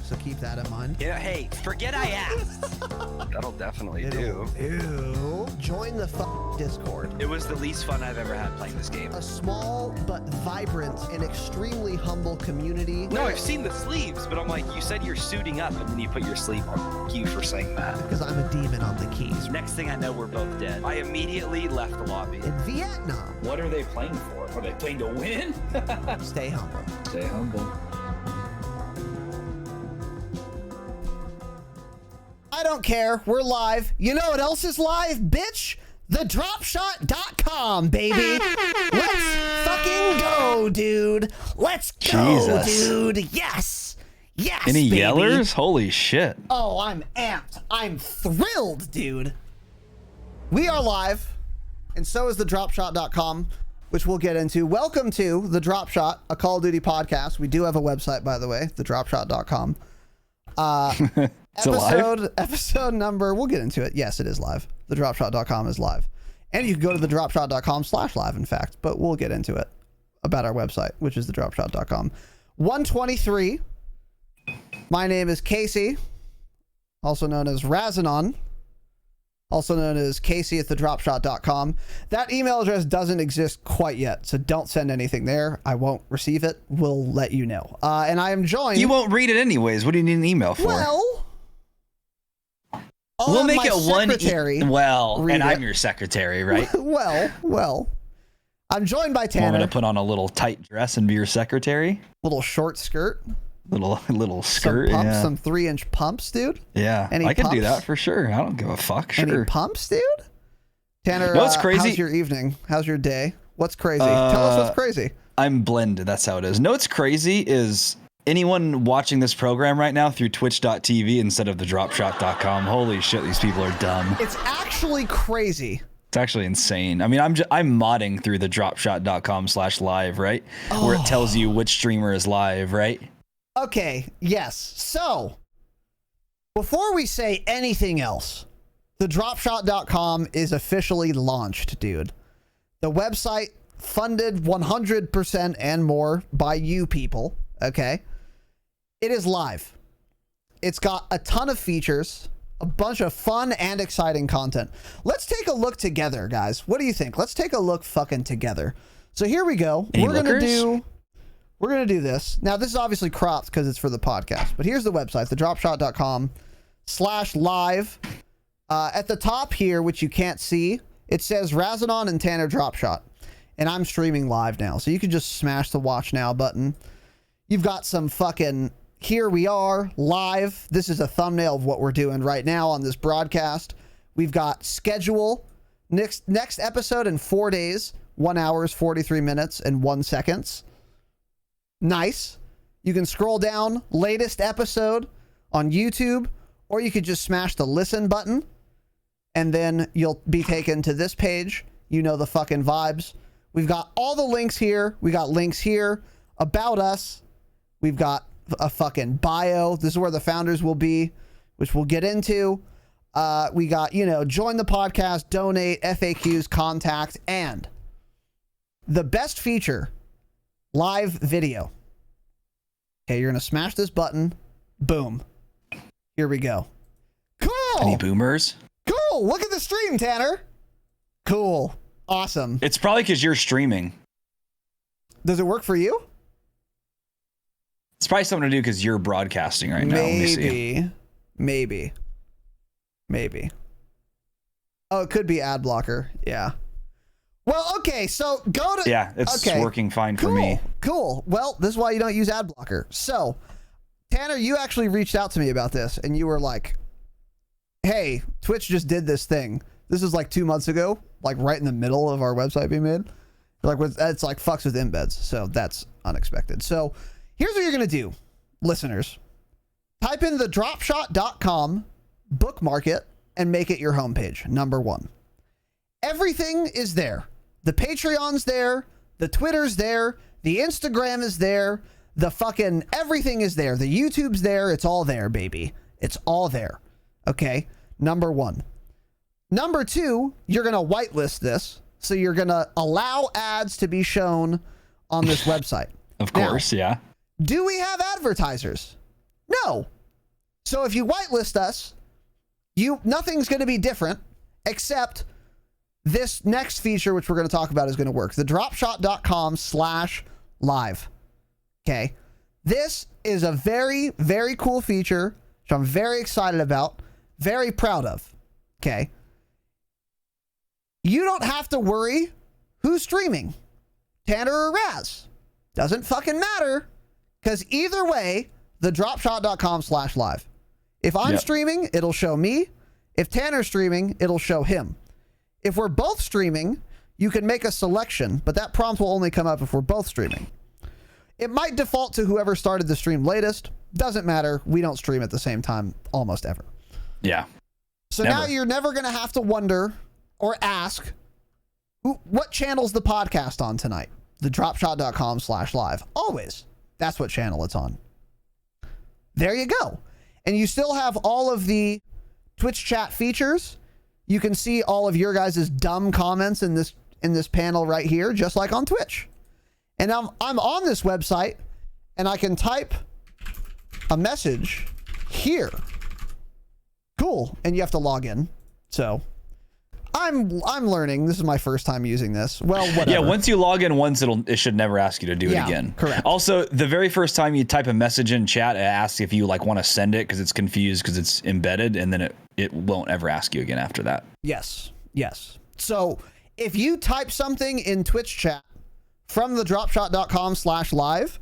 so keep that in mind. Yeah, hey, forget I asked. That'll definitely do. Ew. Join the Discord. It was the least fun I've ever had playing this game. A small but vibrant and extremely humble community. No, I've seen the sleeves, but I'm like, you said you're suiting up, and then you put your sleeve on. Thank you for saying that. Because I'm a demon on the keys. Next thing I know, we're both dead. I immediately left the lobby. In Vietnam. What are they playing for? Are they playing to win? Stay humble. Stay humble. I don't care. We're live. You know what else is live, bitch? Thedropshot.com, baby. Let's fucking go, dude. Let's go, dude. Yes. Yes, Any baby. yellers? Holy shit. Oh, I'm amped. I'm thrilled, dude. We are live, and so is thedropshot.com, which we'll get into. Welcome to The Dropshot, a Call of Duty podcast. We do have a website, by the way, thedropshot.com. Episode number, we'll get into it. Yes, it is live. Thedropshot.com is live. And you can go to thedropshot.com/live, in fact, but we'll get into it about our website, which is thedropshot.com. 123. My name is Casey, also known as Razanon, also known as Casey at thedropshot.com. That email address doesn't exist quite yet, so don't send anything there. I won't receive it. We'll let you know. And I am joined... You won't read it anyways. What do you need an email for? Well... we'll make it one. Well, and I'm your secretary, right? well. I'm joined by Tanner. Want me to put on a little tight dress and be your secretary? Little short skirt. Little skirt. Some pumps, yeah. some 3-inch pumps, dude. Yeah, I can do that for sure. I don't give a fuck. Sure. Any pumps, dude? Tanner, no, it's crazy. How's your evening? How's your day? What's crazy? Tell us what's crazy. I'm blended. That's how it is. No, what's crazy is anyone watching this program right now through twitch.tv instead of thedropshot.com. Holy shit, these people are dumb. It's actually crazy. It's actually insane. I mean, I'm modding through thedropshot.com/live, right? Oh. Where it tells you which streamer is live, right? Okay, yes. So, before we say anything else, thedropshot.com is officially launched, dude. The website funded 100% and more by you people, okay? It is live. It's got a ton of features, a bunch of fun and exciting content. Let's take a look together, guys. What do you think? Let's take a look fucking together. So here we go. We're going to do this. Now, this is obviously cropped because it's for the podcast, but here's the website, thedropshot.com/live. At the top here, which you can't see, it says Razanon and Tanner Dropshot, and I'm streaming live now. So you can just smash the watch now button. You've got some fucking, here we are live. This is a thumbnail of what we're doing right now on this broadcast. We've got schedule, next episode in 4 days, 1 hour, 43 minutes and 1 second. Nice. You can scroll down, latest episode on YouTube, or you could just smash the listen button and then you'll be taken to this page. You know the fucking vibes. We've got all the links here. We got links here about us. We've got a fucking bio. This is where the founders will be, which we'll get into. We got, join the podcast, donate, FAQs, contact, and the best feature, live video. Okay, you're going to smash this button. Boom. Here we go. Cool. Any boomers? Cool. Look at the stream, Tanner. Cool. Awesome. It's probably because you're streaming. Does it work for you? It's probably something to do because you're broadcasting right now. Maybe. Oh, it could be ad blocker. Yeah. Well, okay, so go to... Yeah, it's working fine for me. Cool. Well, this is why you don't use ad blocker. So, Tanner, you actually reached out to me about this, and you were like, hey, Twitch just did this thing. This is like 2 months ago, like right in the middle of our website being made. It's like fucks with embeds, so that's unexpected. So, here's what you're going to do, listeners. Type in thedropshot.com, bookmark it, and make it your homepage, number 1. Everything is there. The Patreon's there. The Twitter's there. The Instagram is there. The fucking everything is there. The YouTube's there. It's all there, baby. It's all there. Okay. Number 1. Number 2, you're going to whitelist this. So you're going to allow ads to be shown on this website. Of course, now, yeah. Do we have advertisers? No. So if you whitelist us, nothing's going to be different except this next feature, which we're going to talk about, is going to work. The dropshot.com/live. Okay. This is a very, very cool feature, which I'm very excited about, very proud of. Okay. You don't have to worry who's streaming, Tanner or Raz. Doesn't fucking matter, because either way, the dropshot.com/live. If I'm streaming, it'll show me. If Tanner's streaming, it'll show him. If we're both streaming, you can make a selection, but that prompt will only come up if we're both streaming. It might default to whoever started the stream latest. Doesn't matter. We don't stream at the same time almost ever. Yeah. So now you're never going to have to wonder or ask, what channel's the podcast on tonight? The dropshot.com/live. Always. That's what channel it's on. There you go. And you still have all of the Twitch chat features. You can see all of your guys' dumb comments in this panel right here, just like on Twitch. And I'm on this website, and I can type a message here. Cool. And you have to log in. So I'm learning. This is my first time using this. Well, whatever. Yeah, once you log in once, it should never ask you to do it again. Correct. Also, the very first time you type a message in chat, it asks if you want to send it because it's confused because it's embedded, and then it won't ever ask you again after that. Yes. So if you type something in Twitch chat from the dropshot.com/live,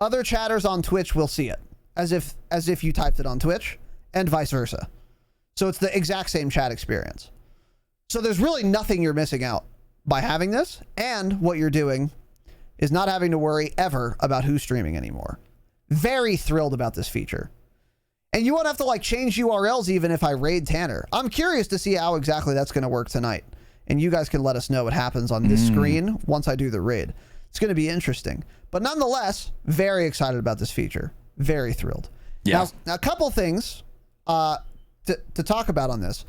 other chatters on Twitch will see it as if you typed it on Twitch, and vice versa. So it's the exact same chat experience. So there's really nothing you're missing out by having this, and what you're doing is not having to worry ever about who's streaming anymore. Very thrilled about this feature. And you won't have to change URLs even if I raid Tanner. I'm curious to see how exactly that's going to work tonight. And you guys can let us know what happens on this screen once I do the raid. It's going to be interesting. But nonetheless, very excited about this feature. Very thrilled. Yeah. Now a couple things to talk about on this.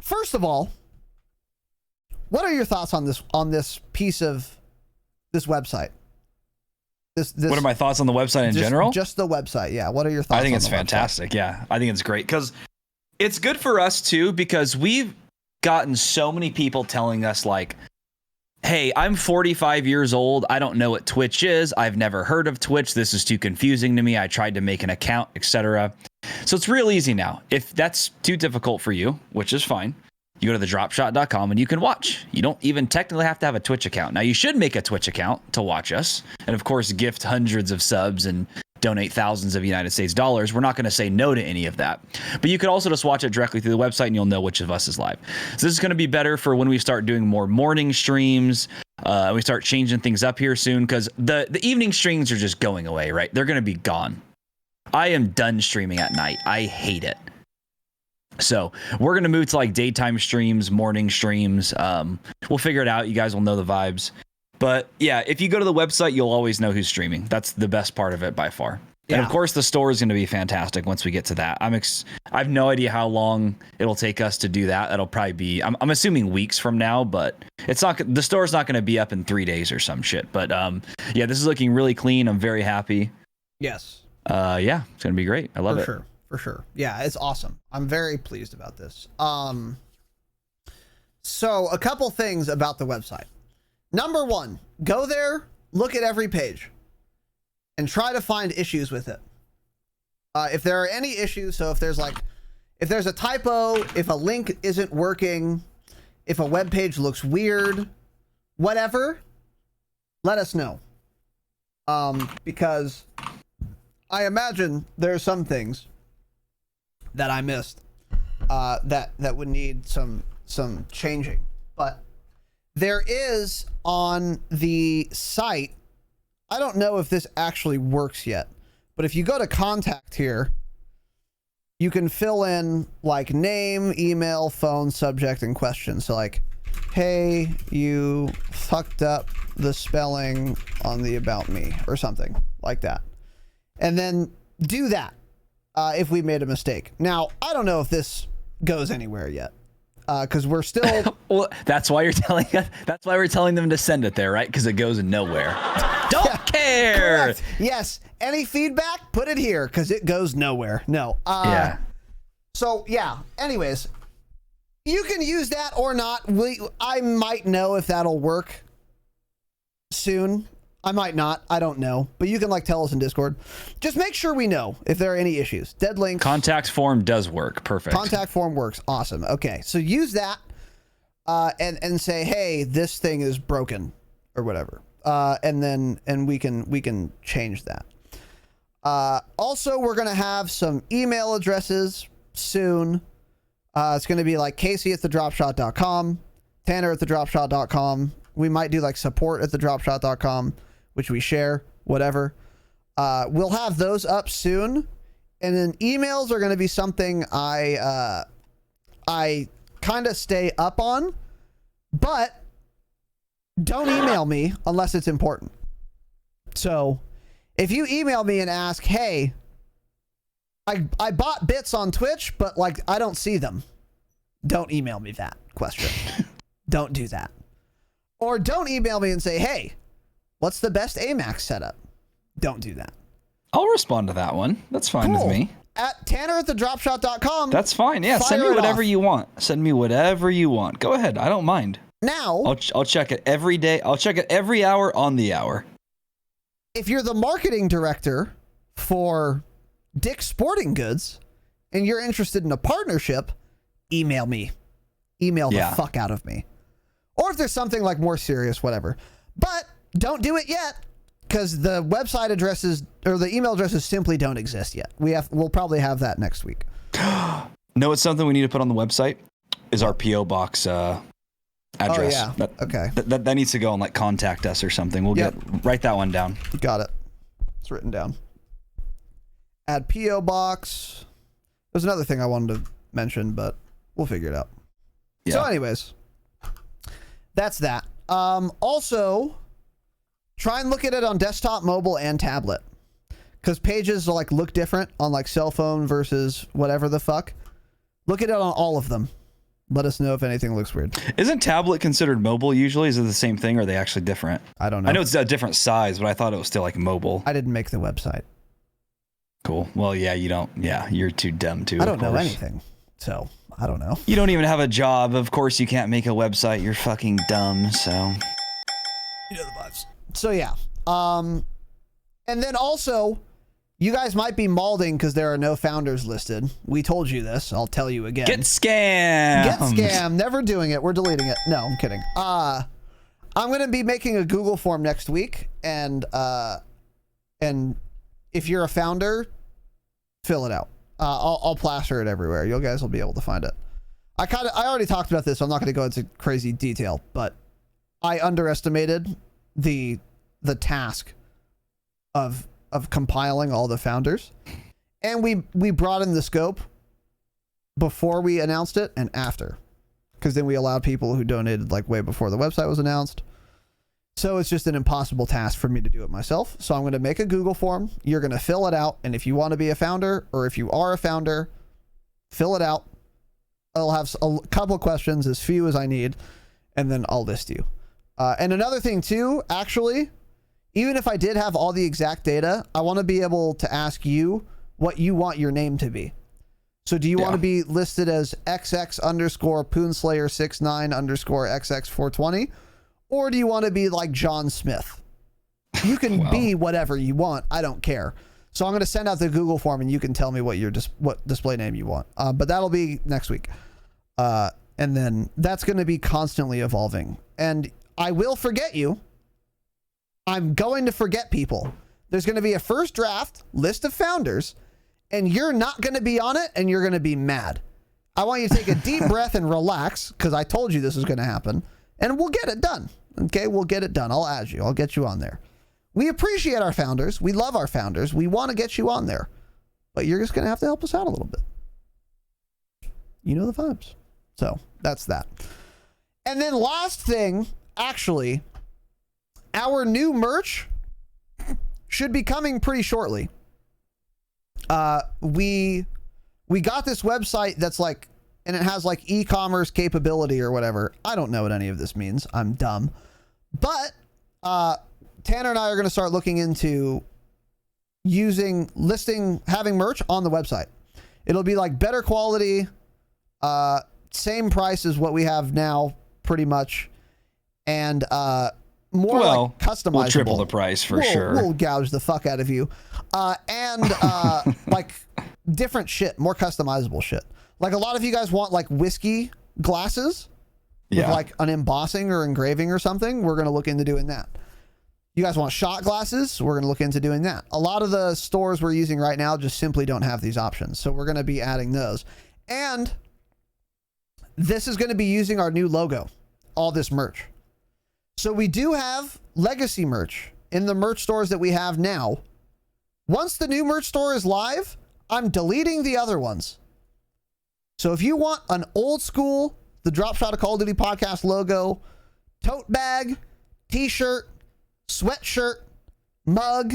First of all, what are your thoughts on this piece of this website? This what are my thoughts on the website in general? Just the website, yeah. What are your thoughts? I think on it's the fantastic. website? Yeah, I think it's great because it's good for us too, because we've gotten so many people telling us hey, I'm 45 years old. I don't know what Twitch is. I've never heard of Twitch. This is too confusing to me. I tried to make an account, etc. So it's real easy now. If that's too difficult for you, which is fine, you go to thedropshot.com and you can watch. You don't even technically have to have a Twitch account. Now, you should make a Twitch account to watch us. And of course, gift hundreds of subs and donate thousands of United States dollars. We're not going to say no to any of that. But you could also just watch it directly through the website and you'll know which of us is live. So this is going to be better for when we start doing more morning streams. We start changing things up here soon because the evening streams are just going away, right? They're going to be gone. I am done streaming at night. I hate it. So we're going to move to daytime streams, morning streams. We'll figure it out. You guys will know the vibes. But yeah, if you go to the website, you'll always know who's streaming. That's the best part of it by far. Yeah. And of course, the store is going to be fantastic once we get to that. I have no idea how long it'll take us to do that. That'll probably be, I'm assuming weeks from now, but the store's not going to be up in 3 days or some shit. But yeah, this is looking really clean. I'm very happy. Yes. Yeah, it's going to be great. I love it. For sure. Yeah, it's awesome. I'm very pleased about this. So a couple things about the website. Number one, go there, look at every page, and try to find issues with it. If there are any issues, so if there's a typo, if a link isn't working, if a web page looks weird, whatever, let us know. Because I imagine there are some things that I missed that would need some changing. But there is on the site, I don't know if this actually works yet, but if you go to contact here, you can fill in name, email, phone, subject, and question. So hey, you fucked up the spelling on the about me or something like that. And then do that if we made a mistake. Now, I don't know if this goes anywhere yet. Because we're still well, that's why we're telling them to send it there, right? Because it goes nowhere. Don't care. Correct. Yes. Any feedback, put it here because it goes nowhere. No. Yeah. So yeah. Anyways, you can use that or not. I might know if that'll work soon. I might not. I don't know. But you can like tell us in Discord. Just make sure we know if there are any issues. Dead links. Contact form does work. Perfect. Contact form works. Awesome. Okay. So use that and say, hey, this thing is broken or whatever. And we can change that. Also, we're going to have some email addresses soon. It's going to be like Casey@thedropshot.com, Tanner@thedropshot.com. We might do like support@thedropshot.com, which we share, whatever. We'll have those up soon. And then emails are going to be something I kind of stay up on, but don't email me unless it's important. So if you email me and ask, hey, I bought bits on Twitch, but like I don't see them, don't email me that question. Don't do that. Or don't email me and say, hey, what's the best AMAX setup? Don't do that. I'll respond to that one. That's fine with me. At Tanner@thedropshot.com. That's fine. Yeah, send me whatever you want. Send me whatever you want. Go ahead. I don't mind. Now, I'll check it every day. I'll check it every hour on the hour. If you're the marketing director for Dick's Sporting Goods and you're interested in a partnership, email me. Email the fuck out of me. Or if there's something like more serious, whatever. But don't do it yet because the website addresses or the email addresses simply don't exist yet. We'll probably have that next week. No, it's something we need to put on the website is our PO box address. Oh, yeah. Okay. That needs to go and like contact us or something. We'll write that one down. Got it. It's written down. Add PO box. There's another thing I wanted to mention, but we'll figure it out. Yeah. So anyways, that's that. Also, try and look at it on desktop, mobile, and tablet. Because pages like look different on like cell phone versus whatever the fuck. Look at it on all of them. Let us know if anything looks weird. Isn't tablet considered mobile usually? Is it the same thing or are they actually different? I don't know. I know it's a different size, but I thought it was still like mobile. I didn't make the website. Cool. Well, yeah, you don't. Yeah, you're too dumb to. I don't know anything. So, I don't know. You don't even have a job. Of course you can't make a website. You're fucking dumb, so. You know the vibes. So, yeah. And then also, you guys might be malding because there are no founders listed. We told you this. I'll tell you again. Get scammed. Get scammed. Never doing it. We're deleting it. No, I'm kidding. I'm going to be making a Google form next week. And if you're a founder, fill it out. I'll plaster it everywhere. You guys will be able to find it. I already talked about this, so I'm not going to go into crazy detail, but I underestimated the task of compiling all the founders, and we broadened the scope before we announced it and after, because then we allowed people who donated like way before the website was announced. So it's just an impossible task for me to do it myself. So I'm going to make a Google form. You're going to fill it out. And if you want to be a founder or if you are a founder, fill it out. I'll have a couple of questions, as few as I need, and then I'll list you. And another thing too, actually, even if I did have all the exact data, I want to be able to ask you what you want your name to be. So do you want to be listed as XX_Poonslayer69_XX420? Or do you want to be like John Smith? You can be whatever you want. I don't care. So I'm going to send out the Google form and you can tell me what what display name you want. But that'll be next week. And then that's going to be constantly evolving. And I will forget you. I'm going to forget people. There's going to be a first draft list of founders and you're not going to be on it and you're going to be mad. I want you to take a deep breath and relax because I told you this was going to happen. And we'll get it done. Okay, we'll get it done. I'll add you. I'll get you on there. We appreciate our founders. We love our founders. We want to get you on there. But you're just going to have to help us out a little bit. You know the vibes. So that's that. And then last thing, actually, our new merch should be coming pretty shortly. We got this website that's like, and it has like e-commerce capability or whatever. I don't know what any of this means. I'm dumb. But Tanner and I are going to start looking into having merch on the website. It'll be like better quality, same price as what we have now, pretty much, and more like customizable. We'll triple the price for sure. We'll gouge the fuck out of you, and like different shit, more customizable shit. Like a lot of you guys want like whiskey glasses with like an embossing or engraving or something. We're gonna look into doing that. You guys want shot glasses? We're gonna look into doing that. A lot of the stores we're using right now just simply don't have these options, so we're gonna be adding those. And this is gonna be using our new logo, all this merch. So we do have legacy merch in the merch stores that we have now. Once the new merch store is live, I'm deleting the other ones. So if you want an old school, the Dropshot of Call of Duty podcast logo, tote bag, t-shirt, sweatshirt, mug,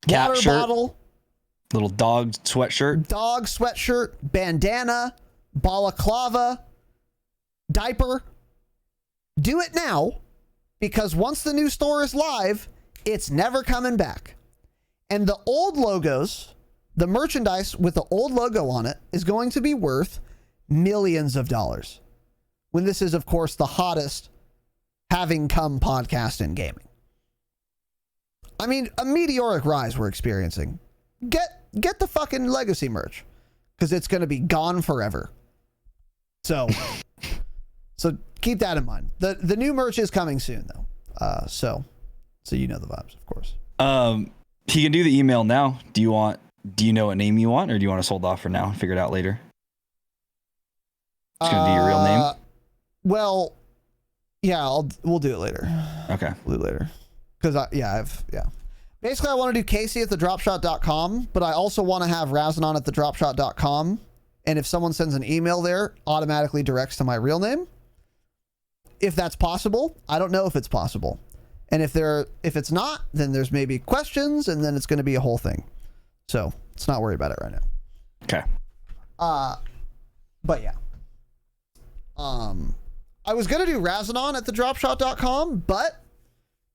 Cap water shirt, bottle, little dog sweatshirt, bandana, balaclava, diaper, do it now, because once the new store is live, it's never coming back. And the old logos, the merchandise with the old logo on it, is going to be worth millions of dollars, when this is, of course, the hottest having come podcast in gaming. I mean, a meteoric rise we're experiencing. Get the fucking legacy merch, because it's going to be gone forever. So keep that in mind. The new merch is coming soon, though. So you know the vibes, of course. He can do the email now. Do you know what name you want, or do you want us hold off for now and figure it out later? It's gonna do your real name. Well, yeah, we'll do it later. Okay, we'll do it later. Because basically I want to do Casey at thedropshot.com, but I also want to have Razanon at thedropshot.com. And if someone sends an email there, automatically directs to my real name. If that's possible. I don't know if it's possible. And if it's not, then there's maybe questions, and then it's going to be a whole thing. So let's not worry about it right now. Okay. But yeah. I was going to do Razanon at thedropshot.com, but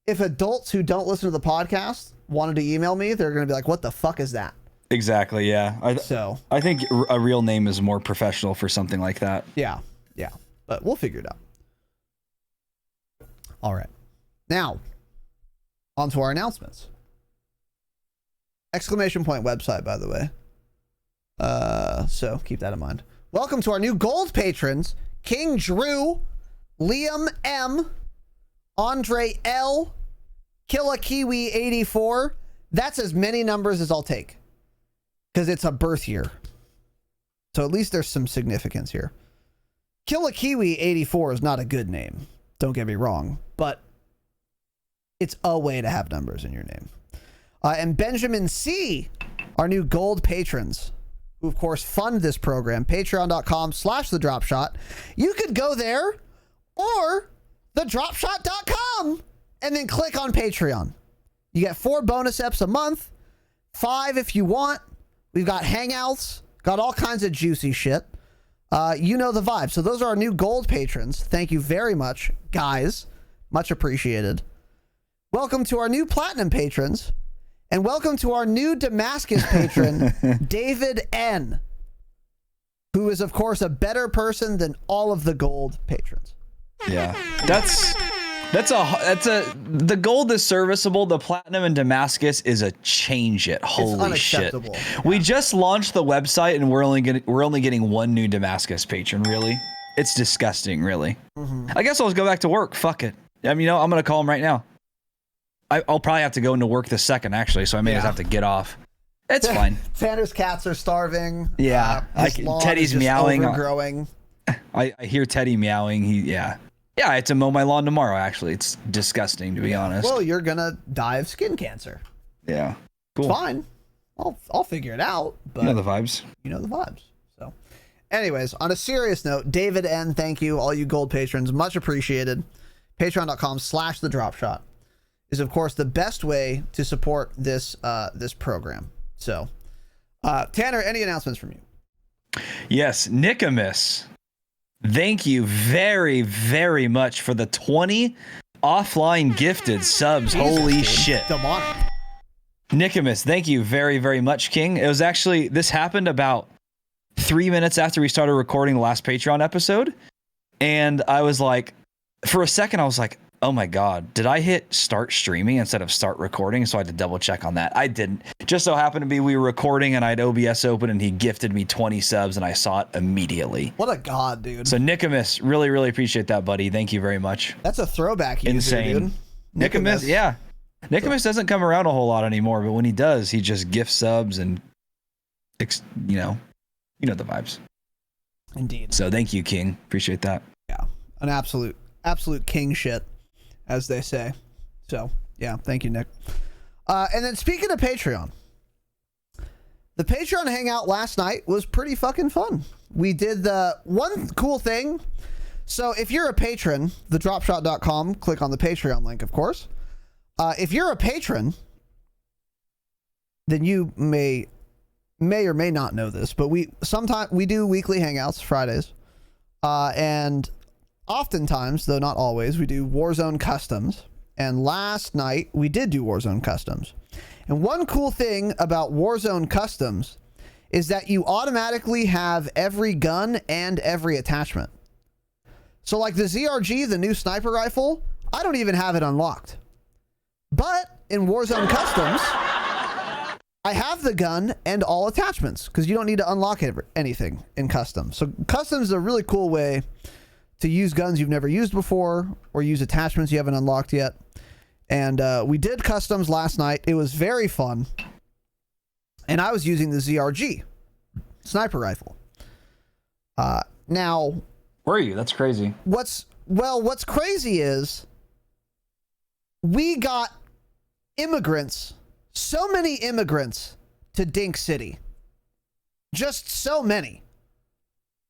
if adults who don't listen to the podcast wanted to email me, they're going to be like, what the fuck is that? Exactly, yeah. I think a real name is more professional for something like that. Yeah. But we'll figure it out. All right. Now, on to our announcements. Exclamation point website, by the way. So keep that in mind. Welcome to our new gold patrons, King Drew, Liam M, Andre L, Killa Kiwi 84. That's as many numbers as I'll take, because it's a birth year. So at least there's some significance here. Killa Kiwi 84 is not a good name. Don't get me wrong, but it's a way to have numbers in your name. And Benjamin C, our new gold patrons, who of course fund this program, patreon.com/thedropshot. You could go there or thedropshot.com and then click on Patreon. You get 4 bonus eps a month, 5 if you want. We've got hangouts, got all kinds of juicy shit. You know the vibe. So those are our new gold patrons. Thank you very much, guys. Much appreciated. Welcome to our new platinum patrons. And welcome to our new Damascus patron, David N, who is, of course, a better person than all of the gold patrons. Yeah, the gold is serviceable. The platinum and Damascus is a change it. Holy shit! Yeah. We just launched the website and we're only getting 1 new Damascus patron. Really, it's disgusting. Really. Mm-hmm. I guess I'll just go back to work. Fuck it. I mean, I'm gonna call him right now. I'll probably have to go into work this second, actually, so I may just have to get off. It's fine. Tanner's cats are starving. Yeah, Teddy's meowing. Overgrowing. I hear Teddy meowing. Yeah, I had to mow my lawn tomorrow. Actually, it's disgusting, to be honest. Well, you're gonna die of skin cancer. Yeah, cool. It's fine. I'll figure it out. But you know the vibes. You know the vibes. So, anyways, on a serious note, David N, thank you, all you gold patrons, much appreciated. Patreon.com/thedropshot is, of course, the best way to support this this program. So, Tanner, any announcements from you? Yes, Nicomas, thank you very, very much for the 20 offline gifted subs. Holy shit. Demonic. Nicomas, thank you very, very much, King. It was actually, this happened about 3 minutes after we started recording the last Patreon episode. And I was like, for a second, I was like, oh my God, did I hit start streaming instead of start recording? So I had to double check on that. I didn't. Just so happened to be we were recording and I had OBS open and he gifted me 20 subs and I saw it immediately. What a god, dude. So Nicomas, really, really appreciate that, buddy. Thank you very much. That's a throwback user, Insane. dude. Nicomas, yeah. Nicomas doesn't come around a whole lot anymore, but when he does, he just gifts subs and, you know the vibes. Indeed. So thank you, King. Appreciate that. Yeah, an absolute king shit, as they say. So yeah, thank you, Nick. And then speaking of Patreon, the Patreon hangout last night was pretty fucking fun. We did the one cool thing. So if you're a patron, thedropshot.com, click on the Patreon link, of course. If you're a patron, then you may or may not know this, but we do weekly hangouts Fridays, and oftentimes, though not always, we do Warzone customs. And last night we did do Warzone customs. And one cool thing about Warzone customs is that you automatically have every gun and every attachment. So like the ZRG, the new sniper rifle, I don't even have it unlocked. But in Warzone customs, I have the gun and all attachments because you don't need to unlock anything in custom. So custom is a really cool way to use guns you've never used before or use attachments you haven't unlocked yet. And we did customs last night. It was very fun. And I was using the ZRG sniper rifle. Now, Were you? That's crazy. what's crazy is we got immigrants, so many immigrants to Dink City. Just so many.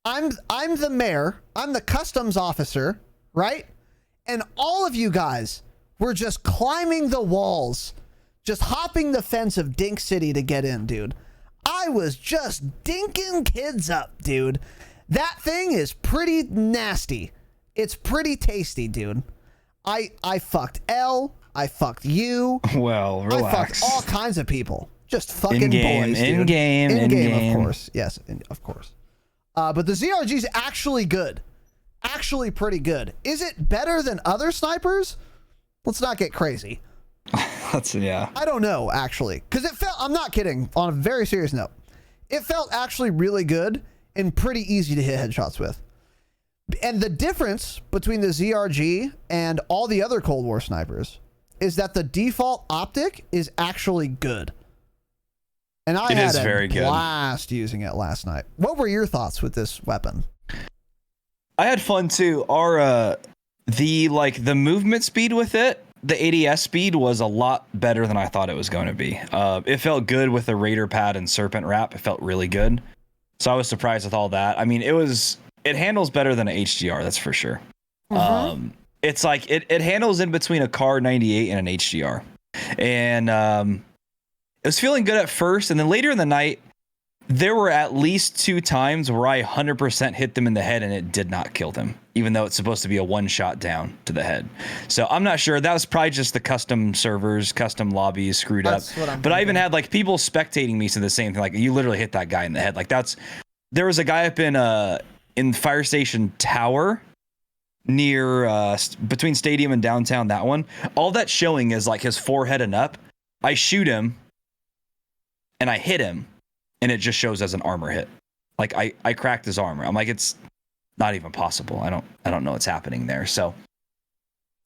I'm the mayor, I'm the customs officer, right? And all of you guys were just climbing the walls, just hopping the fence of Dink City to get in, dude. I was just dinking kids up, dude. That thing is pretty nasty. It's pretty tasty, dude. I fucked L. I fucked you. Well, relax. I fucked all kinds of people. Just fucking In-game, boys, dude. in-game, In-game, of course. Yes, of course. But the ZRG is actually good. Actually pretty good. Is it better than other snipers? Let's not get crazy. Yeah. I don't know, actually. Because it felt, I'm not kidding, on a very serious note, it felt actually really good and pretty easy to hit headshots with. And the difference between the ZRG and all the other Cold War snipers is that the default optic is actually good. And I had a blast using it last night. What were your thoughts with this weapon? I had fun too. Our the movement speed with it, the ADS speed was a lot better than I thought it was going to be. It felt good with the Raider pad and Serpent wrap. It felt really good. So I was surprised with all that. I mean, it handles better than an HDR, that's for sure. It's like it handles in between a Car 98 and an HDR. And it was feeling good at first, and then later in the night, there were at least 2 times where I 100% hit them in the head and it did not kill them, even though it's supposed to be a one shot down to the head. So I'm not sure. That was probably just the custom servers, custom lobbies screwed up. But I even had like people spectating me say the same thing. Like, you literally hit that guy in the head. Like, there was a guy up in Fire Station Tower near between Stadium and Downtown, that one. All that's showing is like his forehead and up. I shoot him and I hit him, and it just shows as an armor hit. Like, I cracked his armor. I'm like, it's not even possible. I don't know what's happening there. So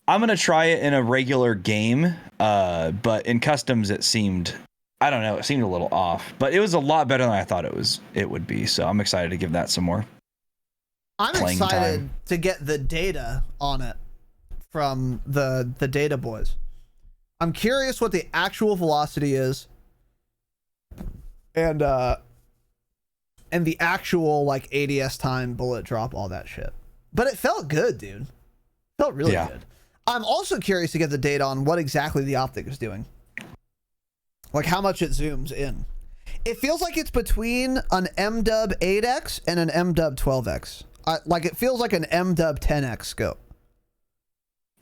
I'm gonna try it in a regular game, but in customs it seemed, I don't know, it seemed a little off, but it was a lot better than I thought it would be. So I'm excited to give that some more. I'm excited to get the data on it from the data boys. I'm curious what the actual velocity is, and the actual like ADS time, bullet drop, all that shit. But it felt good, dude. Felt really good. I'm also curious to get the data on what exactly the optic is doing. Like how much it zooms in. It feels like it's between an MDub 8X and an MDub 12X. Like it feels like an MDub 10X scope.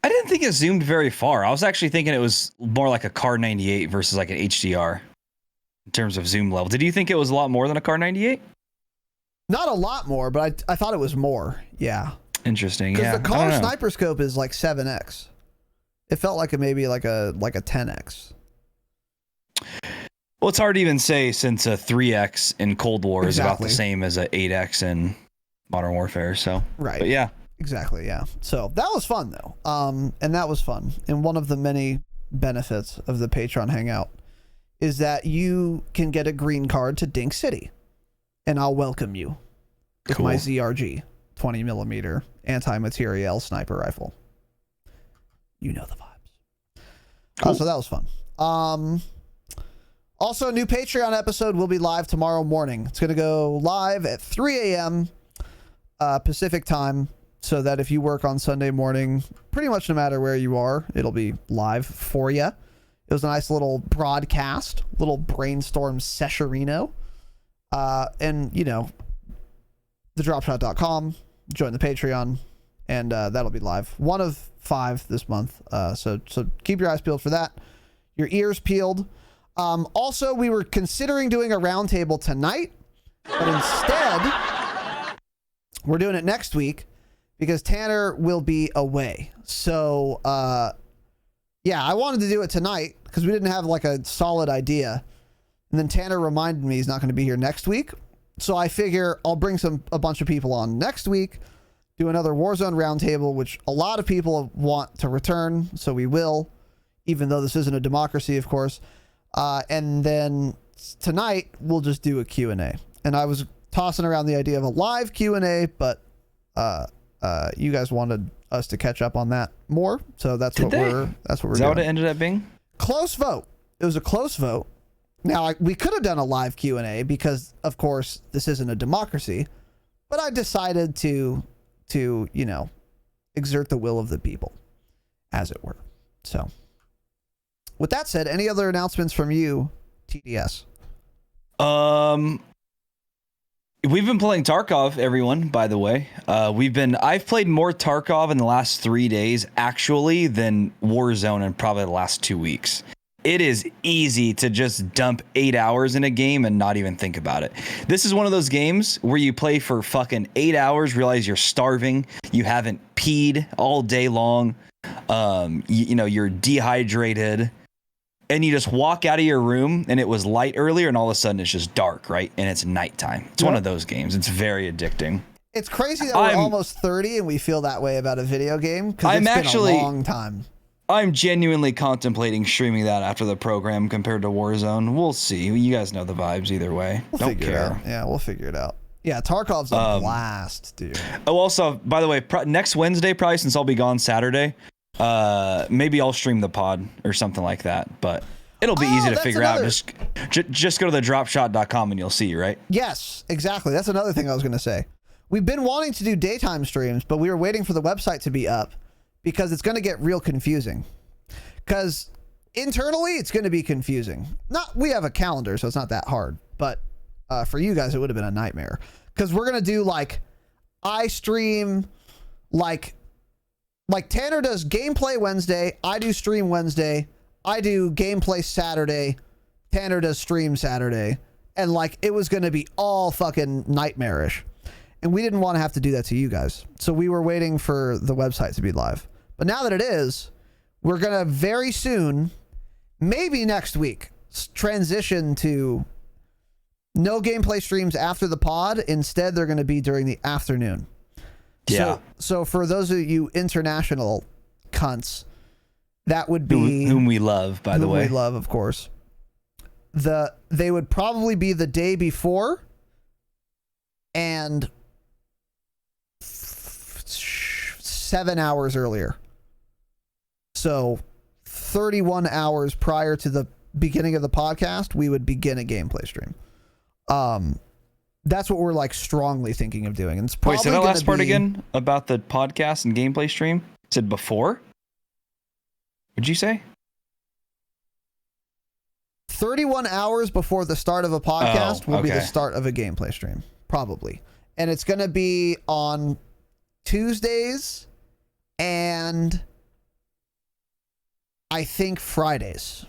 I didn't think it zoomed very far. I was actually thinking it was more like a Car 98 versus like an HDR in terms of zoom level. Did you think it was a lot more than a Car 98? Not a lot more, but I thought it was more. Yeah. Interesting. Because Yeah. the car sniper scope is like 7x. It felt like maybe like a 10x. Well, it's hard to even say since a 3x in Cold War is about Exactly. the same as a 8x in Modern Warfare. So, Right. But yeah. Exactly, yeah. So that was fun though. And that was fun. And one of the many benefits of the Patreon Hangout is that you can get a green card to Dink City. And I'll welcome you with my ZRG 20mm anti-materiel sniper rifle. You know the vibes. Cool. So that was fun. Also, a new Patreon episode will be live tomorrow morning. It's going to go live at 3 a.m. Pacific time, so that if you work on Sunday morning, pretty much no matter where you are, it'll be live for you. It was a nice little broadcast, little brainstorm sessionino. And, you know, thedropshot.com, join the Patreon, and that'll be live. 1 of 5 this month. So keep your eyes peeled for that. Your ears peeled. Also, we were considering doing a roundtable tonight, but instead, we're doing it next week because Tanner will be away. So, yeah, I wanted to do it tonight because we didn't have like a solid idea. And then Tanner reminded me he's not going to be here next week. So I figure I'll bring a bunch of people on next week, do another Warzone roundtable, which a lot of people want to return. So we will, even though this isn't a democracy, of course. And then tonight we'll just do a Q&A. And I was tossing around the idea of a live Q&A, but you guys wanted us to catch up on that more. So that's what we're doing. Is that what it ended up being? Close vote. It was a close vote. Now, we could have done a live Q&A because, of course, this isn't a democracy, but I decided to, you know, exert the will of the people, as it were. So, with that said, any other announcements from you, TDS? We've been playing Tarkov, everyone, by the way. I've played more Tarkov in the last 3 days, actually, than Warzone in probably the last 2 weeks. It is easy to just dump 8 hours in a game and not even think about it. This is one of those games where you play for fucking 8 hours, realize you're starving, you haven't peed all day long, you know, you're dehydrated, and you just walk out of your room and it was light earlier and all of a sudden it's just dark, right? And it's nighttime. It's one of those games. It's very addicting. It's crazy that we're almost 30 and we feel that way about a video game because it's been a long time. I'm genuinely contemplating streaming that after the program compared to Warzone. We'll see. You guys know the vibes either way. Don't care. Yeah, we'll figure it out. Yeah, Tarkov's a blast, dude. Oh, also, by the way, next Wednesday, probably since I'll be gone Saturday, maybe I'll stream the pod or something like that. But it'll be easy to figure out. Just go to the dropshot.com and you'll see, right? Yes, exactly. That's another thing I was going to say. We've been wanting to do daytime streams, but we were waiting for the website to be up because it's going to get real confusing. Because internally, it's going to be confusing. We have a calendar, so it's not that hard. But for you guys, it would have been a nightmare. Because we're going to do I stream like Tanner does gameplay Wednesday, I do stream Wednesday, I do gameplay Saturday, Tanner does stream Saturday, and it was going to be all fucking nightmarish. And we didn't want to have to do that to you guys. So we were waiting for the website to be live. But now that it is, we're going to very soon, maybe next week, transition to no gameplay streams after the pod. Instead, they're going to be during the afternoon. Yeah. So for those of you international cunts, that would be whom we love, by the way. Whom we love, of course. They would probably be the day before and 7 hours earlier. So 31 hours prior to the beginning of the podcast, we would begin a gameplay stream. That's what we're strongly thinking of doing. And it's probably Wait, say that last part again about the podcast and gameplay stream. It said before? What'd you say? 31 hours before the start of a podcast will be the start of a gameplay stream. Probably. And it's going to be on Tuesdays and I think Fridays,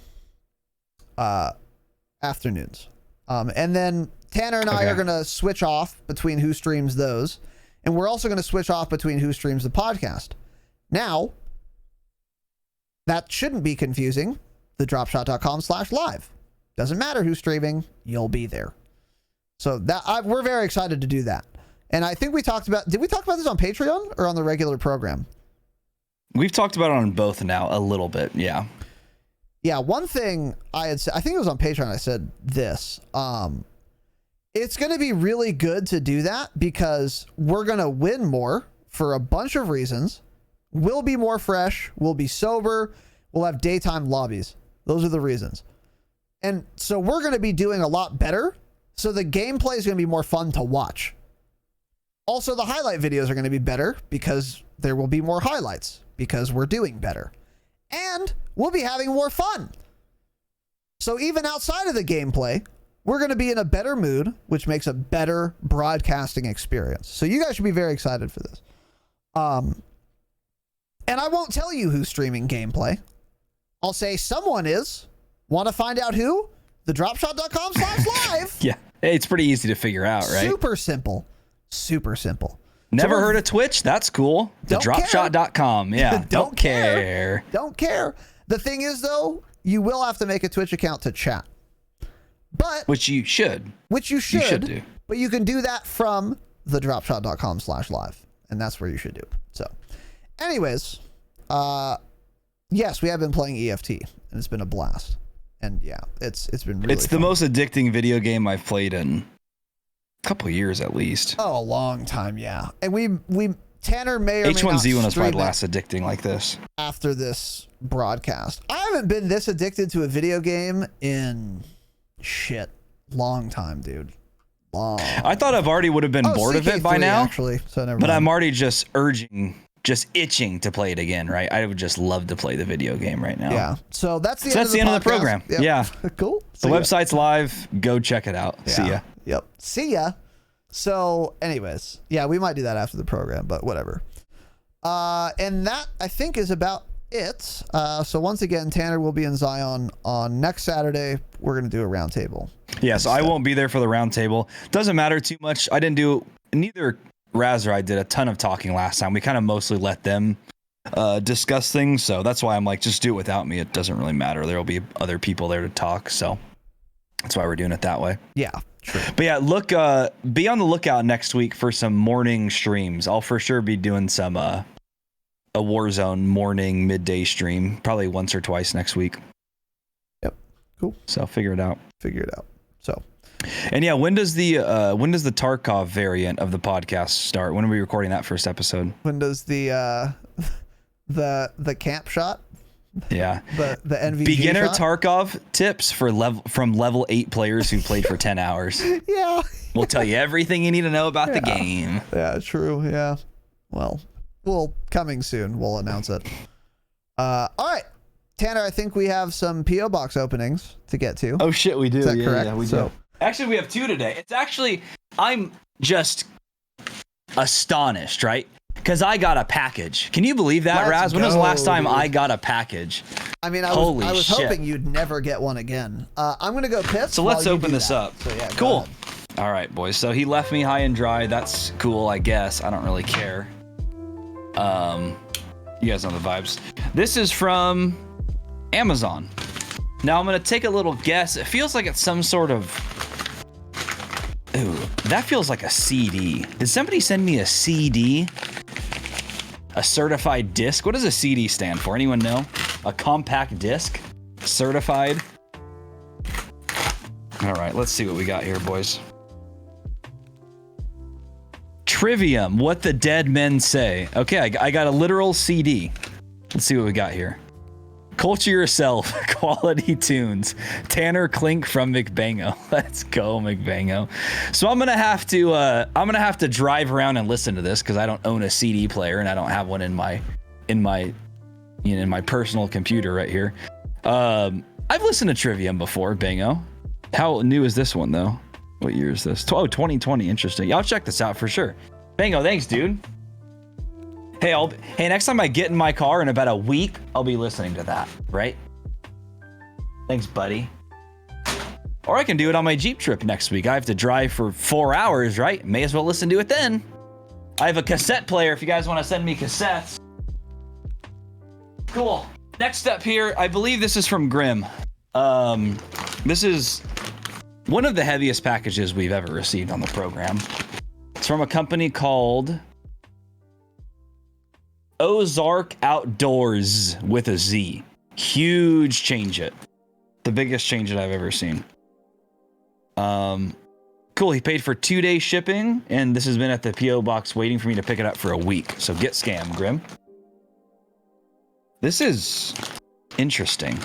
afternoons. And then Tanner and I are going to switch off between who streams those. And we're also going to switch off between who streams the podcast. Now, that shouldn't be confusing. The dropshot.com/live. Doesn't matter who's streaming, you'll be there. So that we're very excited to do that. And I think we talked about, did we talk about this on Patreon or on the regular program? We've talked about it on both now a little bit. Yeah. Yeah. One thing I had said, I think it was on Patreon. I said this, it's going to be really good to do that because we're going to win more for a bunch of reasons. We'll be more fresh. We'll be sober. We'll have daytime lobbies. Those are the reasons. And so we're going to be doing a lot better. So the gameplay is going to be more fun to watch. Also, the highlight videos are going to be better because there will be more highlights because we're doing better. And we'll be having more fun. So even outside of the gameplay, we're going to be in a better mood, which makes a better broadcasting experience. So you guys should be very excited for this. And I won't tell you who's streaming gameplay. I'll say someone is. Want to find out who? The dropshot.com/live. Yeah. It's pretty easy to figure out, right? Super simple. Super simple. Never heard of Twitch? That's cool. The dropshot.com. Yeah. Don't care. Don't care. The thing is, though, you will have to make a Twitch account to chat. But which you should. You should do. But you can do that from the dropshot.com/live. And that's where you should do. So, anyways, yes, we have been playing EFT, and it's been a blast. And yeah, it's been really It's the most addicting video game I've played in a couple of years at least. Oh, a long time, yeah. And we Tanner may or may not H1Z1 was probably stream last addicting like this. after this broadcast. I haven't been this addicted to a video game in long time, dude. Long. I thought I've already would have been bored of it by CK3 now. actually. So never But mind. I'm already just itching to play it again, right? I would just love to play the video game right now. Yeah. So that's the So end that's the end of the podcast. program. Yep. Yeah. Cool. The website's live. Go check it out. See ya. Yep. See ya. So anyways, yeah, we might do that after the program, but whatever. And that I think is about it. So once again, Tanner will be in Zion on next Saturday. We're going to do a roundtable. Yeah, so I won't be there for the roundtable. Doesn't matter too much. I didn't do, neither Raz or I did a ton of talking last time. We kind of mostly let them discuss things. So that's why I'm like, just do it without me. It doesn't really matter. There will be other people there to talk. So that's why we're doing it that way. Yeah, true. But yeah, be on the lookout next week for some morning streams. I'll for sure be doing some a Warzone morning midday stream, probably once or twice next week. Yep. Cool. So figure it out. So, and yeah, when does the Tarkov variant of the podcast start? When are we recording that first episode? when does the camp shot? Yeah. The NVG Beginner shot? Tarkov tips for from level 8 players who played for 10 hours. Yeah. We'll tell you everything you need to know about the game. Yeah, true. Yeah. Well, coming soon. We'll announce it. All right. Tanner, I think we have some P.O. box openings to get to. Oh shit, we do. Is that correct? Yeah, we do. Actually, we have 2 today. It's actually, I'm just astonished, right? Because I got a package. Can you believe that, Raz? When was the last time I got a package? I mean, I was hoping you'd never get one again. I'm going to go piss. So let's open this up. So, yeah, cool. All right, boys. So he left me high and dry. That's cool, I guess. I don't really care. You guys know the vibes. This is from Amazon. Now I'm going to take a little guess. It feels like it's some sort of... Ooh, that feels like a CD. Did somebody send me a CD? A certified disc? What does a CD stand for? Anyone know? A compact disc? Certified? All right, let's see what we got here, boys. Trivium, What the Dead Men Say. Okay, I got a literal CD. Let's see what we got here. Culture Yourself, Quality Tunes. Tanner Klink from McBango. Let's go, McBango. So I'm gonna have to drive around and listen to this because I don't own a CD player and I don't have one in my personal computer right here. I've listened to Trivium before, Bango. How new is this one though? What year is this? 2020. Interesting. Yeah, I'll check this out for sure. Bango, thanks, dude. Hey, next time I get in my car in about a week, I'll be listening to that, right? Thanks, buddy. Or I can do it on my Jeep trip next week. I have to drive for 4 hours, right? May as well listen to it then. I have a cassette player if you guys want to send me cassettes. Cool. Next step here, I believe this is from Grim. This is one of the heaviest packages we've ever received on the program. It's from a company called Ozark Outdoors with a Z. Huge change it. The biggest change it I've ever seen. Cool. He paid for 2-day shipping, and this has been at the PO box waiting for me to pick it up for a week. So get scammed, Grim. This is interesting.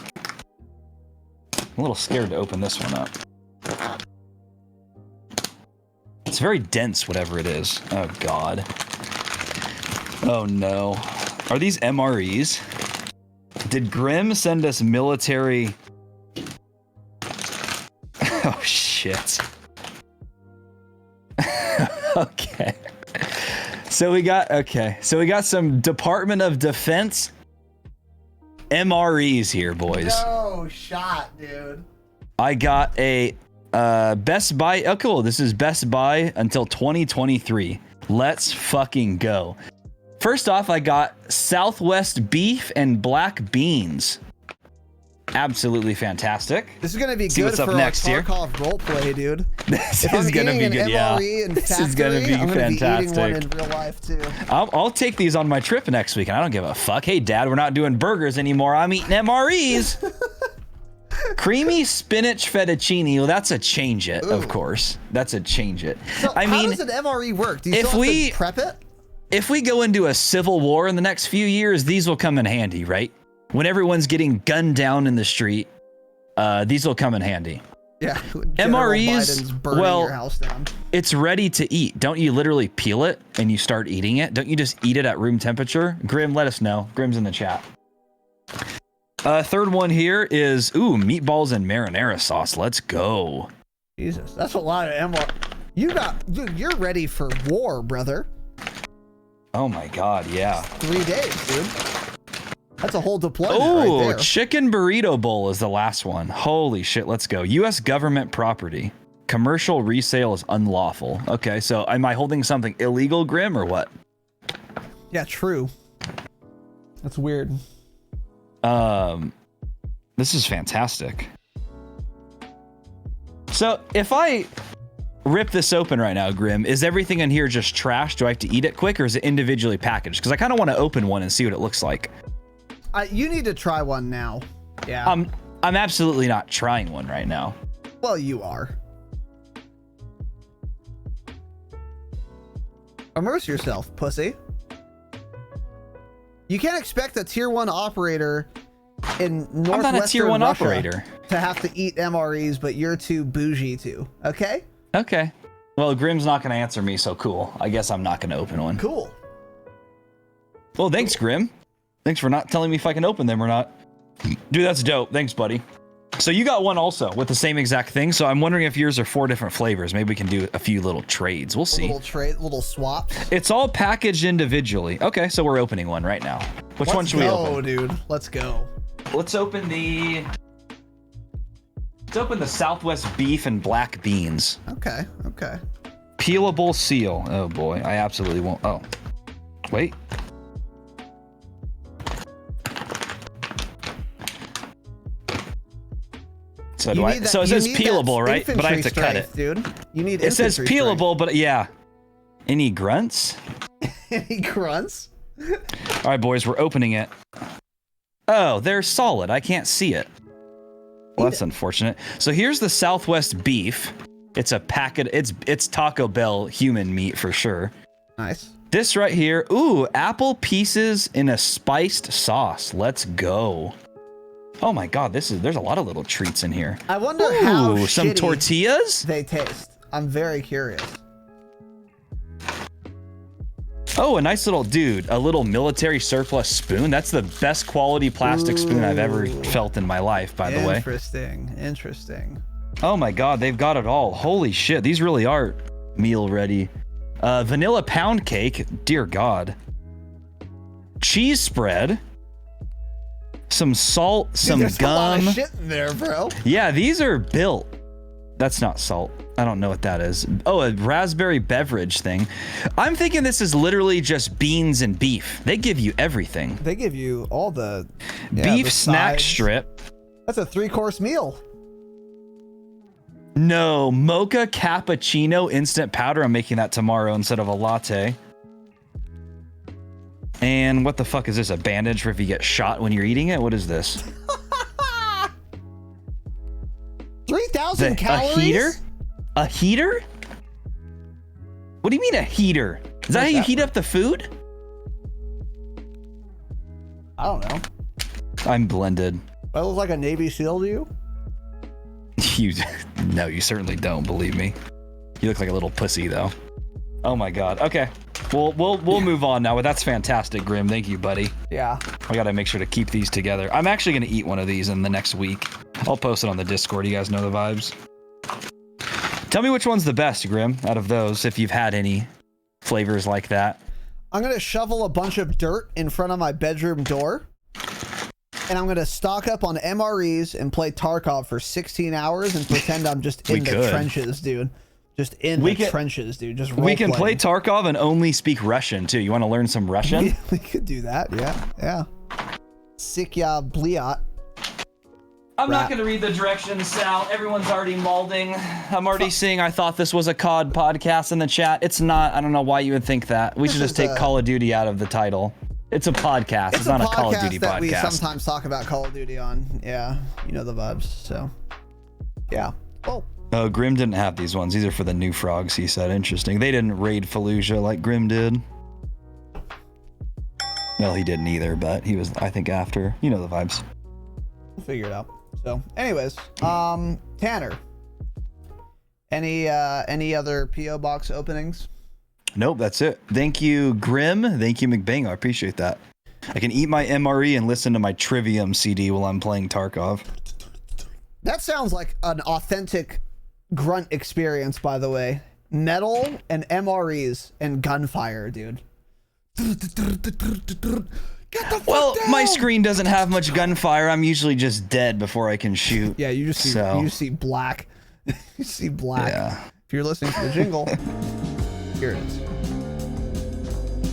I'm a little scared to open this one up. It's very dense, whatever it is. Oh, God. Oh, no. Are these MREs? Did Grim send us military... Oh, shit. Okay. So we got some Department of Defense MREs here, boys. No shot, dude. I got a Best Buy. Oh, cool. This is Best Buy until 2023. Let's fucking go. First off, I got Southwest beef and black beans. Absolutely fantastic. This is gonna be See good what's up for next our here. Tarkov roleplay, dude. This If is I'm gonna be eating good. an Yeah. MRE in This factory, is gonna be I'm gonna be eating one in fantastic. real life too. I'll take these on my trip next week, and I don't give a fuck. Hey, Dad, we're not doing burgers anymore. I'm eating MREs. Creamy spinach fettuccine. Well, that's a change it, of course. That's a change it. So I mean, how does an MRE work? Do you if still have we- to prep it? if we go into a civil war in the next few years, these will come in handy, right? When everyone's getting gunned down in the street, these will come in handy. Yeah. General MREs, Biden's burning well, your house down. It's ready to eat. Don't you literally peel it and you start eating it? Don't you just eat it at room temperature? Grim, let us know. Grim's in the chat. Third one here is, meatballs and marinara sauce. Let's go. Jesus, that's a lot of MRE. Dude, you're ready for war, brother. Oh my God, yeah. 3 days, dude. That's a whole deployment Oh, right there. chicken burrito bowl is the last one. Holy shit, let's go. U.S. government property. Commercial resale is unlawful. Okay, so am I holding something illegal, Grim, or what? Yeah, true. That's weird. This is fantastic. So if I rip this open right now, Grim, is everything in here just trash? Do I have to eat it quick, or is it individually packaged? Because I kind of want to open one and see what it looks like. You need to try one now. Yeah. I'm absolutely not trying one right now. Well, you are. Immerse yourself, pussy. You can't expect a tier 1 operator in northwestern I'm not a tier 1 Russia operator. to have to eat MREs, but you're too bougie to. Okay? Okay. Well, Grim's not going to answer me, so cool. I guess I'm not going to open one. Cool. Well, thanks, Grim. Thanks for not telling me if I can open them or not. Dude, that's dope. Thanks, buddy. So you got one also with the same exact thing. So I'm wondering if yours are 4 different flavors. Maybe we can do a few little trades. We'll see. Little swaps. It's all packaged individually. Okay, so we're opening one right now. Which one should we open? Dude. Let's go. Let's open the Southwest beef and black beans. Okay. Okay. Peelable seal. Oh boy, I absolutely won't. Oh, wait. So so it says peelable, right? But I have to cut it, dude. You need. It says infantry peelable, but yeah. Any grunts? strength. Any grunts? All right, boys, we're opening it. Oh, they're solid. I can't see it. Well, that's unfortunate. So here's the Southwest beef. It's a packet. It's Taco Bell human meat for sure. Nice. This right here. Ooh, apple pieces in a spiced sauce. Let's go. Oh my God, there's a lot of little treats in here. I wonder how some shitty tortillas. they taste. I'm very curious. Oh, a nice little dude, a little military surplus spoon. That's the best quality plastic spoon I've ever felt in my life, by the way. Interesting. Oh my God, they've got it all. Holy shit, these really are meal ready. Vanilla pound cake, dear God. cheese spread, some salt, some There's gum. a lot of shit in there, bro. Yeah, these are built. That's not salt. I don't know what that is. Oh, a raspberry beverage thing. I'm thinking this is literally just beans and beef. They give you everything. They give you all the Beef the snack sides. strip. That's a 3-course meal. No, mocha cappuccino instant powder. I'm making that tomorrow instead of a latte. And what the fuck is this? A bandage for if you get shot when you're eating it? What is this? 3,000 calories. A heater? A heater? What do you mean a heater? Is that how you heat up the food? I don't know. I'm blended. That looks like a Navy SEAL to you? No, you certainly don't, believe me. You look like a little pussy though. Oh my god. Okay. We'll move on now, but that's fantastic, Grim. Thank you, buddy. Yeah. I gotta make sure to keep these together. I'm actually gonna eat one of these in the next week. I'll post it on the Discord. You guys know the vibes. Tell me which one's the best, Grim, out of those, if you've had any flavors like that. I'm going to shovel a bunch of dirt in front of my bedroom door. And I'm going to stock up on MREs and play Tarkov for 16 hours and pretend I'm just in the trenches, dude. Just in the trenches, dude. Just we can play role-playing. Tarkov and only speak Russian, too. You want to learn some Russian? We could do that, yeah. Yeah. Sikya bliat. I'm not going to read the directions, Sal. Everyone's already malding. I'm already seeing I thought this was a COD podcast in the chat. It's not. I don't know why you would think that. We should just take Call of Duty out of the title. It's a podcast. It's not a Call of Duty that podcast. We sometimes talk about Call of Duty on. Yeah, you know the vibes. So, yeah. Oh. Oh, Grim didn't have these ones. These are for the new frogs, he said. Interesting. They didn't raid Fallujah like Grim did. Well, he didn't either, but he was, I think, after. You know the vibes. We'll figure it out. So, anyways, Tanner, any other PO box openings? Nope, that's it. Thank you, Grim. Thank you, McBang. I appreciate that. I can eat my MRE and listen to my Trivium CD while I'm playing Tarkov. That sounds like an authentic grunt experience, by the way. Metal and MREs and gunfire, dude. Well, my screen doesn't have much gunfire. I'm usually just dead before I can shoot. Yeah, you just see black. You see black. Yeah. If you're listening to the jingle, here it is.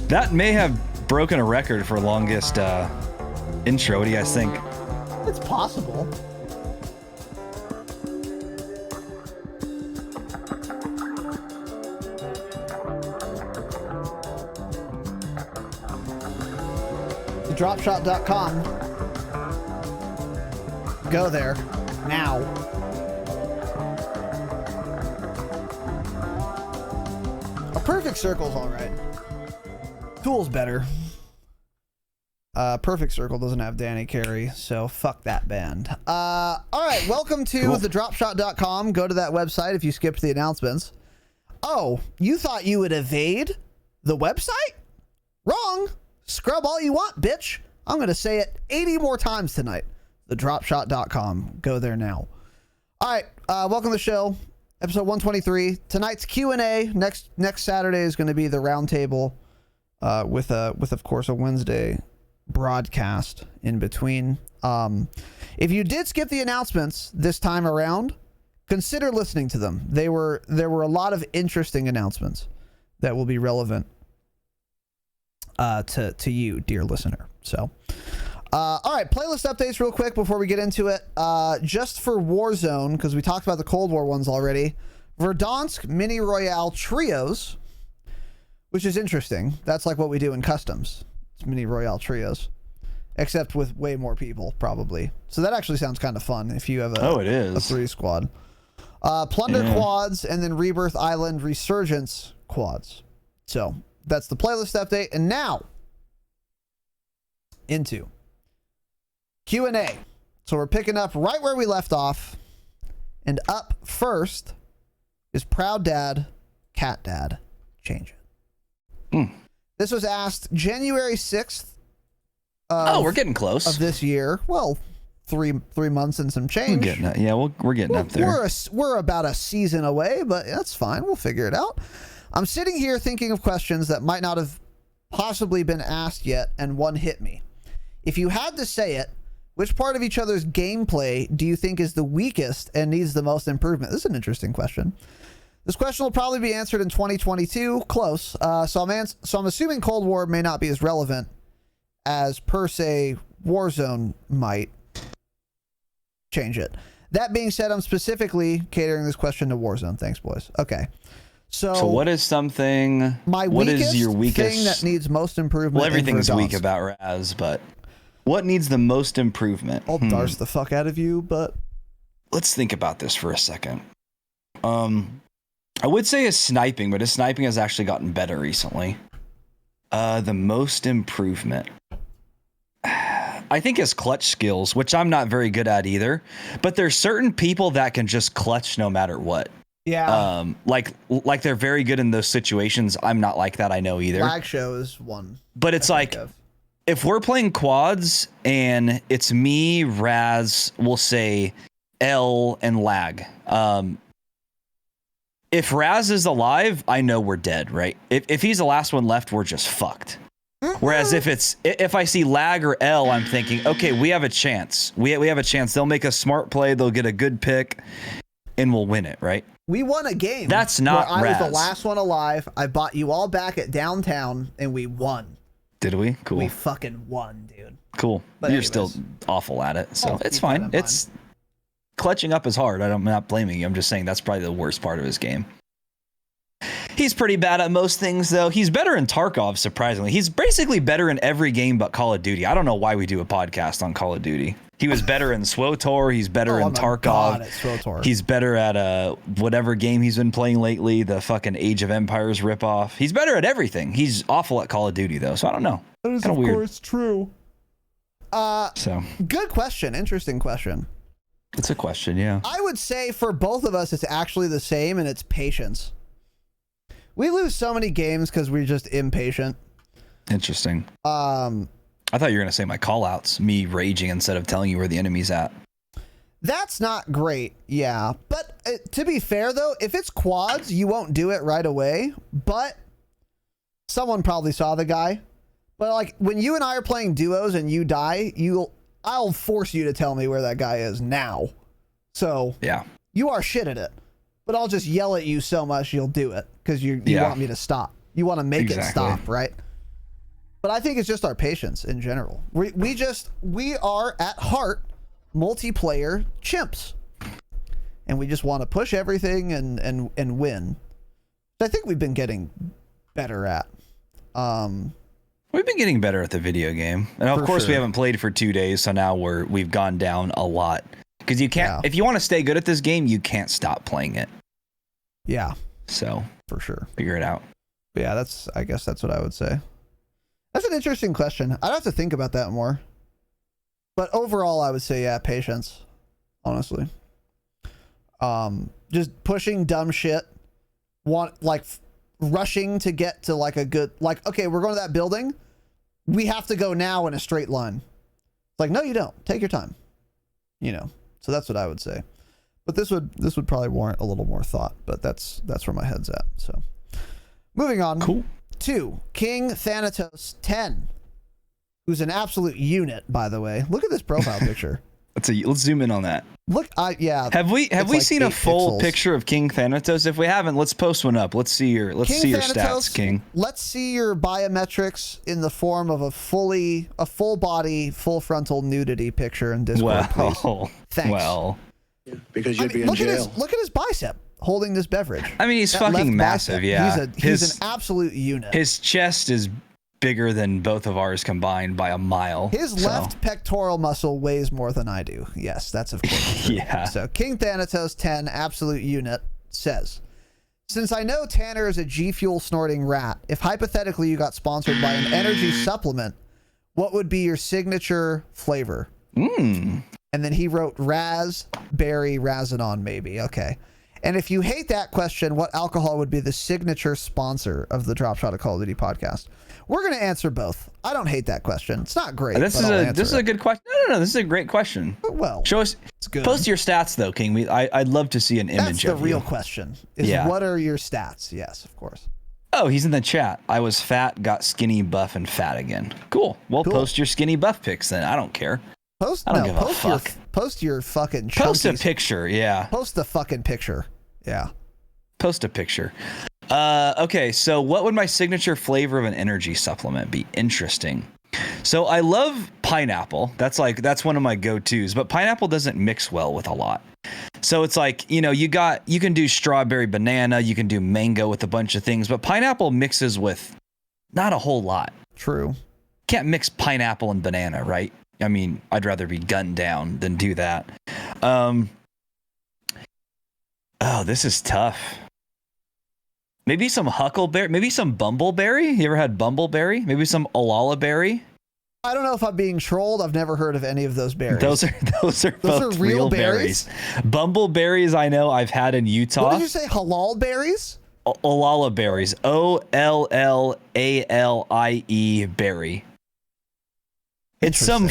That may have broken a record for longest intro. What do you guys think? It's possible. Dropshot.com. Go there now. A perfect circle's all right. Tool's better. Perfect Circle doesn't have Danny Carey, so fuck that band. All right, welcome to the Dropshot.com. Go to that website if you skipped the announcements. Oh, you thought you would evade the website? Wrong. Scrub all you want, bitch. I'm going to say it 80 more times tonight. TheDropShot.com. Go there now. All right. Welcome to the show. Episode 123. Tonight's Q&A. Next Saturday is going to be the roundtable with of course, a Wednesday broadcast in between. If you did skip the announcements this time around, consider listening to them. There were a lot of interesting announcements that will be relevant to you, dear listener. So, all right, playlist updates real quick before we get into it. Just for Warzone, because we talked about the Cold War ones already. Verdansk Mini Royale Trios, which is interesting. That's like what we do in customs. It's Mini Royale Trios, except with way more people, probably. So that actually sounds kind of fun if you have a 3 squad. Plunder quads, and then Rebirth Island Resurgence quads. So that's the playlist update. And now into Q&A. So we're picking up right where we left off. And up first is Proud Dad, Cat Dad, Change It. This was asked January 6th. We're getting close. Of this year. Well, three months and some change. We're getting up there. We're about a season away, but that's fine. We'll figure it out. I'm sitting here thinking of questions that might not have possibly been asked yet, and one hit me. If you had to say it, which part of each other's gameplay do you think is the weakest and needs the most improvement? This is an interesting question. This question will probably be answered in 2022. Close. So I'm assuming Cold War may not be as relevant as, per se, Warzone might. Change it. That being said, I'm specifically catering this question to Warzone. Thanks, boys. Okay. So what is something... What is your weakest thing that needs most improvement? Well, everything's weak about Raz, but what needs the most improvement? I'll darce the fuck out of you, but... Let's think about this for a second. I would say his sniping, but his sniping has actually gotten better recently. The most improvement. I think his clutch skills, which I'm not very good at either, but there's certain people that can just clutch no matter what. Yeah. Like they're very good in those situations. I'm not like that, I know either. Lag show is one. But it's like, if we're playing quads and it's me, Raz, we'll say L and Lag. If Raz is alive, I know we're dead, right? If he's the last one left, we're just fucked. Whereas if I see Lag or L, I'm thinking, okay, we have a chance. We have a chance. They'll make a smart play. They'll get a good pick, and we'll win it, right? We won a game. That's not I Raz. was the last one alive. I bought you all back at downtown, and we won. Did we? Cool. We fucking won, dude. Cool. But You're anyways, still awful at it, so it's keep fine. that in It's clutching up is hard. I'm not blaming you. I'm just saying that's probably the worst part of his game. He's pretty bad at most things, though. He's better in Tarkov, surprisingly. He's basically better in every game but Call of Duty. I don't know why we do a podcast on Call of Duty. He was better in SWTOR. He's better in Tarkov. God, at SWTOR. He's better at whatever game he's been playing lately, the fucking Age of Empires ripoff. He's better at everything. He's awful at Call of Duty, though, so I don't know. That is, of weird. Course, true. So good question. Interesting question. It's a question, yeah. I would say for both of us, it's actually the same, and it's patience. We lose so many games because we're just impatient. Interesting. I thought you were going to say my call-outs, me raging instead of telling you where the enemy's at. That's not great, yeah. But to be fair, though, if it's quads, you won't do it right away. But someone probably saw the guy. But like when you and I are playing duos and you die, I'll force you to tell me where that guy is now. So yeah, you are shit at it. But I'll just yell at you so much you'll do it because you want me to stop. You want to make it stop, right? But I think it's just our patience in general. We are at heart multiplayer chimps, and we just want to push everything and win. I think we've been getting better at. We've been getting better at the video game, and of course we haven't played for 2 days, so now we've gone down a lot. Because you can't, if you want to stay good at this game, you can't stop playing it. Yeah. So for sure, figure it out. But yeah, I guess that's what I would say. That's an interesting question. I'd have to think about that more. But overall, I would say, yeah, patience. Honestly. Just pushing dumb shit. Rushing to get to like a good, okay, we're going to that building. We have to go now in a straight line. It's like, no, you don't. Take your time. You know. So that's what I would say. But this would probably warrant a little more thought, but that's where my head's at. So moving on. Cool. 2, King Thanatos 10, who's an absolute unit, by the way. Look at this profile picture. Let's zoom in on that. Look, yeah. Have we like seen a full pixels. picture of King Thanatos? If we haven't, let's post one up. Let's see your Thanatos, stats, King. Let's see your biometrics in the form of a full body, full frontal nudity picture in Discord, please. Thanks. Well, because you'd be in jail. Look at his bicep holding this beverage. I mean, he's That fucking left massive. bicep. Yeah, He's an absolute unit. His chest is bigger than both of ours combined by a mile. His left pectoral muscle weighs more than I do. Yes, that's of course true. Yeah. So King Thanatos 10, absolute unit, says, since I know Tanner is a G Fuel snorting rat, if hypothetically you got sponsored by an energy supplement, what would be your signature flavor? And then he wrote raspberry Razanon, maybe. Okay. And if you hate that question, what alcohol would be the signature sponsor of the Dropshot of Call of Duty podcast? We're going to answer both. I don't hate that question. It's not great. This is a good question. No. This is a great question. Well, show us. It's good. Post your stats though, King. I'd love to see an image of you. That's the real question. Is what are your stats? Yes, of course. Oh, he's in the chat. I was fat, got skinny, buff, and fat again. Cool. Well, Cool. Post your skinny buff pics then. I don't care. Post I don't no, give a post your fuck. post your fucking Post a chunkies. picture. Yeah. Post the fucking picture. Yeah. Post a picture. Okay, so what would my signature flavor of an energy supplement be? Interesting. So I love pineapple. That's one of my go-tos, but pineapple doesn't mix well with a lot. So it's like, you know, you can do strawberry banana, you can do mango with a bunch of things, but pineapple mixes with not a whole lot. True. Can't mix pineapple and banana, right? I mean, I'd rather be gunned down than do that. Oh, this is tough. Maybe some huckleberry, maybe some bumbleberry. You ever had bumbleberry? Maybe some olala berry. I don't know if I'm being trolled. I've never heard of any of those berries. Those are both real berries. Bumbleberries, I know I've had in Utah. What did you say? Halal berries? Olala berries. OLLALIE berry. It's some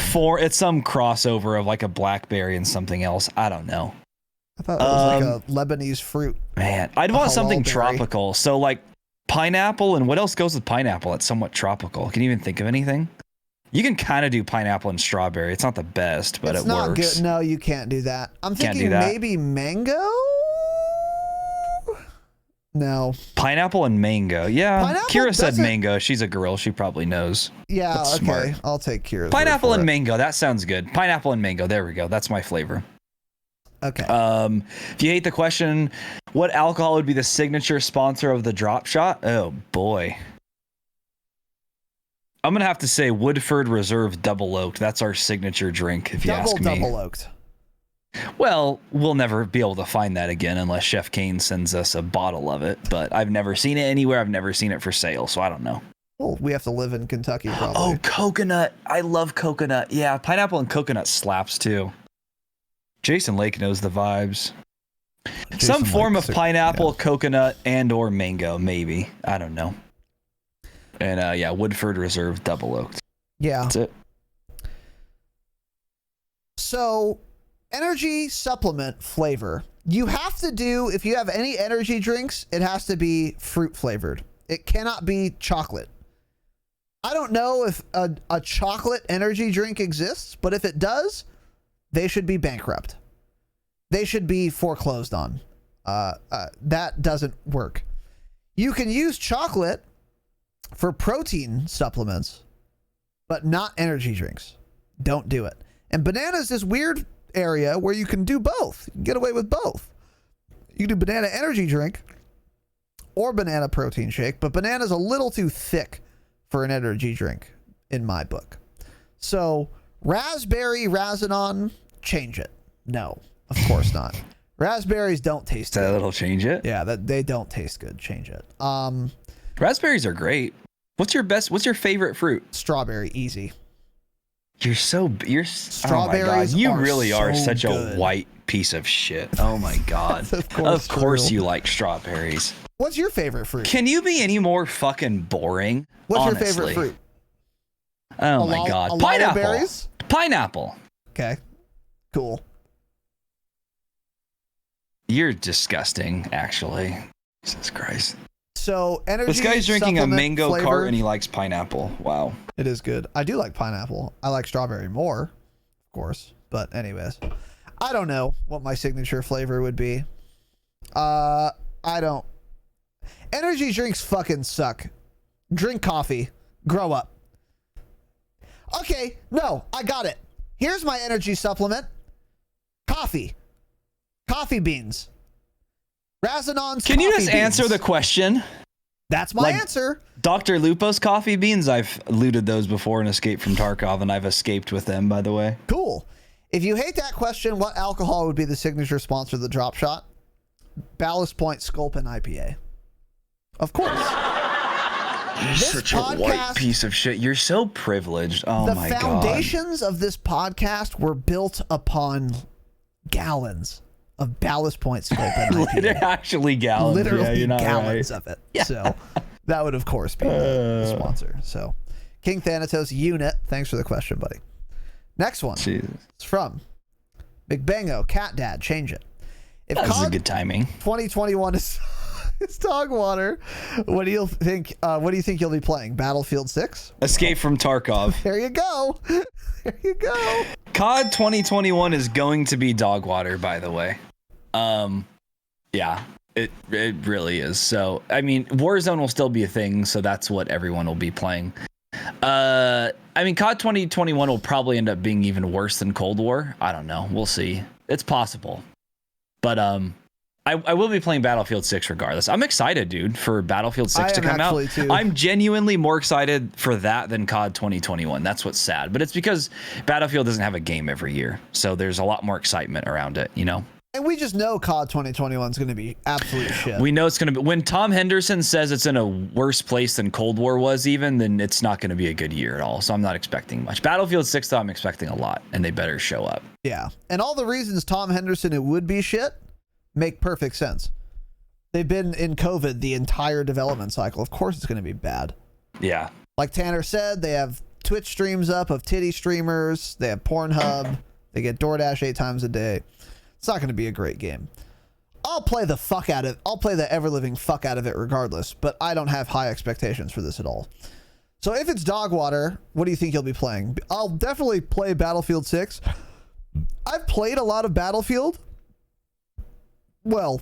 crossover of like a blackberry and something else. I don't know. I thought it was like a Lebanese fruit. Man, I'd want something berry. tropical. So like pineapple, and what else goes with pineapple? It's somewhat tropical. Can you even think of anything? You can kind of do pineapple and strawberry. It's not the best, but It's it not works. good. No, you can't do that. I'm Can't do thinking that. maybe mango? No. Pineapple and mango. Yeah. Pineapple Kira said doesn't- mango. She's a girl. She probably knows. Yeah, That's okay. smart. I'll take Kira's Pineapple word for and it. mango. That sounds good. Pineapple and mango. There we go. That's my flavor. Okay. If you hate the question, what alcohol would be the signature sponsor of the Dropshot? Oh boy. I'm gonna have to say Woodford Reserve Double Oaked. That's our signature drink, if you ask me. Double oaked. Well, we'll never be able to find that again unless Chef Kane sends us a bottle of it. But I've never seen it anywhere. I've never seen it for sale, so I don't know. Well, we have to live in Kentucky probably. Oh, coconut. I love coconut. Yeah, pineapple and coconut slaps too. Jason Lake knows the vibes. Some Jason form likes of it, pineapple, yeah. coconut, and or mango, maybe. I don't know. And yeah, Woodford Reserve Double Oaked. Yeah. That's it. So, energy supplement flavor. You have to do, if you have any energy drinks, it has to be fruit flavored. It cannot be chocolate. I don't know if a chocolate energy drink exists, but if it does, they should be bankrupt. They should be foreclosed on. That doesn't work. You can use chocolate for protein supplements, but not energy drinks. Don't do it. And banana is this weird area where you can do both. You can get away with both. You can do banana energy drink or banana protein shake, but banana's a little too thick for an energy drink in my book. So raspberry Razanon, change it. No, of course not. Raspberries don't taste good. That'll change it. Yeah, they don't taste good. Change it. Raspberries are great. What's your favorite fruit? Strawberry, easy. Strawberries. Strawberries You are really are so such good. a white piece of shit. Oh my god. Of course You like strawberries. What's your favorite fruit? Can you be any more fucking boring? What's your honestly? favorite fruit? Oh my god. Pineapple. Berries? Pineapple. Okay, cool. You're disgusting, actually. Jesus Christ. So energy. This guy's drinking a supplement mango flavored. cart and he likes pineapple. Wow. It is good. I do like pineapple. I like strawberry more, of course. But anyways, I don't know what my signature flavor would be. I don't. Energy drinks fucking suck. Drink coffee. Grow up. Okay, no, I got it. Here's my energy supplement. Coffee. Coffee beans. Razanon's Can you coffee just beans. answer the question? That's my like- answer. Dr. Lupo's coffee beans? I've looted those before in Escape from Tarkov, and I've escaped with them, by the way. Cool. If you hate that question, what alcohol would be the signature sponsor of the Drop Shot? Ballast Point Sculpin IPA. Of course. You're This such a white podcast- piece of shit. You're so privileged. Oh The my god. foundations of this podcast were built upon gallons of Ballast Point Sculpin IPA. Actually gallons. Literally yeah, you're not gallons right. of it. So that would, of course, be the sponsor. So King Thanatos Unit, thanks for the question, buddy. Next one. Jesus. It's from Big Bango, Cat Dad, change it. If That was COD a good timing. 2021 is It's dog water. What do you think? What do you think you'll be playing? Battlefield 6? Escape from Tarkov. There you go. There you go. COD 2021 is going to be dog water, by the way. Yeah, it really is. So, I mean, Warzone will still be a thing, so that's what everyone will be playing. I mean, COD 2021 will probably end up being even worse than Cold War. I don't know. We'll see. It's possible. But I will be playing Battlefield 6 regardless. I'm excited, dude, for Battlefield 6 to come out. Too. I'm genuinely more excited for that than COD 2021. That's what's sad. But it's because Battlefield doesn't have a game every year. So there's a lot more excitement around it, you know? And we just know COD 2021 is going to be absolute shit. We know it's going to be. When Tom Henderson says it's in a worse place than Cold War was even, then it's not going to be a good year at all. So I'm not expecting much. Battlefield 6, though, I'm expecting a lot, and they better show up. Yeah. And all the reasons Tom Henderson it would be shit make perfect sense. They've been in COVID the entire development cycle. Of course it's going to be bad. Yeah. Like Tanner said, they have Twitch streams up of titty streamers. They have Pornhub. They get DoorDash 8 times a day. It's not going to be a great game. I'll play the fuck out of it. I'll play the ever-living fuck out of it regardless, but I don't have high expectations for this at all. So if it's dog water, what do you think you'll be playing? I'll definitely play Battlefield 6. I've played a lot of Battlefield. Well,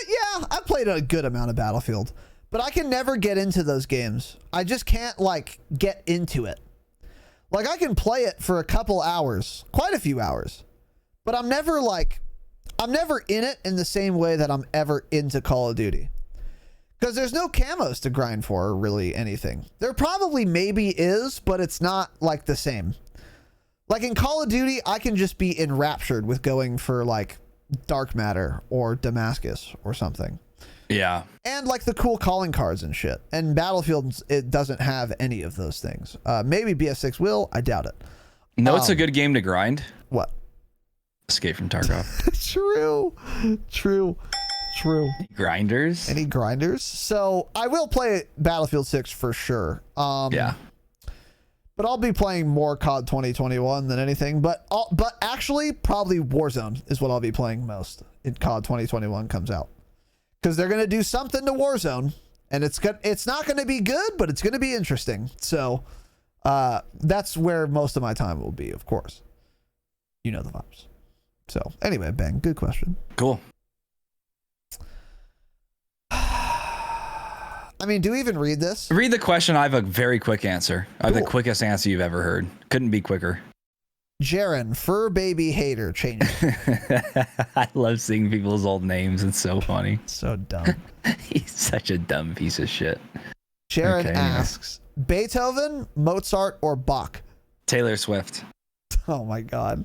yeah, I've played a good amount of Battlefield, but I can never get into those games. I just can't, like, get into it. Like, I can play it for a couple hours, quite a few hours, but I'm never in it in the same way that I'm ever into Call of Duty. Because there's no camos to grind for, or really anything. There probably maybe is, but it's not, like, the same. Like, in Call of Duty, I can just be enraptured with going for, like, Dark Matter or Damascus or something. Yeah. And like the cool calling cards and shit. And Battlefield, it doesn't have any of those things. Maybe BF6 will. I doubt it. No, it's a good game to grind. What? Escape from Tarkov. True. Grinders? Any grinders? So I will play Battlefield 6 for sure. Yeah. But I'll be playing more COD 2021 than anything. But actually, probably Warzone is what I'll be playing most in COD 2021 comes out. Because they're going to do something to Warzone. And it's not going to be good, but it's going to be interesting. So that's where most of my time will be, of course. You know the vibes. So anyway, Ben, good question. Cool. I mean, do we even read this? Read the question. I have a very quick answer. I have the quickest answer you've ever heard. Couldn't be quicker. Jaren, fur baby hater, change it. I love seeing people's old names. It's so funny. So dumb. He's such a dumb piece of shit. Jaren asks, Beethoven, Mozart, or Bach? Taylor Swift. Oh my God.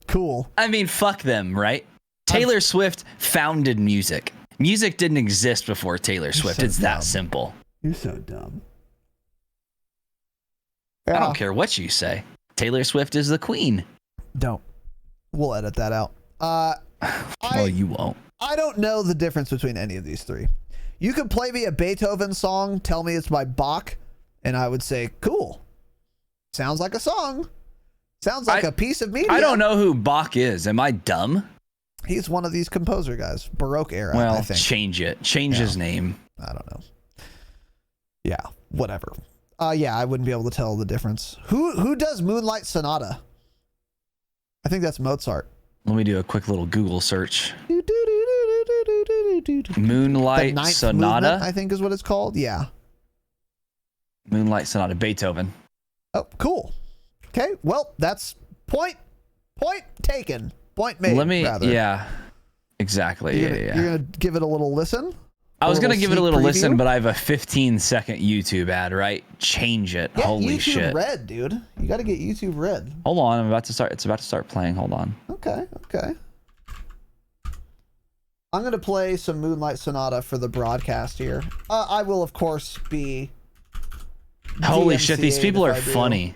Cool. I mean, fuck them, right? Taylor Swift founded music. Music didn't exist before Taylor Swift. It's that simple. You're so dumb. I don't care what you say. Taylor Swift is the queen. Don't. We'll edit that out. Well, you won't. I don't know the difference between any of these three. You could play me a Beethoven song, tell me it's by Bach, and I would say, cool. Sounds like a song. Sounds like a piece of media. I don't know who Bach is. Am I dumb? He's one of these composer guys. Baroque era, well, I think. change it. Change his name. I don't know. Yeah, whatever. Yeah, I wouldn't be able to tell the difference. Who does Moonlight Sonata? I think that's Mozart. Let me do a quick little Google search. Moonlight Sonata? Movement, I think is what it's called. Yeah. Moonlight Sonata, Beethoven. Oh, cool. Okay, well, that's point taken. Point made. Let me, rather. yeah, exactly. You're gonna give it a little listen? I was gonna give it a little preview? listen, but I have a 15-second YouTube ad, right? Change it. Get Holy YouTube shit. Red, dude. You got to get YouTube Red. Hold on, I'm about to start. It's about to start playing. Hold on. Okay. I'm gonna play some Moonlight Sonata for the broadcast here. I will, of course, be. Holy shit! These people are if I do. funny.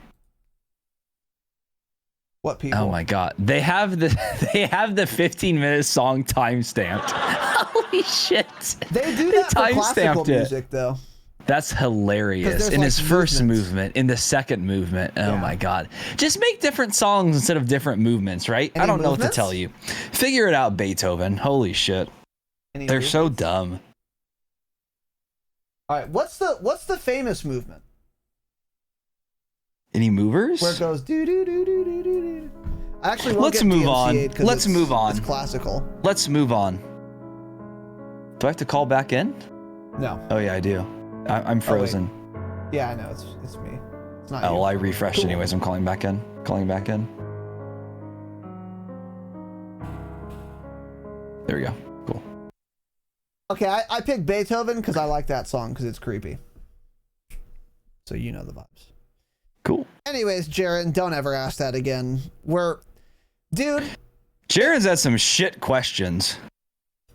What people? Oh my god! They have the 15-minute song time stamped. Holy shit! They do that for time classical stamped it. music, though. That's hilarious. In like his first movements. movement, in the second movement. Oh Yeah. my god. Just make different songs instead of different movements, right? Any I don't know what to movements? tell you. Figure it out, Beethoven. Holy shit. They're so dumb. All right, what's the famous movement? Any movers? Where it goes do do do do do do do. I actually won't Let's get move DMCA'd on. 'cause Let's move on. It's classical. Let's move on. Do I have to call back in? No. Oh yeah, I do. I'm frozen. Yeah, I know. It's me. It's not Oh, you. well, I refreshed Cool. anyways. I'm calling back in. Calling back in. There we go. Cool. Okay, I picked Beethoven because I like that song because it's creepy. So you know the vibes. Cool. Anyways, Jaren, don't ever ask that again. Dude, Jaren's had some shit questions.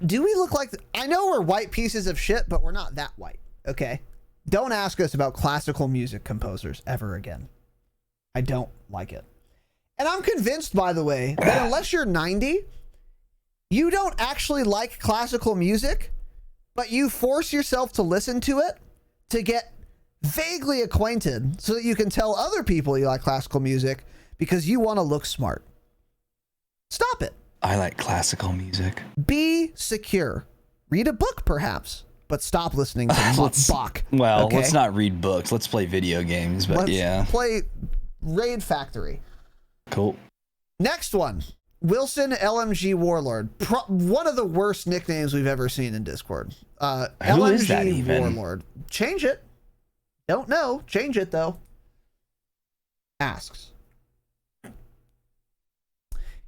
do we look like... I know we're white pieces of shit, but we're not that white, okay? Don't ask us about classical music composers ever again. I don't like it. And I'm convinced, by the way, that unless you're 90, you don't actually like classical music, but you force yourself to listen to it to get vaguely acquainted so that you can tell other people you like classical music because you want to look smart. Stop it. I like classical music. Be secure. Read a book, perhaps, but stop listening to Bach. Well, okay? let's not read books. Let's play video games, but Let's play Raid Factory. Cool. Next one. Wilson LMG Warlord. One of the worst nicknames we've ever seen in Discord. Who is that LMG even? Warlord. Change it. Don't know. Change it, though. Asks.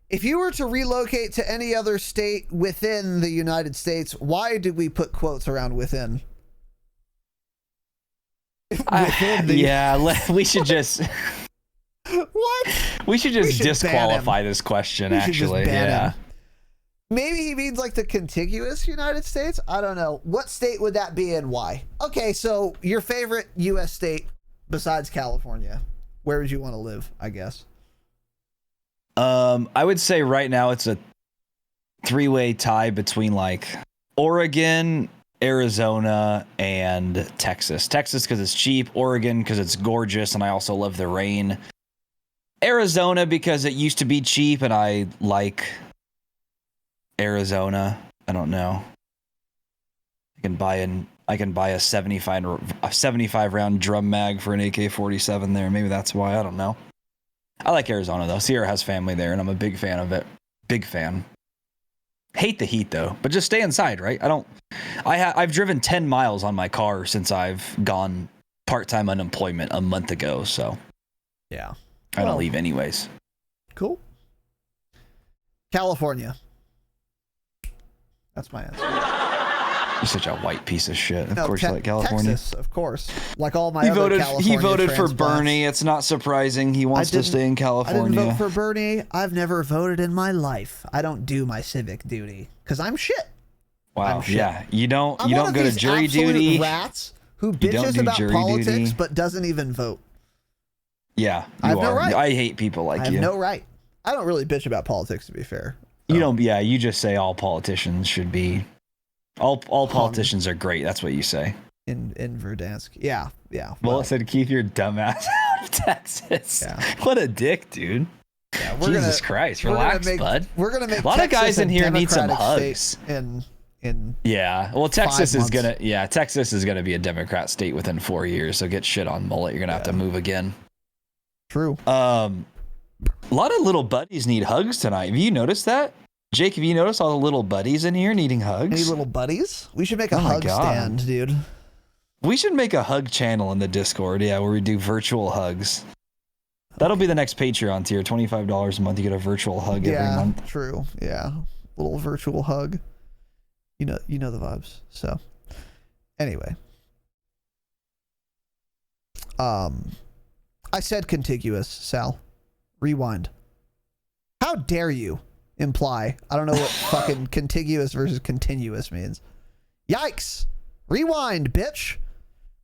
If you were to relocate to any other state within the United States, why did we put quotes around within? We should just... What? We should just ban disqualify this question, We should just actually. ban Yeah. him. Maybe he means like the contiguous United States? I don't know. What state would that be and why? Okay, so your favorite U.S. state besides California. Where would you want to live, I guess? I would say right now it's a three-way tie between like Oregon, Arizona, and Texas. Texas because it's cheap, Oregon because it's gorgeous, and I also love the rain. Arizona because it used to be cheap, and I like Arizona. I don't know. I can buy a 75 round drum mag for an AK-47 there. Maybe that's why. I don't know. I like Arizona though. Sierra has family there, and I'm a big fan of it. Big fan. Hate the heat though, but just stay inside, right? I've driven 10 miles on my car since I've gone part-time unemployment a month ago, so Yeah. I don't leave anyways. Cool. California. That's my answer. You're such a white piece of shit. Of course you like California. Texas, of course. Like all my He other voted California for transplants. Bernie. It's not surprising. He wants to stay in I California. didn't vote for Bernie. I've never voted in my life. I don't do my civic duty because I'm shit. Wow. I'm shit. Yeah. You don't I'm one of go to these jury absolute duty. rats who You don't bitches do about jury politics duty. but doesn't even vote. Yeah. I have you no are. right. I hate people like I have you. no right. I don't really bitch about politics, to be fair. You don't. Yeah. You just say all politicians should be. All politicians are great. That's what you say. In Verdansk. Yeah. Yeah. Well, it said keep your dumb ass out of Texas. Yeah. What a dick, dude. Yeah, Jesus Christ. Relax, bud. We're gonna make A lot of Texas guys in a here need some Democratic hugs. state in Yeah. Well, Texas 5 is months. Texas is gonna be a Democrat state within 4 years. So get shit on mullet. You're gonna have to move again. True. A lot of little buddies need hugs tonight. Have you noticed that? Jake, have you noticed all the little buddies in here needing hugs? Any little buddies? We should make a Oh my hug God. stand, dude. We should make a hug channel in the Discord, yeah, where we do virtual hugs. That'll be the next Patreon tier, $25 a month. You get a virtual hug every month. True. Yeah. Little virtual hug. You know the vibes. So anyway. I said contiguous, Sal. Rewind. How dare you imply? I don't know what fucking contiguous versus continuous means. Yikes. Rewind, bitch.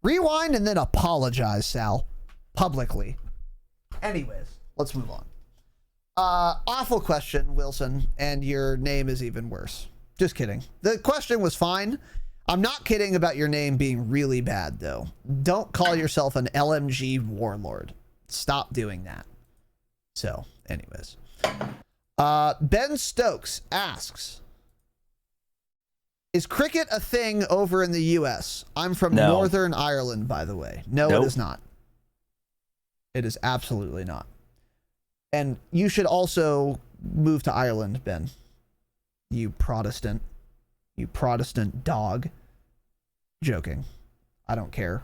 Rewind and then apologize, Sal. Publicly. Anyways, let's move on. Awful question, Wilson, and your name is even worse. Just kidding. The question was fine. I'm not kidding about your name being really bad, though. Don't call yourself an LMG warlord. Stop doing that. So, anyways. Ben Stokes asks, Is cricket a thing over in the US? I'm from No. Northern Ireland, by the way. No, Nope. it is not. It is absolutely not. And you should also move to Ireland, Ben. You Protestant. You Protestant dog. Joking. I don't care.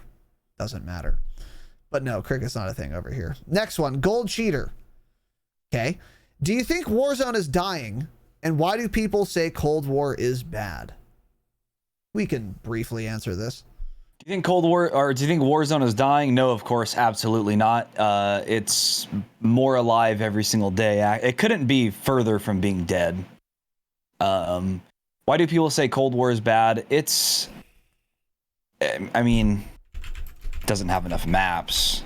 Doesn't matter. But no, cricket's not a thing over here. Next one, Gold Cheater. Okay. Do you think Warzone is dying? And why do people say Cold War is bad? We can briefly answer this. Do you think Cold War, or do you think Warzone is dying? No, of course, absolutely not. It's more alive every single day. It couldn't be further from being dead. Why do people say Cold War is bad? I mean, it doesn't have enough maps.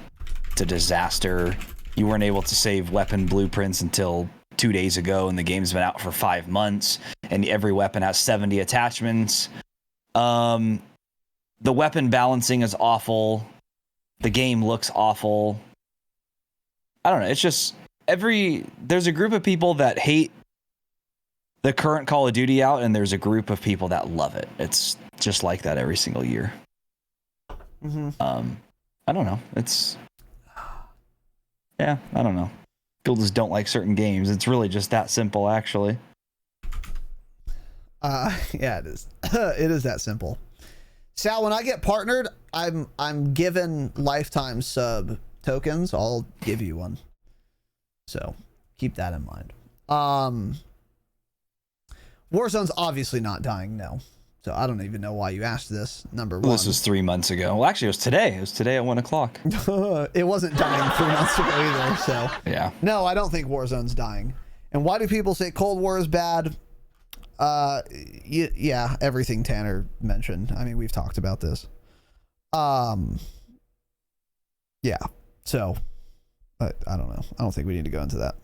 It's a disaster. You weren't able to save weapon blueprints until 2 days ago, and the game's been out for 5 months, and every weapon has 70 attachments. The weapon balancing is awful. The game looks awful. I don't know. It's just there's a group of people that hate the current Call of Duty out, and there's a group of people that love it. It's just like that every single year. Mm-hmm. I don't know. I don't know. People just don't like certain games. It's really just that simple, actually. Yeah, it is. It is that simple. Sal, when I get partnered, I'm given lifetime sub tokens. I'll give you one. So keep that in mind. Warzone's obviously not dying, no. So I don't even know why you asked this. Number one. This was 3 months ago. Well, actually, it was today. It was today at 1 o'clock. It wasn't dying 3 months ago either. So Yeah. no, I don't think Warzone's dying. And why do people say Cold War is bad? Yeah, everything Tanner mentioned. I mean, we've talked about this. Yeah. So I don't know. I don't think we need to go into that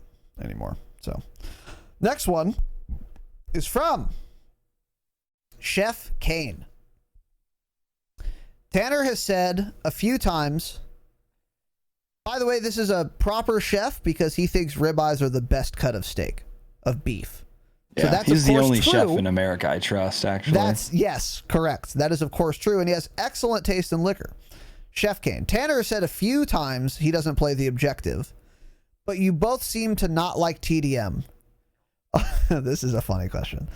anymore. So next one is from Chef Kane. Tanner has said a few times, by the way, this is a proper chef because he thinks ribeyes are the best cut of steak, of beef. Yeah, So that's he's of the course only true. chef in America I trust, actually. Yes, correct. That is of course true, and he has excellent taste in liquor. Chef Kane. Tanner has said a few times he doesn't play the objective, but you both seem to not like TDM. This is a funny question.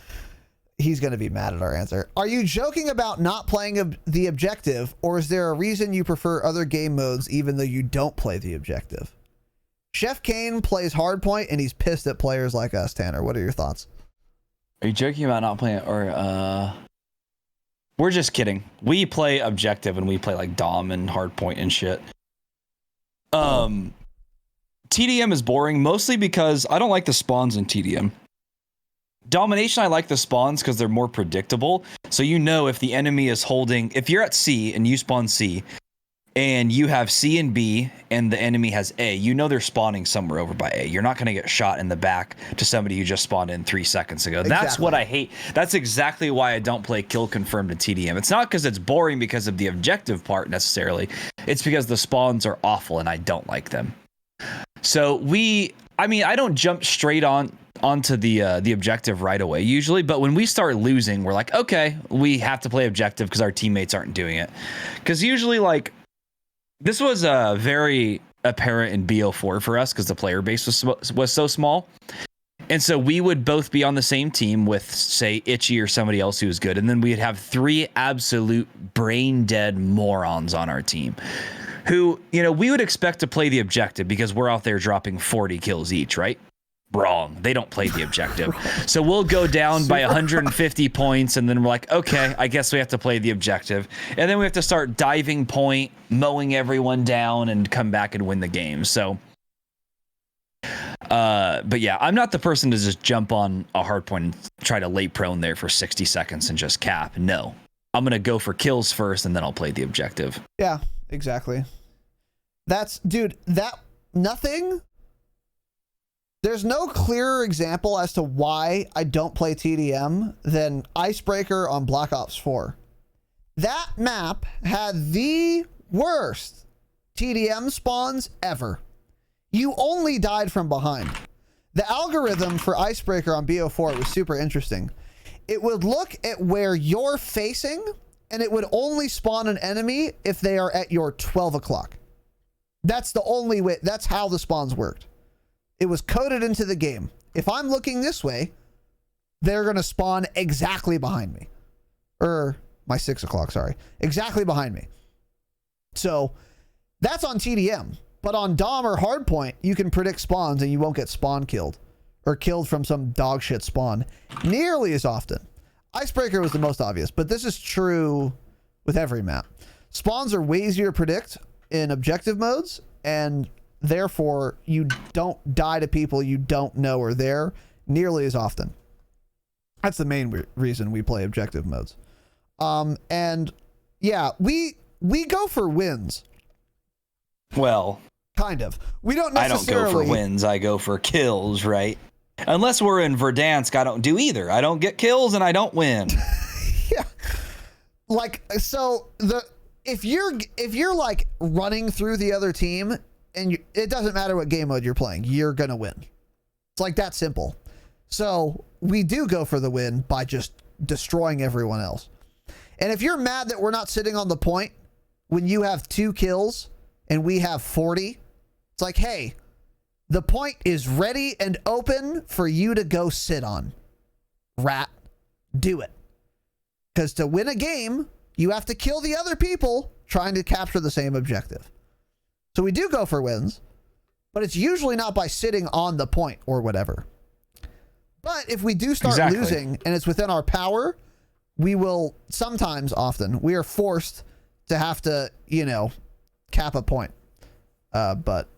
He's going to be mad at our answer. Are you joking about not playing the objective, or is there a reason you prefer other game modes even though you don't play the objective? Chef Kane plays hardpoint, and he's pissed at players like us, Tanner. What are your thoughts? Are you joking about not playing, or we're just kidding. We play objective and we play like Dom and hardpoint and shit. TDM is boring mostly because I don't like the spawns in TDM. Domination, I like the spawns because they're more predictable. So you know if the enemy is holding, if you're at C and you spawn C, and you have C and B, and the enemy has A, you know they're spawning somewhere over by A. You're not going to get shot in the back to somebody who just spawned in 3 seconds ago. Exactly. That's what I hate. That's exactly why I don't play kill confirmed in TDM. It's not because it's boring because of the objective part necessarily. It's because the spawns are awful and I don't like them. So I don't jump straight onto the objective right away usually, but when we start losing, we're like, okay, we have to play objective because our teammates aren't doing it. Because usually, like, this was very apparent in BO4 for us because the player base was so small. And so we would both be on the same team with, say, Itchy or somebody else who was good. And then we'd have 3 absolute brain dead morons on our team who, we would expect to play the objective because we're out there dropping 40 kills each, right? Wrong. They don't play the objective. So we'll go down by 150 points, and then we're like, okay, I guess we have to play the objective. And then we have to start diving point, mowing everyone down, and come back and win the game. So, but yeah, I'm not the person to just jump on a hard point and try to lay prone there for 60 seconds and just cap. No. I'm going to go for kills first, and then I'll play the objective. Yeah, exactly. Nothing. There's no clearer example as to why I don't play TDM than Icebreaker on Black Ops 4. That map had the worst TDM spawns ever. You only died from behind. The algorithm for Icebreaker on BO4 was super interesting. it would look at where you're facing, and it would only spawn an enemy if they are at your 12 o'clock. That's the only way. That's how the spawns worked. It was coded into the game. If I'm looking this way, they're going to spawn exactly behind me. Or my 6 o'clock, sorry. Exactly behind me. So that's on TDM. But on Dom or Hardpoint, you can predict spawns and you won't get spawn killed. Or killed from some dog shit spawn nearly as often. Icebreaker was the most obvious, but this is true with every map. Spawns are way easier to predict in objective modes, and therefore you don't die to people you don't know are there nearly as often. That's the main reason we play objective modes. And yeah, we go for wins. Well, kind of. We don't I necessarily... don't go for wins. I go for kills, right? Unless we're in Verdansk, I don't do either. I don't get kills and I don't win. Yeah. Like, so if you're like running through the other team and it doesn't matter what game mode you're playing, you're going to win. It's like that simple. So we do go for the win by just destroying everyone else. And if you're mad that we're not sitting on the point when you have 2 kills and we have 40, it's like, hey, the point is ready and open for you to go sit on. Rat, do it. Because to win a game, you have to kill the other people trying to capture the same objective. So we do go for wins, but it's usually not by sitting on the point or whatever. But if we do start losing and it's within our power, we will sometimes, often, we are forced to have to, cap a point. But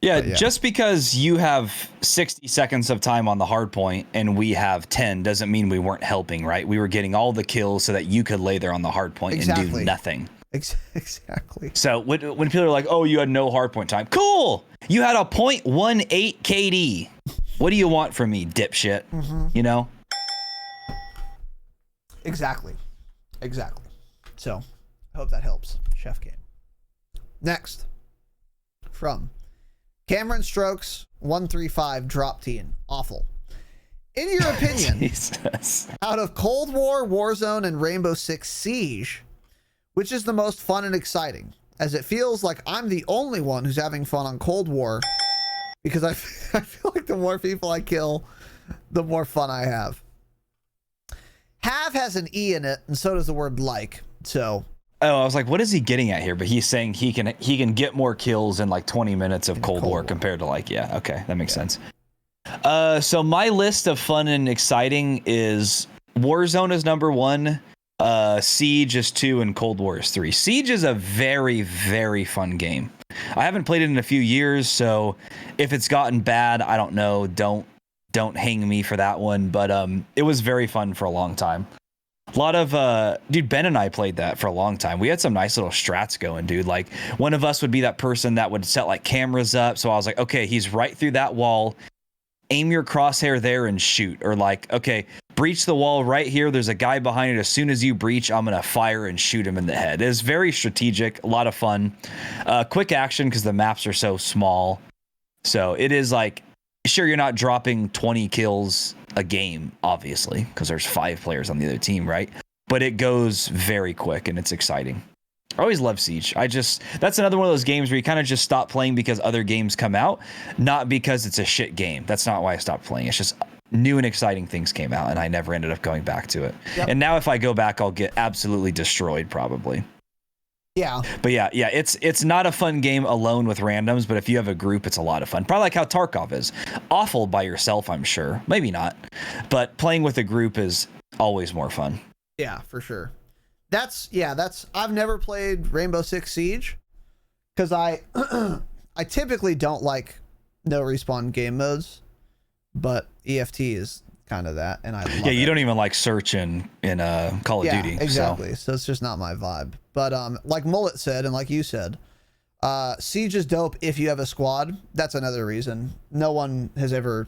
yeah, just because you have 60 seconds of time on the hard point and we have 10 doesn't mean we weren't helping, right? We were getting all the kills so that you could lay there on the hard point and do nothing. Exactly. So when people are like, oh, you had no hard point time. Cool. You had a 0.18 KD. What do you want from me, dipshit? Mm-hmm. Exactly. So I hope that helps. Chef Game. Next. From Cameron Strokes 135 Drop Teen. Awful. In your opinion, Jesus. Out of Cold War, Warzone, and Rainbow Six Siege, which is the most fun and exciting? As it feels like I'm the only one who's having fun on Cold War, because I feel like the more people I kill, the more fun I have. Have has an E in it, and so does the word like. So. Oh, I was like, what is he getting at here? But he's saying he can get more kills in like 20 minutes of Cold War compared to like, yeah, okay, that makes sense. So my list of fun and exciting is Warzone is number 1, Siege is 2, and Cold War is 3. Siege is a very, very fun game. I haven't played it in a few years, so if it's gotten bad, I don't know. Don't hang me for that one, but it was very fun for a long time. A lot of dude, Ben and I played that for a long time. We had some nice little strats going, dude. Like one of us would be that person that would set like cameras up. So I was like, okay, he's right through that wall. Aim your crosshair there and shoot. Or like, okay, breach the wall right here. There's a guy behind it. As soon as you breach, I'm going to fire and shoot him in the head. It's very strategic, a lot of fun. Quick action because the maps are so small. So it is like, sure, you're not dropping 20 kills a game, obviously, because there's 5 players on the other team, right? But it goes very quick and it's exciting. I always love Siege. That's another one of those games where you kind of just stop playing because other games come out, not because it's a shit game. That's not why I stopped playing. It's just new and exciting things came out and I never ended up going back to it. Yep. And now if I go back, I'll get absolutely destroyed probably. Yeah. But yeah, it's not a fun game alone with randoms, but if you have a group, it's a lot of fun. Probably like how Tarkov is. Awful by yourself, I'm sure. Maybe not. But playing with a group is always more fun. Yeah, for sure. I've never played Rainbow Six Siege because I typically don't like no respawn game modes, but EFT is kind of that, and I love you don't even like search in Call of Duty. Exactly. So it's just not my vibe. But like Mullet said, and like you said, Siege is dope if you have a squad. That's another reason. No one has ever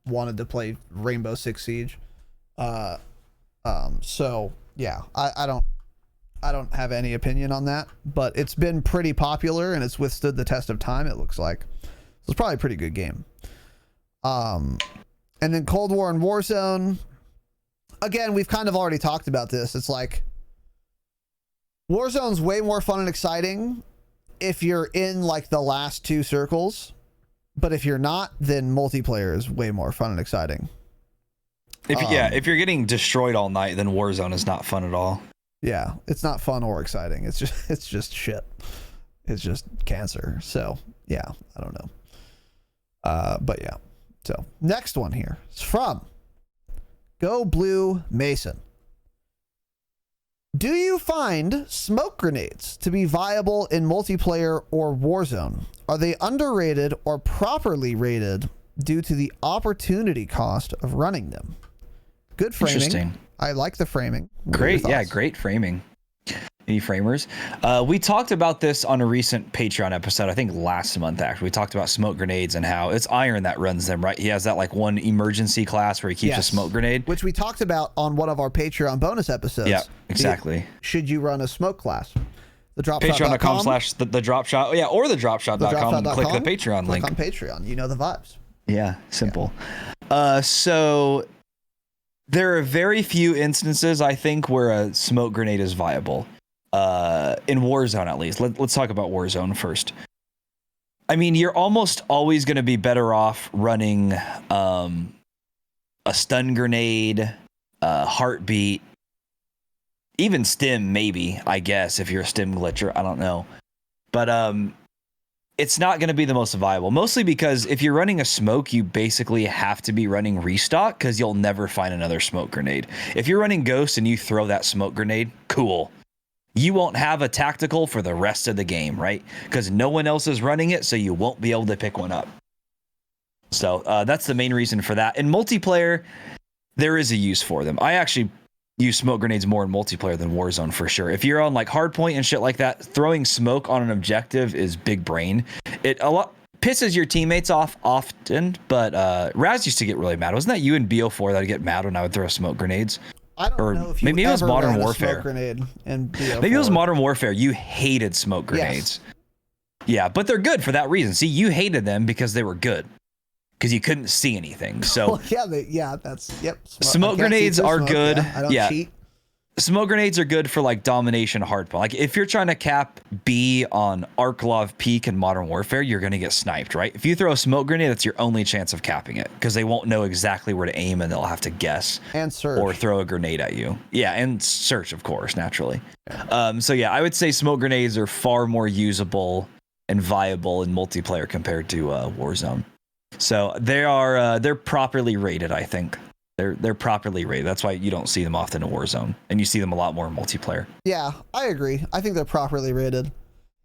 wanted to play Rainbow Six Siege. So yeah, I don't have any opinion on that, but it's been pretty popular and it's withstood the test of time, it looks like. So it's probably a pretty good game. And then Cold War and Warzone. again, we've kind of already talked about this. It's like Warzone's way more fun and exciting if you're in like the last two circles, but if you're not, then multiplayer is way more fun and exciting. If you're getting destroyed all night, then Warzone is not fun at all. Yeah, it's not fun or exciting. It's just shit. It's just cancer. So yeah, I don't know. But yeah. So next one here is from Go Blue Mason. Do you find smoke grenades to be viable in multiplayer or Warzone? Are they underrated or properly rated due to the opportunity cost of running them? Good framing. Interesting. I like the framing. What are Great. your Yeah, thoughts? great framing. Any framers? We talked about this on a recent Patreon episode, I think last month, actually. We talked about smoke grenades and how it's Iron that runs them, right? He has that like one emergency class where he keeps a smoke grenade. Which we talked about on one of our Patreon bonus episodes. Yeah, exactly. Should you run a smoke class? The Patreon.com/the Dropshot. Oh, yeah, or the Dropshot.com. Click the Patreon link. Click on Patreon. You know the vibes. Yeah, simple. So there are very few instances, I think, where a smoke grenade is viable. In Warzone, at least. Let's talk about Warzone first. I mean, you're almost always going to be better off running a stun grenade, heartbeat, even stim, maybe, I guess, if you're a stim glitcher. I don't know. But it's not going to be the most viable, mostly because if you're running a smoke, you basically have to be running restock because you'll never find another smoke grenade. If you're running Ghost and you throw that smoke grenade, cool. You won't have a tactical for the rest of the game, right? Because no one else is running it, so you won't be able to pick one up. So that's the main reason for that. In multiplayer, there is a use for them. I actually use smoke grenades more in multiplayer than Warzone for sure. If you're on like hardpoint and shit like that, throwing smoke on an objective is big brain. It a lot pisses your teammates off often, but Raz used to get really mad. Wasn't that you in BO4 that would get mad when I would throw smoke grenades? I don't know if you maybe it was ever Modern ran a Warfare. smoke grenade in BO4. Maybe it was Modern Warfare. You hated smoke grenades. Yes. Yeah, but they're good for that reason. See, you hated them because they were good. Because you couldn't see anything. So Well, that's yep. Smoke grenades are good. Yeah, I don't cheat. Smoke grenades are good for like domination hardpoint. Like if you're trying to cap B on Arklov Peak and Modern Warfare, you're going to get sniped, right? If you throw a smoke grenade, that's your only chance of capping it because they won't know exactly where to aim and they'll have to guess And search. or throw a grenade at you. Yeah, and search, of course, naturally. So yeah, I would say smoke grenades are far more usable and viable in multiplayer compared to Warzone. So they're properly rated, I think. They're properly rated. That's why you don't see them often in Warzone, and you see them a lot more in multiplayer. Yeah, I agree. I think they're properly rated.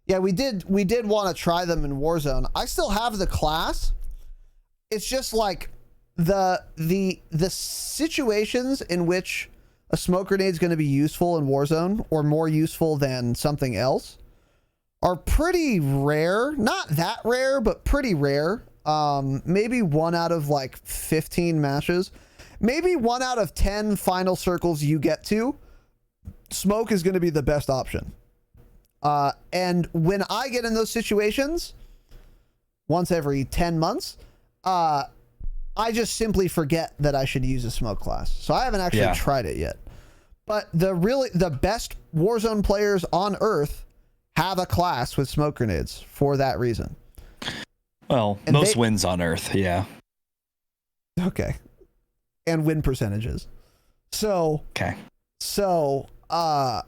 Yeah, we did want to try them in Warzone. I still have the class. It's just like the situations in which a smoke grenade is going to be useful in Warzone or more useful than something else are pretty rare. Not that rare, but pretty rare. Maybe 1 out of like 15 matches. Maybe 1 out of 10 final circles you get to, smoke is going to be the best option. And when I get in those situations, once every 10 months, I just simply forget that I should use a smoke class. So I haven't actually tried it yet. But the best Warzone players on Earth have a class with smoke grenades for that reason. Well, and most wins on Earth, yeah. Okay. And win percentages. So okay. So I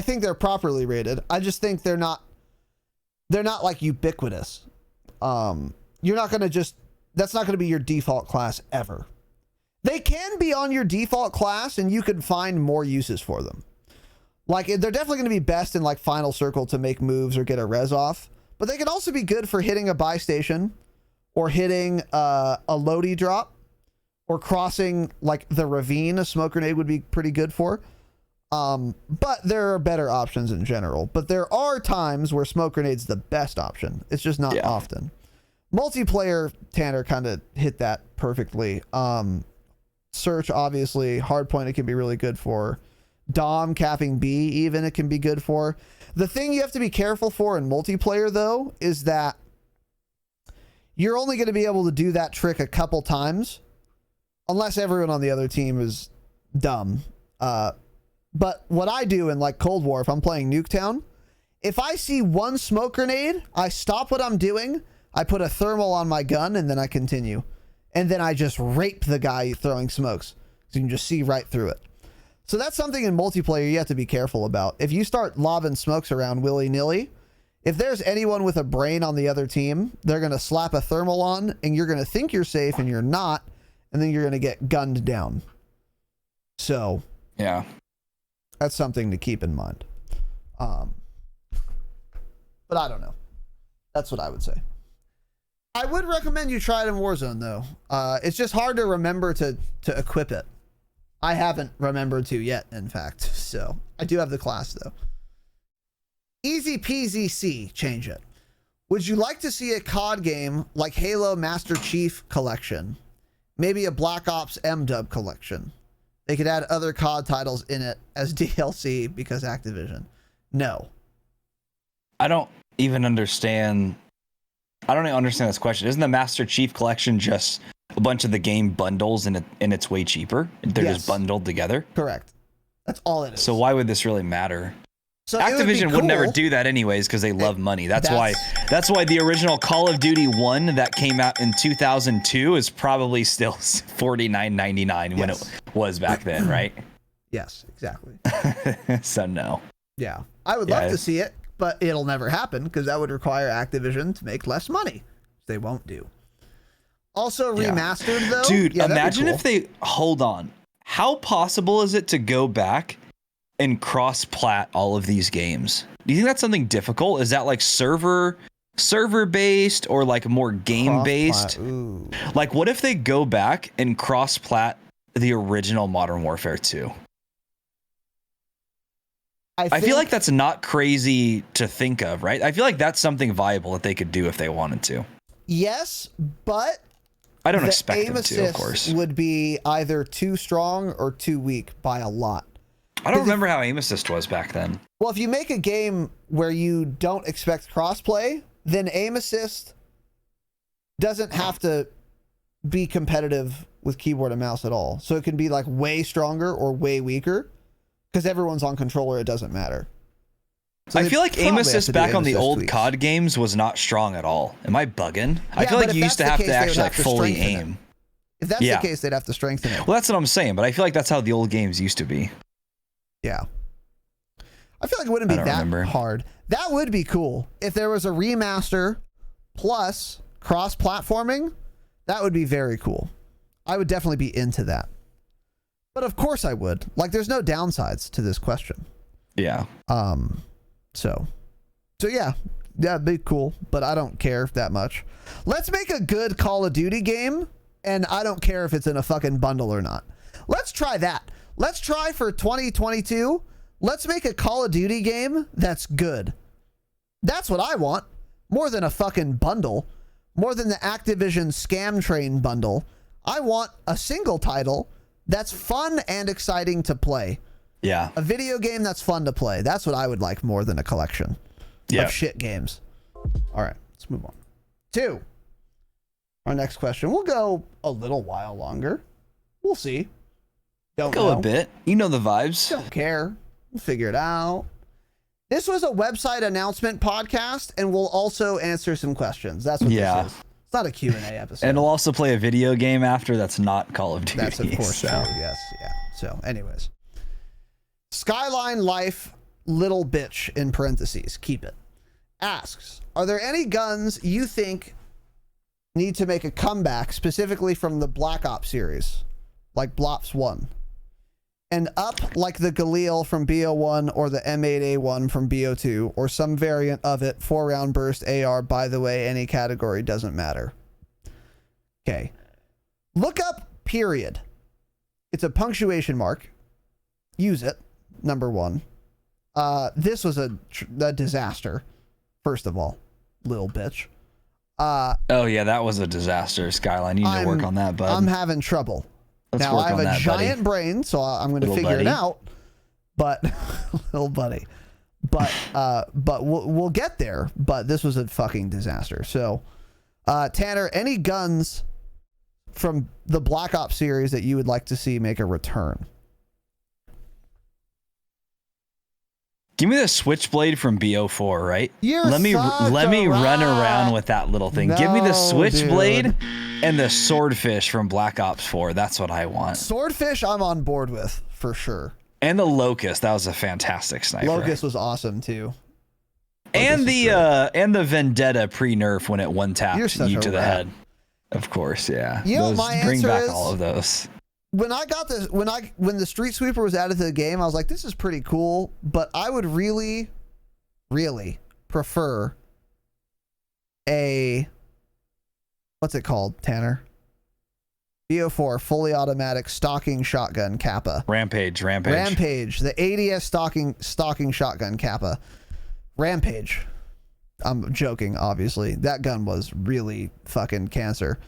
think they're properly rated. I just think they're not like ubiquitous. You're not gonna that's not gonna be your default class ever. They can be on your default class and you can find more uses for them. Like they're definitely gonna be best in like final circle to make moves or get a res off, but they can also be good for hitting a buy station or hitting a loadie drop or crossing like the ravine. A smoke grenade would be pretty good for. But there are better options in general. But there are times where smoke grenade's the best option. It's just not often. Multiplayer, Tanner kind of hit that perfectly. Search, obviously. Hardpoint, it can be really good for. Dom capping B, even, it can be good for. The thing you have to be careful for in multiplayer, though, is that you're only going to be able to do that trick a couple times unless everyone on the other team is dumb. But what I do in like Cold War, if I'm playing Nuketown, if I see one smoke grenade, I stop what I'm doing, I put a thermal on my gun, and then I continue. And then I just rape the guy throwing smokes. So you can just see right through it. So that's something in multiplayer you have to be careful about. If you start lobbing smokes around willy-nilly, if there's anyone with a brain on the other team, they're going to slap a thermal on, and you're going to think you're safe, and you're not, and then you're going to get gunned down. So yeah, that's something to keep in mind. But I don't know. That's what I would say. I would recommend you try it in Warzone, though. It's just hard to remember to equip it. I haven't remembered to yet, in fact. So I do have the class, though. Easy peasy C, change it. Would you like to see a COD game like Halo Master Chief Collection? Maybe a Black Ops M-Dub collection. They could add other COD titles in it as DLC because Activision. No. I don't even understand this question. Isn't the Master Chief Collection just a bunch of the game bundles and it's way cheaper? They're just bundled together? Correct. That's all it is. So why would this really matter? So Activision would never do that anyways because they love money. That's why the original Call of Duty 1 that came out in 2002 is probably still $49.99 when it was back then, right? Yes, exactly. So no. Yeah. I would love to see it, but it'll never happen because that would require Activision to make less money. They won't do. Also remastered though. Dude, imagine if they hold on. How possible is it to go back and cross-plat all of these games? Do you think that's something difficult? Is that like server based or like more game based? Like what if they go back and cross-plat the original Modern Warfare 2? I feel like that's not crazy to think of, right? I feel like that's something viable that they could do if they wanted to. Yes, but I don't expect them to, of course. Would be either too strong or too weak by a lot. I don't remember how aim assist was back then. Well, if you make a game where you don't expect crossplay, then aim assist doesn't have to be competitive with keyboard and mouse at all. So it can be like way stronger or way weaker because everyone's on controller. It doesn't matter. So I feel like aim assist back on the old COD games was not strong at all. Am I bugging? I feel like you used to have to actually like fully aim. If that's the case, they'd have to strengthen it. Well, that's what I'm saying, but I feel like that's how the old games used to be. Yeah. I feel like it wouldn't be that hard. That would be cool. If there was a remaster plus cross-platforming, that would be very cool. I would definitely be into that. But of course I would. Like, there's no downsides to this question. Yeah. So yeah, that'd be cool, but I don't care that much. Let's make a good Call of Duty game, and I don't care if it's in a fucking bundle or not. Let's try that. Let's try for 2022. Let's make a Call of Duty game that's good. That's what I want. More than a fucking bundle. More than the Activision Scam Train bundle. I want a single title that's fun and exciting to play. Yeah. A video game that's fun to play. That's what I would like more than a collection of shit games. All right, let's move on. 2. Our next question. We'll go a little while longer. We'll see. Don't go know. A bit. You know the vibes. Don't care. We'll figure it out. This was a website announcement podcast, and we'll also answer some questions. That's what this is. It's not a Q&A episode. And we'll also play a video game after that's not Call of Duty. That's of course true. Yes. Yeah. So anyways. Skyline Life Little Bitch in parentheses. Keep it. Asks, are there any guns you think need to make a comeback specifically from the Black Ops series? Like Blops 1? And up like the Galil from BO1 or the M8A1 from BO2 or some variant of it, 4-round burst AR, by the way, any category, doesn't matter. Okay. Look up period. It's a punctuation mark. Use it. Number 1. This was a disaster. First of all, little bitch. Oh yeah, that was a disaster. Skyline, you need to work on that, bud. I'm having trouble. Let's now work I have on a that, giant brain, so I'm going to figure it out. But little buddy, but we'll get there. But this was a fucking disaster. So, Tanner, any guns? from the Black Ops series that you would like to see make a return? Give me the switchblade from BO4, right? Let me a run rat. around with that little thing. Give me the No, switchblade dude. and the swordfish from Black Ops 4. That's what I want. Swordfish, I'm on board with for sure. And the locust. That was a fantastic sniper. Locust was awesome too. And Locust the Vendetta pre-nerf when it one tapped You're such you a to the rat. head. Of course, yeah. You know what my bring answer back is? all of those. When I got this, when the Street Sweeper was added to the game, I was like, this is pretty cool, but I would really prefer a, what's it called, Tanner? BO4 fully automatic stalking shotgun Kappa. Rampage. The ADS stalking shotgun Kappa. Rampage. I'm joking, obviously. That gun was really fucking cancer.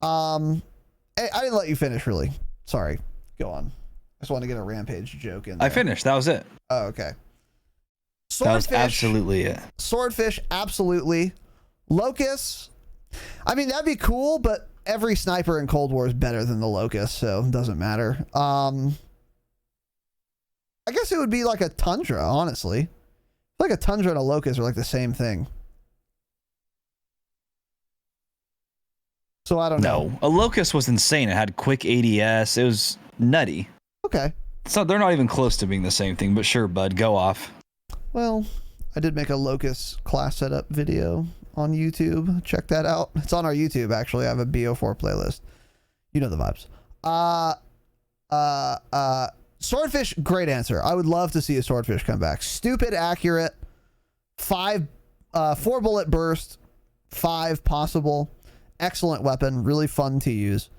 Hey, I didn't let you finish, really. Sorry. Go on. I just want to get a Rampage joke in there. I finished. That was it. Oh, okay. That was Swordfish. absolutely it. Swordfish, absolutely. Locust. I mean, that'd be cool, but every sniper in Cold War is better than the Locust, so it doesn't matter. I guess it would be like a Tundra, honestly. Like a Tundra and a Locust are like the same thing. So I don't know. No, a locust was insane. It had quick ADS. It was nutty. Okay. So they're not even close to being the same thing, but sure, bud, go off. Well, I did make a Locust class setup video on YouTube. Check that out. It's on our YouTube, actually. I have a BO4 playlist. You know the vibes. Swordfish, great answer. I would love to see a swordfish come back. Stupid accurate. 4 bullet burst. 5 possible. Excellent weapon. Really fun to use.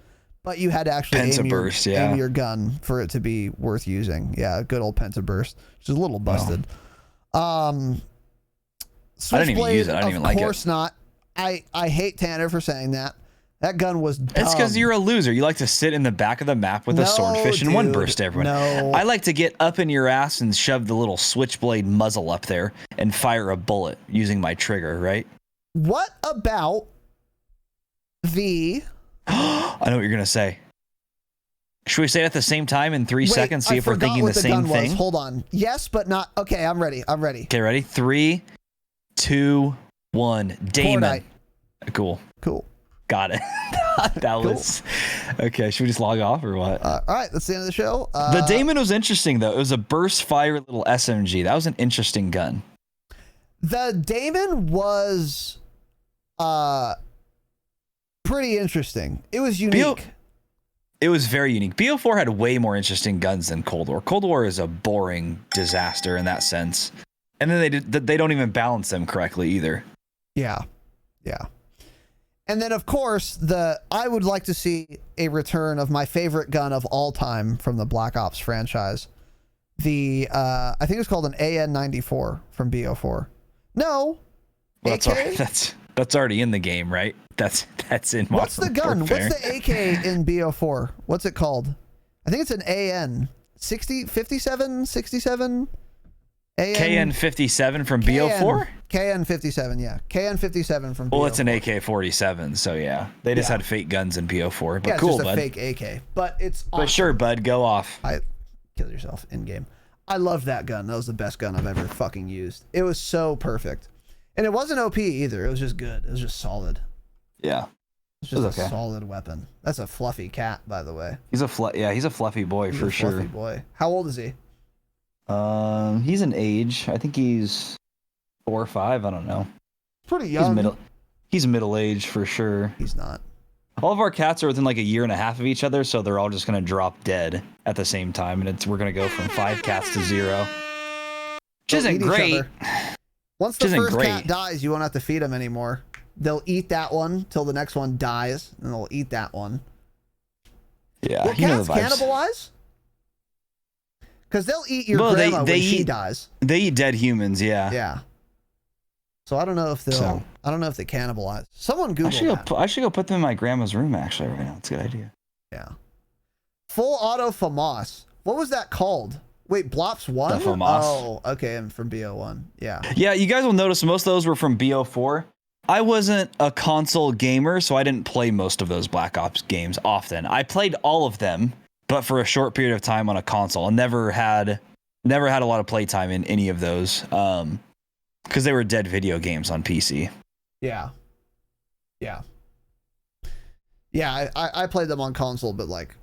But you had to actually aim your gun for it to be worth using. Yeah, good old Pentaburst. Which is a little busted. I didn't even use it. I didn't even like it. Of course not. I hate Tanner for saying that. That gun was dumb. It's because you're a loser. You like to sit in the back of the map with a swordfish and one burst everyone. No. I like to get up in your ass and shove the little switchblade muzzle up there and fire a bullet using my trigger, right? What about the... I know what you're going to say. Should we say it at the same time in 3 seconds? See if we're thinking the same thing? Hold on. Yes, but not... Okay, I'm ready. Okay, ready? 3, 2, 1. Damon. Cool. Got it. That was... Okay, should we just log off or what? All right, that's the end of the show. The Damon was interesting, though. It was a burst fire little SMG. That was an interesting gun. The Damon was pretty interesting. It was unique. It was very unique. BO4 had way more interesting guns than Cold War. Cold War is a boring disaster in that sense. And then they don't even balance them correctly either. Yeah. And then, of course, I would like to see a return of my favorite gun of all time from the Black Ops franchise. I think it was called an AN-94 from BO4. No. Well, AK? That's already in the game, right? That's in Modern What's the gun? Warfare. What's the AK in BO4? What's it called? I think it's an AN. 57, 67? KN-57 from BO4? KN-57, yeah. KN-57 from BO4. Well, it's an AK-47, so yeah. They just had fake guns in BO4, but yeah, cool, it's just bud. a fake AK. But it's awesome. But sure, bud, go off. Kill yourself in game. I loved that gun. That was the best gun I've ever fucking used. It was so perfect. And it wasn't OP either. It was just good. It was just solid. Yeah. It's just a solid weapon. That's a fluffy cat, by the way. He's a fluffy boy for sure. Fluffy boy. How old is he? He's an age. I think he's 4 or 5. I don't know. Pretty young. He's middle aged for sure. He's not. All of our cats are within like a year and a half of each other, so they're all just gonna drop dead at the same time, and we're gonna go from 5 cats to 0. Which isn't great. Once the first cat dies, you won't have to feed them anymore. They'll eat that one till the next one dies, and they'll eat that one. Yeah, will cats cannibalize? Because they'll eat your grandma when she dies. They eat dead humans, yeah. Yeah. So I don't know if they'll. I don't know if they cannibalize. Someone Google that. I should go put them in my grandma's room actually right now. It's a good idea. Yeah. Full auto FAMAS. What was that called? Wait, Blops 1? The FAMAS. Oh, okay. I'm from BO1. Yeah. Yeah, you guys will notice most of those were from BO4. I wasn't a console gamer, so I didn't play most of those Black Ops games often. I played all of them, but for a short period of time on a console. I never had a lot of playtime in any of those, because they were dead video games on PC. Yeah. I played them on console, but like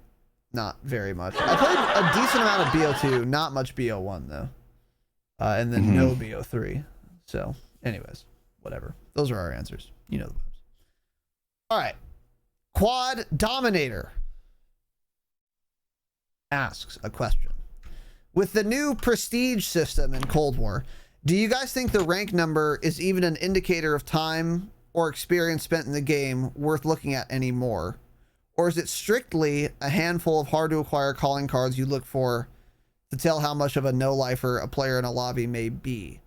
not very much. I played a decent amount of BO2, not much BO1 though, and then no BO3. So, anyways, whatever. Those are our answers. You know the vibes. All right. Quad Dominator asks a question. With the new prestige system in Cold War, do you guys think the rank number is even an indicator of time or experience spent in the game worth looking at anymore? Or is it strictly a handful of hard to acquire calling cards you look for to tell how much of a no-lifer a player in a lobby may be?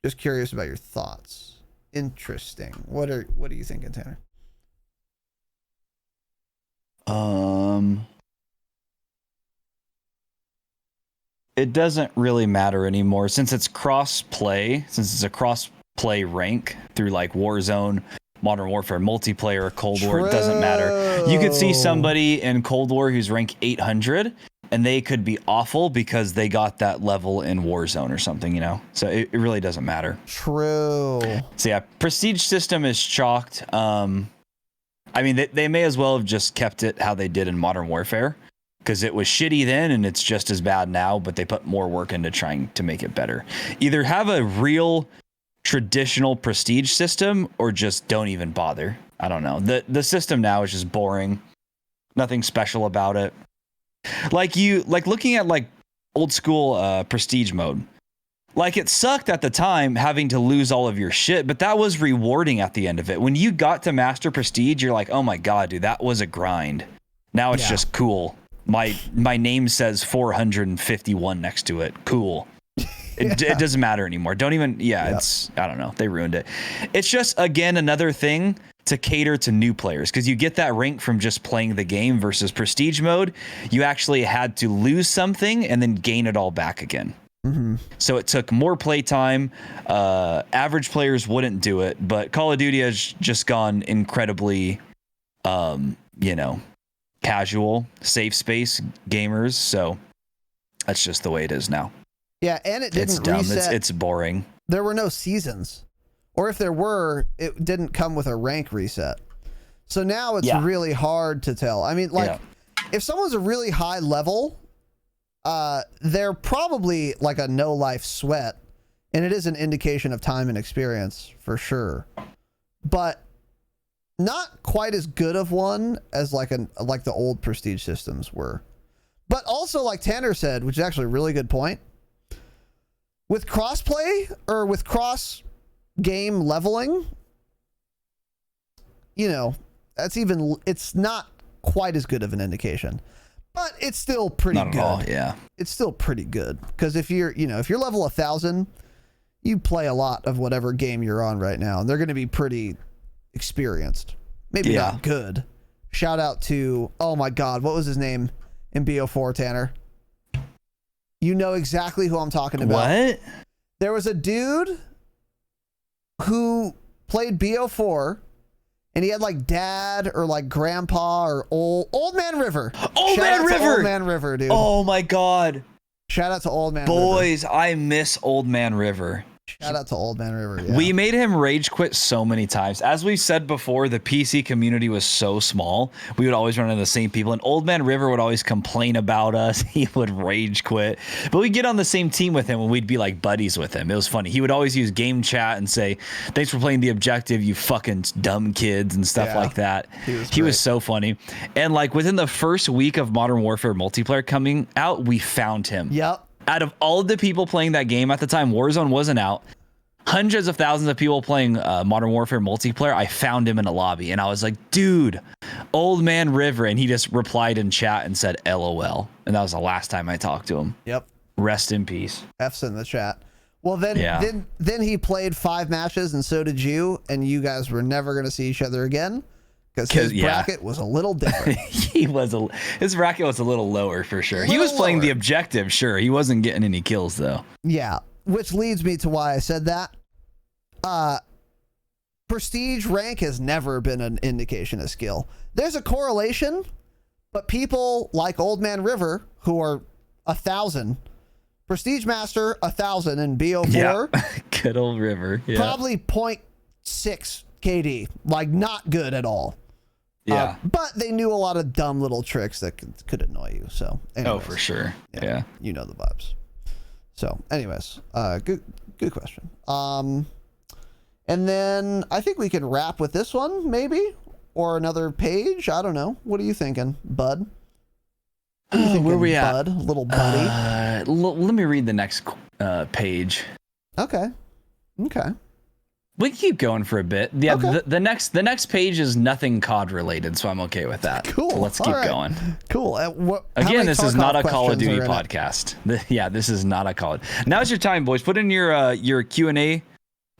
Just curious about your thoughts. Interesting. What are you thinking, Tanner? It doesn't really matter anymore since it's cross-play, since it's a cross-play rank through like Warzone, Modern Warfare, multiplayer, Cold War. It doesn't matter. You could see somebody in Cold War who's rank 800 and they could be awful because they got that level in Warzone or something, you know? So it really doesn't matter. True. So yeah, prestige system is chalked. I mean, they may as well have just kept it how they did in Modern Warfare, because it was shitty then and it's just as bad now, but they put more work into trying to make it better. Either have a real traditional prestige system or just don't even bother. I don't know. The system now is just boring. Nothing special about it. Like looking at like old school prestige mode. Like it sucked at the time having to lose all of your shit, but that was rewarding at the end of it. When you got to master prestige, you're like, oh my God, dude, that was a grind. Now it's just cool. My name says 451 next to it. Cool. It doesn't matter anymore. Don't even, it's, I don't know. They ruined it. It's just, again, another thing to cater to new players, because you get that rank from just playing the game versus prestige mode. You actually had to lose something and then gain it all back again. Mm-hmm. So it took more playtime. Average players wouldn't do it, but Call of Duty has just gone incredibly, casual, safe space gamers. So that's just the way it is now. Yeah, and it didn't reset. It's boring. There were no seasons. Or if there were, it didn't come with a rank reset. So now it's really hard to tell. I mean, like, if someone's a really high level, they're probably like a no-life sweat. And it is an indication of time and experience, for sure. But not quite as good of one as like the old prestige systems were. But also, like Tanner said, which is actually a really good point, with crossplay or with cross game leveling, it's not quite as good of an indication, but it's still pretty good. Not at all, yeah. It's still pretty good, because if you're level 1,000, you play a lot of whatever game you're on right now, and they're going to be pretty experienced. Maybe not good. Shout out to, oh my God, what was his name in BO4, Tanner? You know exactly who I'm talking about. What? There was a dude who played BO4, and he had like dad or like grandpa or old man River. Old man River, dude. Oh my God. Shout out to Old Man River. Boys, I miss Old Man River. Shout out to Old Man River. Yeah. We made him rage quit so many times. As we've said before, the PC community was so small. We would always run into the same people, and Old Man River would always complain about us. He would rage quit. But we'd get on the same team with him, and we'd be like buddies with him. It was funny. He would always use game chat and say, thanks for playing the objective, you fucking dumb kids, and stuff like that. He was so funny. And like within the first week of Modern Warfare multiplayer coming out, we found him. Yep. Out of all of the people playing that game at the time, Warzone wasn't out. Hundreds of thousands of people playing Modern Warfare multiplayer. I found him in a lobby, and I was like, dude, Old Man River. And he just replied in chat and said, LOL. And that was the last time I talked to him. Yep. Rest in peace. F's in the chat. Well, then he played 5 matches, and so did you. And you guys were never going to see each other again, because his bracket was a little different. His bracket was a little lower for sure. He was playing the objective, sure. He wasn't getting any kills though. Yeah, which leads me to why I said that. prestige rank has never been an indication of skill. There's a correlation, but people like Old Man River, who are 1,000, Prestige Master 1,000 in BO4, Yeah. Good old River. Yeah. probably 0.6 KD, like not good at all. Yeah. But they knew a lot of dumb little tricks that could annoy you. So, anyways, Oh, for sure. Yeah. you know the vibes. So, anyways, good question. And then I think we can wrap with this one, maybe, or another page. I don't know. What are you thinking, bud? What are you thinking, where we at? bud? Little buddy. Let me read the next page. Okay. We can keep going for a bit. Yeah, Okay. the next page is nothing COD related, so I'm okay with that. Cool. So let's All keep right. going. Cool. How Again, many this is Tarkov not a Call of questions Duty are in it? podcast. Yeah, this is not a Call of. Now's your time, boys. Put in your Q&A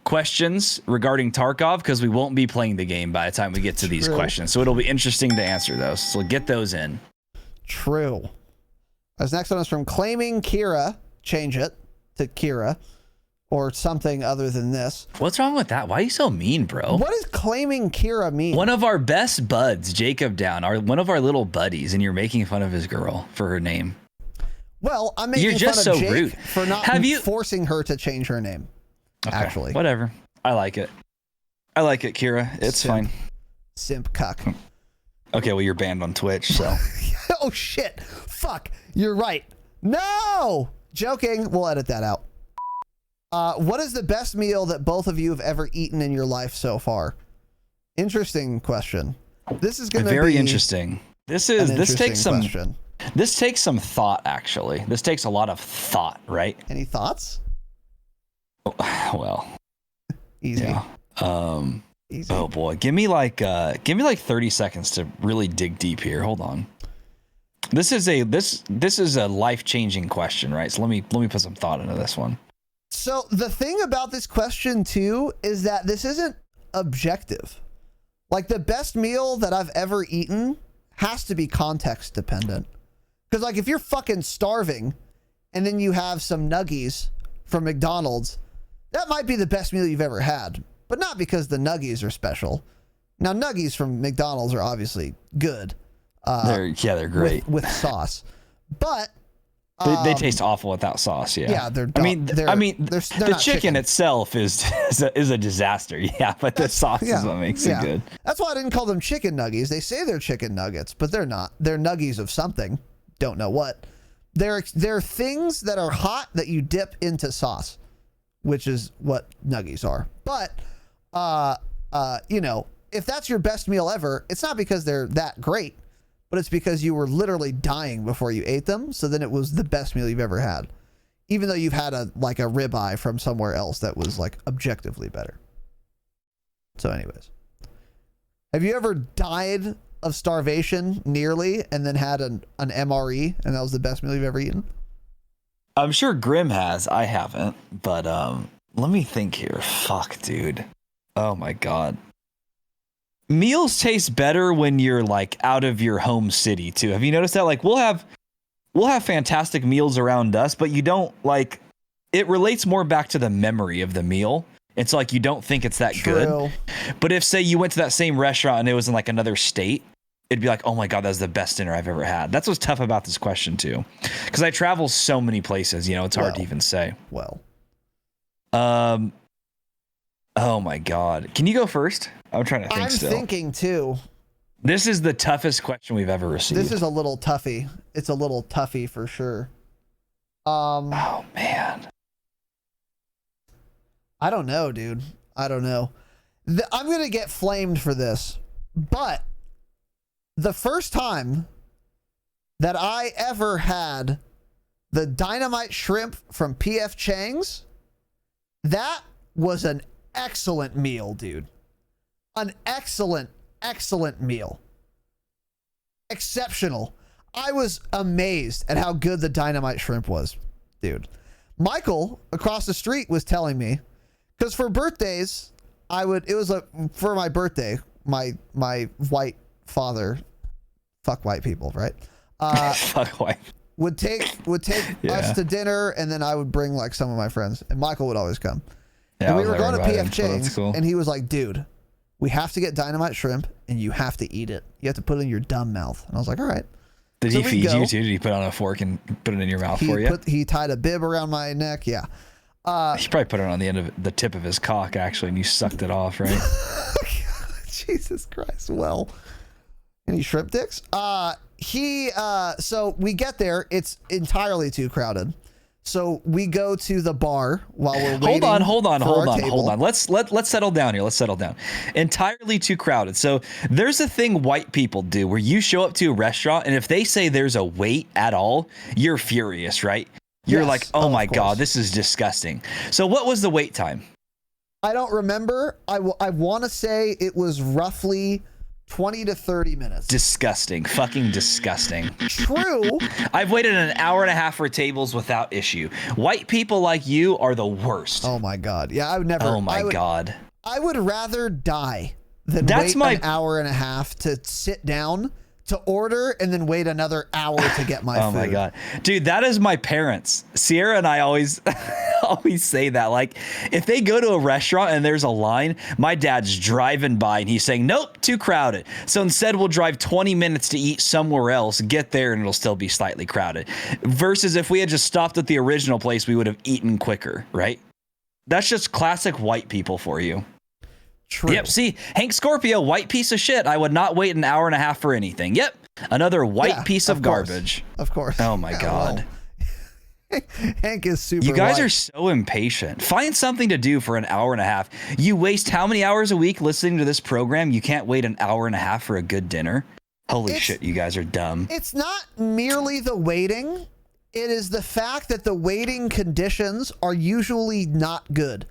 questions regarding Tarkov, because we won't be playing the game by the time we get to these True. questions. So it'll be interesting to answer those. So get those in. True. This next one is from Claiming Kira. Change it to Kira or something other than this. What's wrong with that? Why are you so mean, bro? What does Claiming Kira mean? One of our best buds, Jacob Down, one of our little buddies, and you're making fun of his girl for her name. Well, I'm making You're just fun of so Jake rude. for not forcing her to change her name. Okay, Actually, whatever. I like it, Kira. It's Simp. fine. Simp cuck. Okay, well, you're banned on Twitch, so. Oh shit! Fuck! You're right. No! Joking. We'll edit that out. What is the best meal that both of you have ever eaten in your life so far? Interesting question. This is going to be very interesting. This takes some question. This takes some thought, actually. This takes a lot of thought, right? Any thoughts? Well, Easy. yeah. Easy. Oh boy, give me like 30 seconds to really dig deep here. Hold on. This is a life-changing question, right? So let me put some thought into this one. So the thing about this question too is that this isn't objective. Like the best meal that I've ever eaten has to be context dependent. Because like if you're fucking starving and then you have some nuggies from McDonald's, that might be the best meal you've ever had, but not because the nuggies are special. Now nuggies from McDonald's are obviously good. They're great with sauce, but they taste awful without sauce. Yeah, yeah, they're. I mean, they're the not chicken itself is a disaster. Yeah, but the sauce is what makes it good. That's why I didn't call them chicken nuggies. They say they're chicken nuggets, but they're not. They're nuggies of something. Don't know what. They're things that are hot that you dip into sauce, which is what nuggies are. But you know, if that's your best meal ever, it's not because they're that great, but it's because you were literally dying before you ate them. So then it was the best meal you've ever had, even though you've had a ribeye from somewhere else that was like objectively better. So anyways, have you ever died of starvation nearly and then had an MRE and that was the best meal you've ever eaten? I'm sure Grim has. I haven't, but let me think here. Fuck, dude. Oh my god. Meals taste better when you're like out of your home city too. Have you noticed that? Like we'll have fantastic meals around us, but you don't like it relates more back to the memory of the meal. It's like you don't think it's that good. But if say you went to that same restaurant and it was in like another state, it'd be like, oh my god, that's the best dinner I've ever had. That's what's tough about this question too, because I travel so many places. You know, it's hard to even say. Oh my god, can you go first? I'm trying to think. I'm thinking too. This is the toughest question we've ever received. This is a little toughy. It's a little toughy for sure. Oh man. I don't know, dude. I don't know. I'm going to get flamed for this, but the first time that I ever had the dynamite shrimp from PF Chang's, that was an excellent meal, dude. An excellent meal. Exceptional. I was amazed at how good the dynamite shrimp was, dude. Michael across the street was telling me, because for birthdays, for my birthday, my white father, fuck white people, right? Fuck white. Would take us to dinner, and then I would bring like some of my friends, and Michael would always come. Yeah, and we were going to PF Chang's, and he was like, dude, we have to get dynamite shrimp, and you have to eat it. You have to put it in your dumb mouth. And I was like, all right. Did So he we feed go. you too? Did he put on a fork and put it in your mouth for you? He tied a bib around my neck. Yeah. He probably put it on the end of the tip of his cock, actually, and you sucked it off, right? Jesus Christ. Well, any shrimp dicks? So we get there. It's entirely too crowded. So we go to the bar while we're waiting. Hold on. Let's settle down here. Let's settle down. Entirely too crowded. So there's a thing white people do where you show up to a restaurant, and if they say there's a wait at all, you're furious, right? You're Yes, like, oh my course. God, this is disgusting. So what was the wait time? I don't remember. I want to say it was roughly 20 to 30 minutes. Disgusting. Fucking disgusting. True. I've waited an hour and a half for tables without issue. White people like you are the worst. Oh my God. Yeah, I would never. Oh my God. I would rather die than That's wait an hour and a half to sit down to order and then wait another hour to get my food. Oh my God. Dude, that is my parents. Sierra and I always always say that. Like, if they go to a restaurant and there's a line, my dad's driving by and he's saying, nope, too crowded. So instead we'll drive 20 minutes to eat somewhere else, get there, and it'll still be slightly crowded. Versus if we had just stopped at the original place, we would have eaten quicker, right? That's just classic white people for you. True. Yep. See, Hank Scorpio, white piece of shit. I would not wait an hour and a half for anything. Yep. Another white piece of course. garbage. Of course. Oh my God. Well, Hank is super You guys white. are so impatient. Find something to do for an hour and a half. You waste how many hours a week listening to this program? You can't wait an hour and a half for a good dinner. Holy shit, you guys are dumb. It's not merely the waiting. It is the fact that the waiting conditions are usually not good.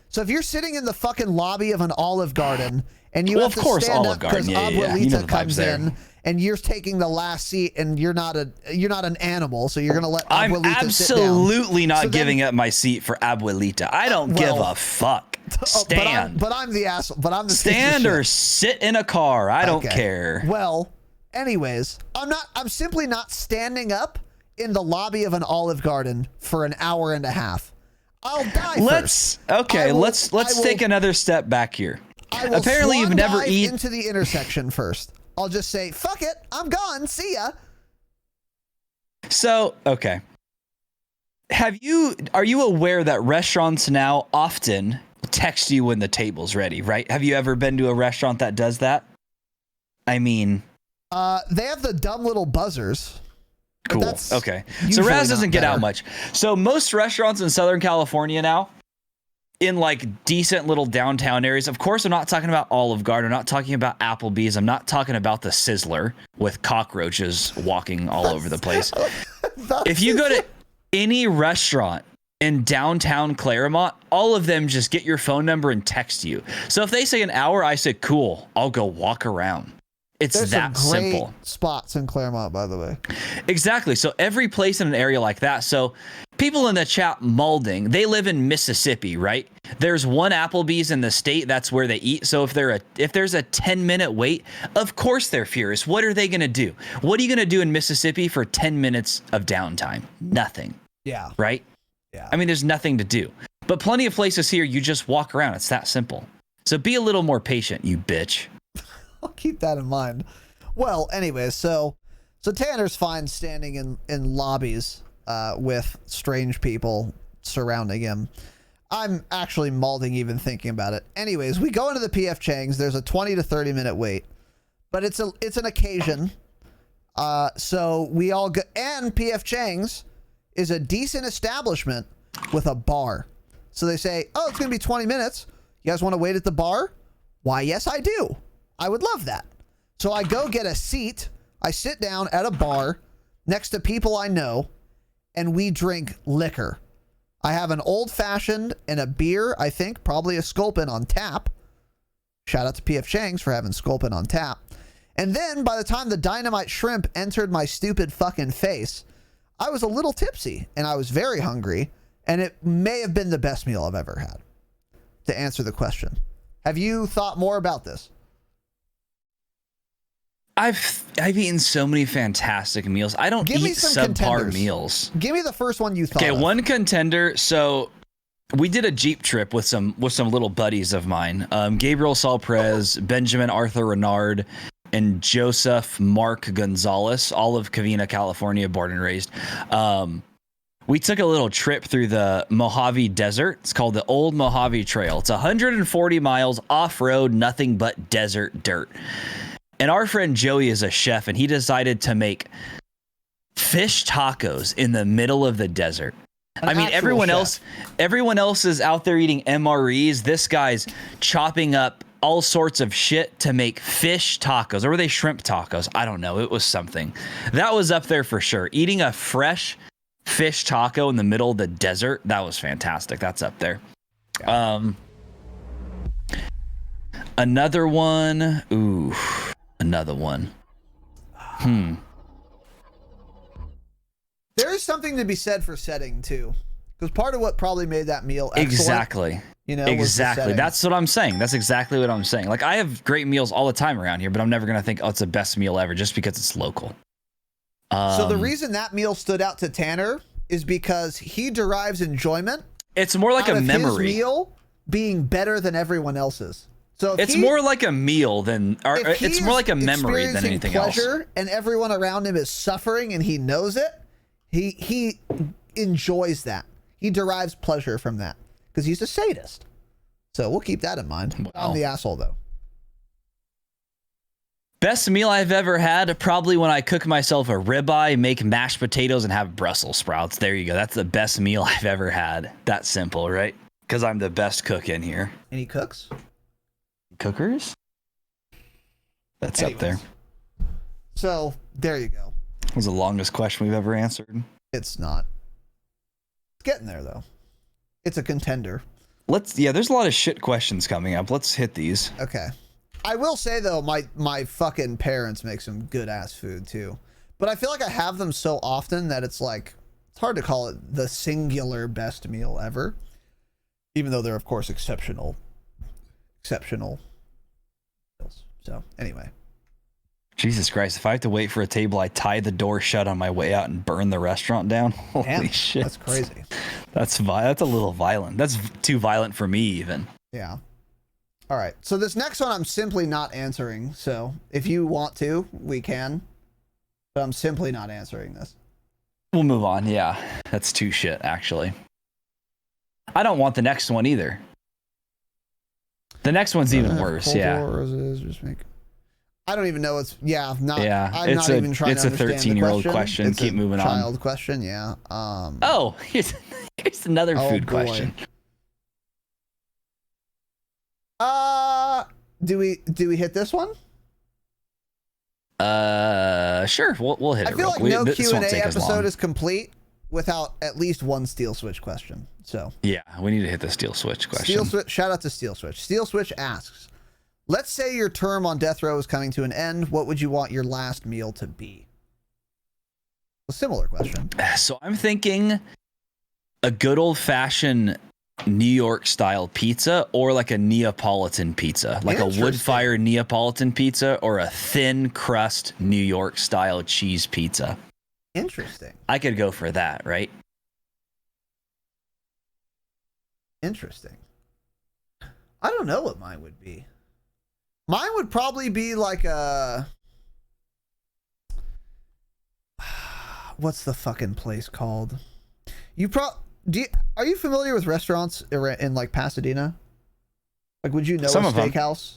So if you're sitting in the fucking lobby of an Olive Garden and you Well, have of to course, stand Olive up because Garden. Yeah. Abuelita You know the comes vibes there. in and you're taking the last seat and you're not an animal, so you're gonna let I'm Abuelita sit down. absolutely not So then- giving up my seat for Abuelita. I don't give a fuck. Stand. But I'm the asshole. But I'm the Stand piece of or shit. sit in a car. I don't Okay. care. Well, anyways, I'm simply not standing up in the lobby of an Olive Garden for an hour and a half. I'll die Let's first. let's take another step back here. I will Apparently you've swan never dive eaten into the intersection first. I'll just say, fuck it, I'm gone. See ya. So, okay. Are you aware that restaurants now often text you when the table's ready, right? Have you ever been to a restaurant that does that? I mean, They have the dumb little buzzers. but cool. that's Okay. So usually Raz doesn't not get out better. much. So most restaurants in Southern California now, in like decent little downtown areas, of course, I'm not talking about Olive Garden. I'm not talking about Applebee's. I'm not talking about the Sizzler with cockroaches walking all over the place. If you go to any restaurant in downtown Claremont, all of them just get your phone number and text you. So if they say an hour, I say, cool, I'll go walk around. It's There's that some great simple. spots in Claremont, by the way. Exactly. So every place in an area like that. So people in the chat, Malding, they live in Mississippi, right? There's one Applebee's in the state. That's where they eat. So if there's a 10-minute wait, of course they're furious. What are they going to do? What are you going to do in Mississippi for 10 minutes of downtime? Nothing. Yeah. Right? Yeah. I mean, there's nothing to do. But plenty of places here, you just walk around. It's that simple. So be a little more patient, you bitch. I'll keep that in mind. Well, anyways, so Tanner's fine standing in lobbies with strange people surrounding him. I'm actually malding even thinking about it. Anyways, we go into the PF Chang's. There's a 20 to 30 minute wait, but it's an occasion. So we all go, and PF Chang's is a decent establishment with a bar. So they say, oh, it's going to be 20 minutes. You guys want to wait at the bar? Why, yes, I do. I would love that. So I go get a seat. I sit down at a bar next to people I know, and we drink liquor. I have an old fashioned and a beer, I think, probably a Sculpin on tap. Shout out to PF Chang's for having Sculpin on tap. And then by the time the dynamite shrimp entered my stupid fucking face, I was a little tipsy and I was very hungry, and it may have been the best meal I've ever had. To answer the question, have you thought more about this? I've eaten so many fantastic meals. I don't Give me eat some subpar contenders. meals. Give me the first one you thought Okay, of. one contender. So we did a Jeep trip with some little buddies of mine. Gabriel Salprez, Benjamin Arthur Renard, and Joseph Mark Gonzalez, all of Covina, California, born and raised. We took a little trip through the Mojave Desert. It's called the Old Mojave Trail. It's 140 miles off-road, nothing but desert dirt. And our friend Joey is a chef, and he decided to make fish tacos in the middle of the desert. I mean, everyone else is out there eating MREs. This guy's chopping up all sorts of shit to make fish tacos. Or were they shrimp tacos? I don't know. It was something. That was up there for sure. Eating a fresh fish taco in the middle of the desert, that was fantastic. That's up there. Another one. Ooh, another one. There is something to be said for setting too, because part of what probably made that meal excellent, exactly. You know, exactly. That's what I'm saying. That's exactly what I'm saying. Like, I have great meals all the time around here, but I'm never gonna think, oh, it's the best meal ever just because it's local. So the reason that meal stood out to Tanner is because he derives enjoyment. It's more like a memory. His meal being better than everyone else's. So it's more like a meal than, or it's more like a memory than anything else. And everyone around him is suffering, and he knows it. He enjoys that. He derives pleasure from that because he's a sadist. So we'll keep that in mind. Wow. I'm the asshole though. Best meal I've ever had, probably when I cook myself a ribeye, make mashed potatoes, and have Brussels sprouts. There you go. That's the best meal I've ever had. That simple, right? Because I'm the best cook in here. And he cooks? Cookers? That's up there. So, there you go. That was the longest question we've ever answered. It's not. It's getting there, though. It's a contender. There's a lot of shit questions coming up. Let's hit these. Okay. I will say, though, my fucking parents make some good-ass food, too. But I feel like I have them so often that it's like, it's hard to call it the singular best meal ever. Even though they're, of course, exceptional meals. So, anyway. Jesus Christ, if I have to wait for a table, I tie the door shut on my way out and burn the restaurant down. Holy shit. That's crazy. That's a little violent. That's too violent for me, even. Yeah. All right. So this next one I'm simply not answering. So if you want to, we can. But I'm simply not answering this. We'll move on. Yeah. That's too shit, actually. I don't want the next one either. The next one's even worse. Yeah. I don't even know. I'm not even trying to understand the 13-year-old question. It's Keep moving on. Child question. Yeah. Here's another food question. Do we hit this one? Sure. We'll hit it. I feel like no Q&A episode is complete without at least one Steel Switch question. So yeah, we need to hit the Steel Switch question. Steel Switch. Shout out to Steel Switch. Steel Switch asks, let's say your term on death row is coming to an end. What would you want your last meal to be? A similar question. So I'm thinking a good old-fashioned New York style pizza, or like a Neapolitan pizza, like a wood-fired Neapolitan pizza, or a thin crust New York style cheese pizza. Interesting. I could go for that, right? Interesting. I don't know what mine would be. Mine would probably be like a... What's the fucking place called? Are you familiar with restaurants in like Pasadena? Like, would you know a steakhouse?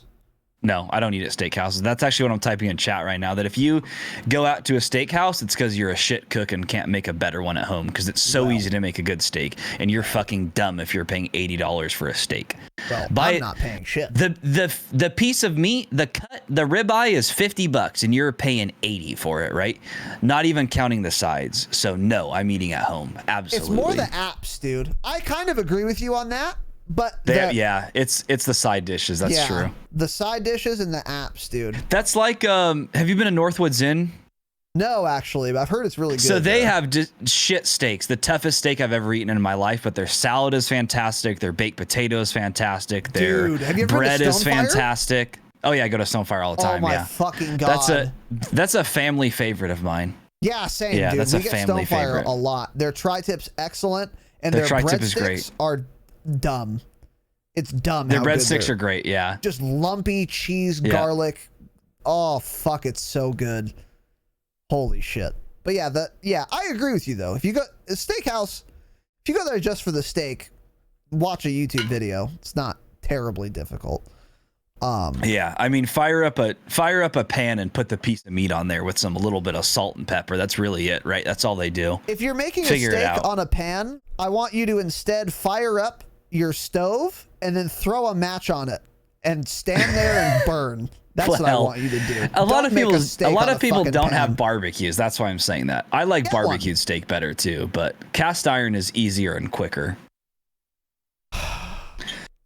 No, I don't eat at steakhouses. That's actually what I'm typing in chat right now. That if you go out to a steakhouse, it's because you're a shit cook and can't make a better one at home, because it's so easy to make a good steak, and you're fucking dumb if you're paying $80 for a steak. Well, I'm not paying shit. The piece of meat, the ribeye is $50, and you're paying $80 for it, right? Not even counting the sides. So no, I'm eating at home. Absolutely. It's more the apps, dude. I kind of agree with you on that. But it's the side dishes. That's true. The side dishes and the apps, dude. That's like, have you been to Northwoods Inn? No, actually, but I've heard it's really good. So they have shit steaks, the toughest steak I've ever eaten in my life. But their salad is fantastic. Their baked potato is fantastic. Their bread is fantastic. Oh yeah, I go to Stonefire all the time. Oh my fucking god! That's a family favorite of mine. Yeah, same. Dude. That's a family favorite. A lot. Their tri-tip's excellent, and their tri-tip is great. Are dumb. It's dumb. Their how good breadsticks they're- are great. Yeah. just lumpy cheese, Yeah. garlic. Oh fuck, it's so good. Holy shit. But yeah, I agree with you though. If you go a steakhouse, if you go there just for the steak, watch a YouTube video. It's not terribly difficult. Yeah, I mean, fire up a pan and put the piece of meat on there with a little bit of salt and pepper. That's really it, right? That's all they do. If you're making Figure a it steak out. on a pan, I want you to instead fire up your stove and then throw a match on it and stand there and burn. That's what I Well, want you to do. A lot of Don't make people, steak a lot on of people fucking don't pan. have barbecues. That's why I'm saying that. I like Get one. barbecued steak better too, but cast iron is easier and quicker.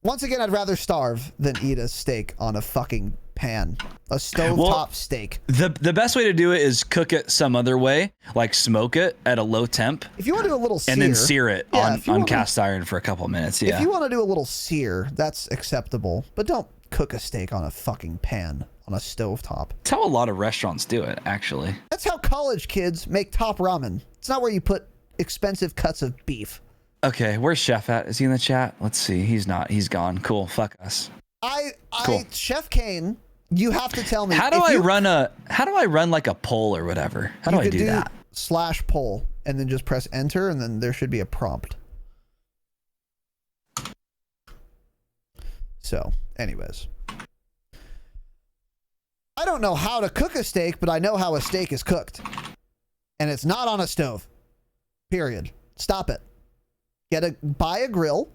Once again, I'd rather starve than eat a steak on a fucking pan. A stovetop steak. The best way to do it is cook it some other way, like smoke it at a low temp, If you want to do a little sear, and then sear it Yeah, on if you wanna- cast iron for a couple minutes. Yeah. If you want to do a little sear, that's acceptable. But don't cook a steak on a fucking pan on a stovetop. That's how a lot of restaurants do it, actually. That's how college kids make top ramen. It's not where you put expensive cuts of beef. Okay, where's Chef at? Is he in the chat? Let's see. He's not. He's gone. Cool. Fuck us. Cool. Chef Kane, you have to tell me. How do if I you- run like a poll or whatever? How do you I could do that? /poll and then just press enter and then there should be a prompt. So, anyways. I don't know how to cook a steak, but I know how a steak is cooked. And it's not on a stove. Period. Stop it. Buy a grill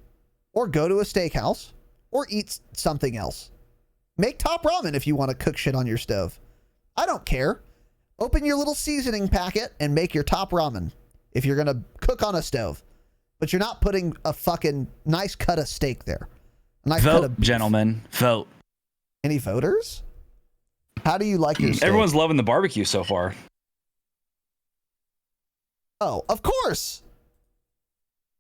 or go to a steakhouse or eat something else. Make top ramen if you want to cook shit on your stove. I don't care. Open your little seasoning packet and make your top ramen if you're going to cook on a stove. But you're not putting a fucking nice cut of steak there. A nice cut Vote, of beef. gentlemen. Vote. Any voters? How do you like your steak? Everyone's loving the barbecue so far. Oh, of course.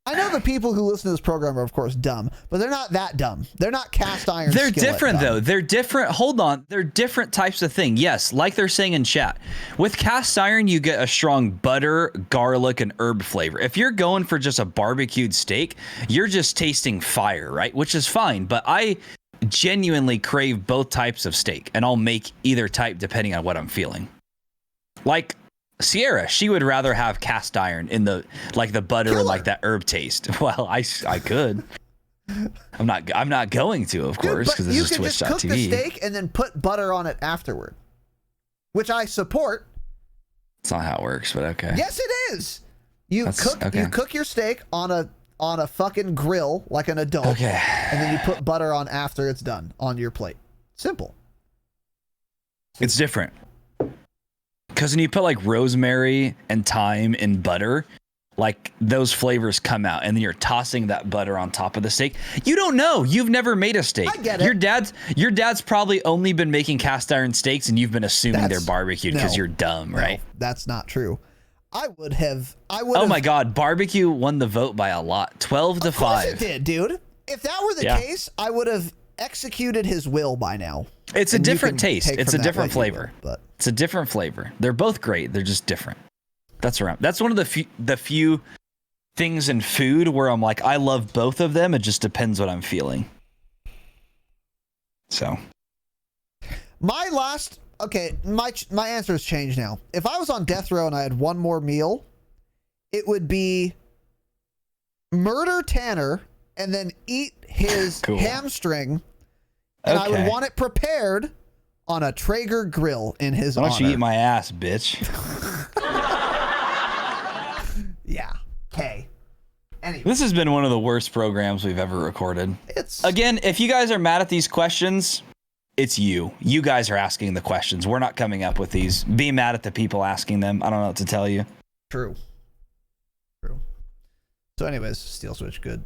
I know the people who listen to this program are, of course, dumb, but they're not that dumb. They're not cast iron. They're skillet different, dumb. though. They're different. Hold on. They're different types of thing. Yes, like they're saying in chat. With cast iron, you get a strong butter, garlic, and herb flavor. If you're going for just a barbecued steak, you're just tasting fire, right? Which is fine. But I genuinely crave both types of steak, and I'll make either type depending on what I'm feeling. Like Sierra, she would rather have cast iron in the butter and like that herb taste. Well, I could. I'm not going to, of course, because this you is can just cook the Twitch.tv. steak and then put butter on it afterward, which I support. It's not how it works, but okay. Yes, it is. You Okay. cook your steak on a fucking grill like an adult. Okay. And then you put butter on after it's done on your plate. Simple. It's different. Because when you put like rosemary and thyme in butter, like those flavors come out, and then you're tossing that butter on top of the steak. You don't know. You've never made a steak. I get it. Your dad's probably only been making cast iron steaks, and you've been assuming they're That's- barbecued because no. you're dumb, No, right? that's not true. I would Oh my God, barbecue won the vote by a lot, 12 to Of course 5. it did, dude. If that were the Yeah. case, I would have executed his will by now. It's a And you different can taste. take It's from a that different what you flavor. will, but It's a different flavor. They're both great. They're just different. That's one of the few things in food where I'm like, I love both of them. It just depends what I'm feeling. So my answer has changed now. If I was on death row and I had one more meal, it would be murder Tanner and then eat his Cool. hamstring, and I would Okay. want it prepared on a Traeger grill in his why honor. don't you eat my ass, bitch? Yeah. Okay. Anyway, This has been one of the worst programs we've ever recorded. it's Again, if you guys are mad at these questions, it's you. You guys are asking the questions. We're not coming up with these. Be mad at the people asking them. I don't know what to tell you. true. True. So, anyways, Steel Switch, good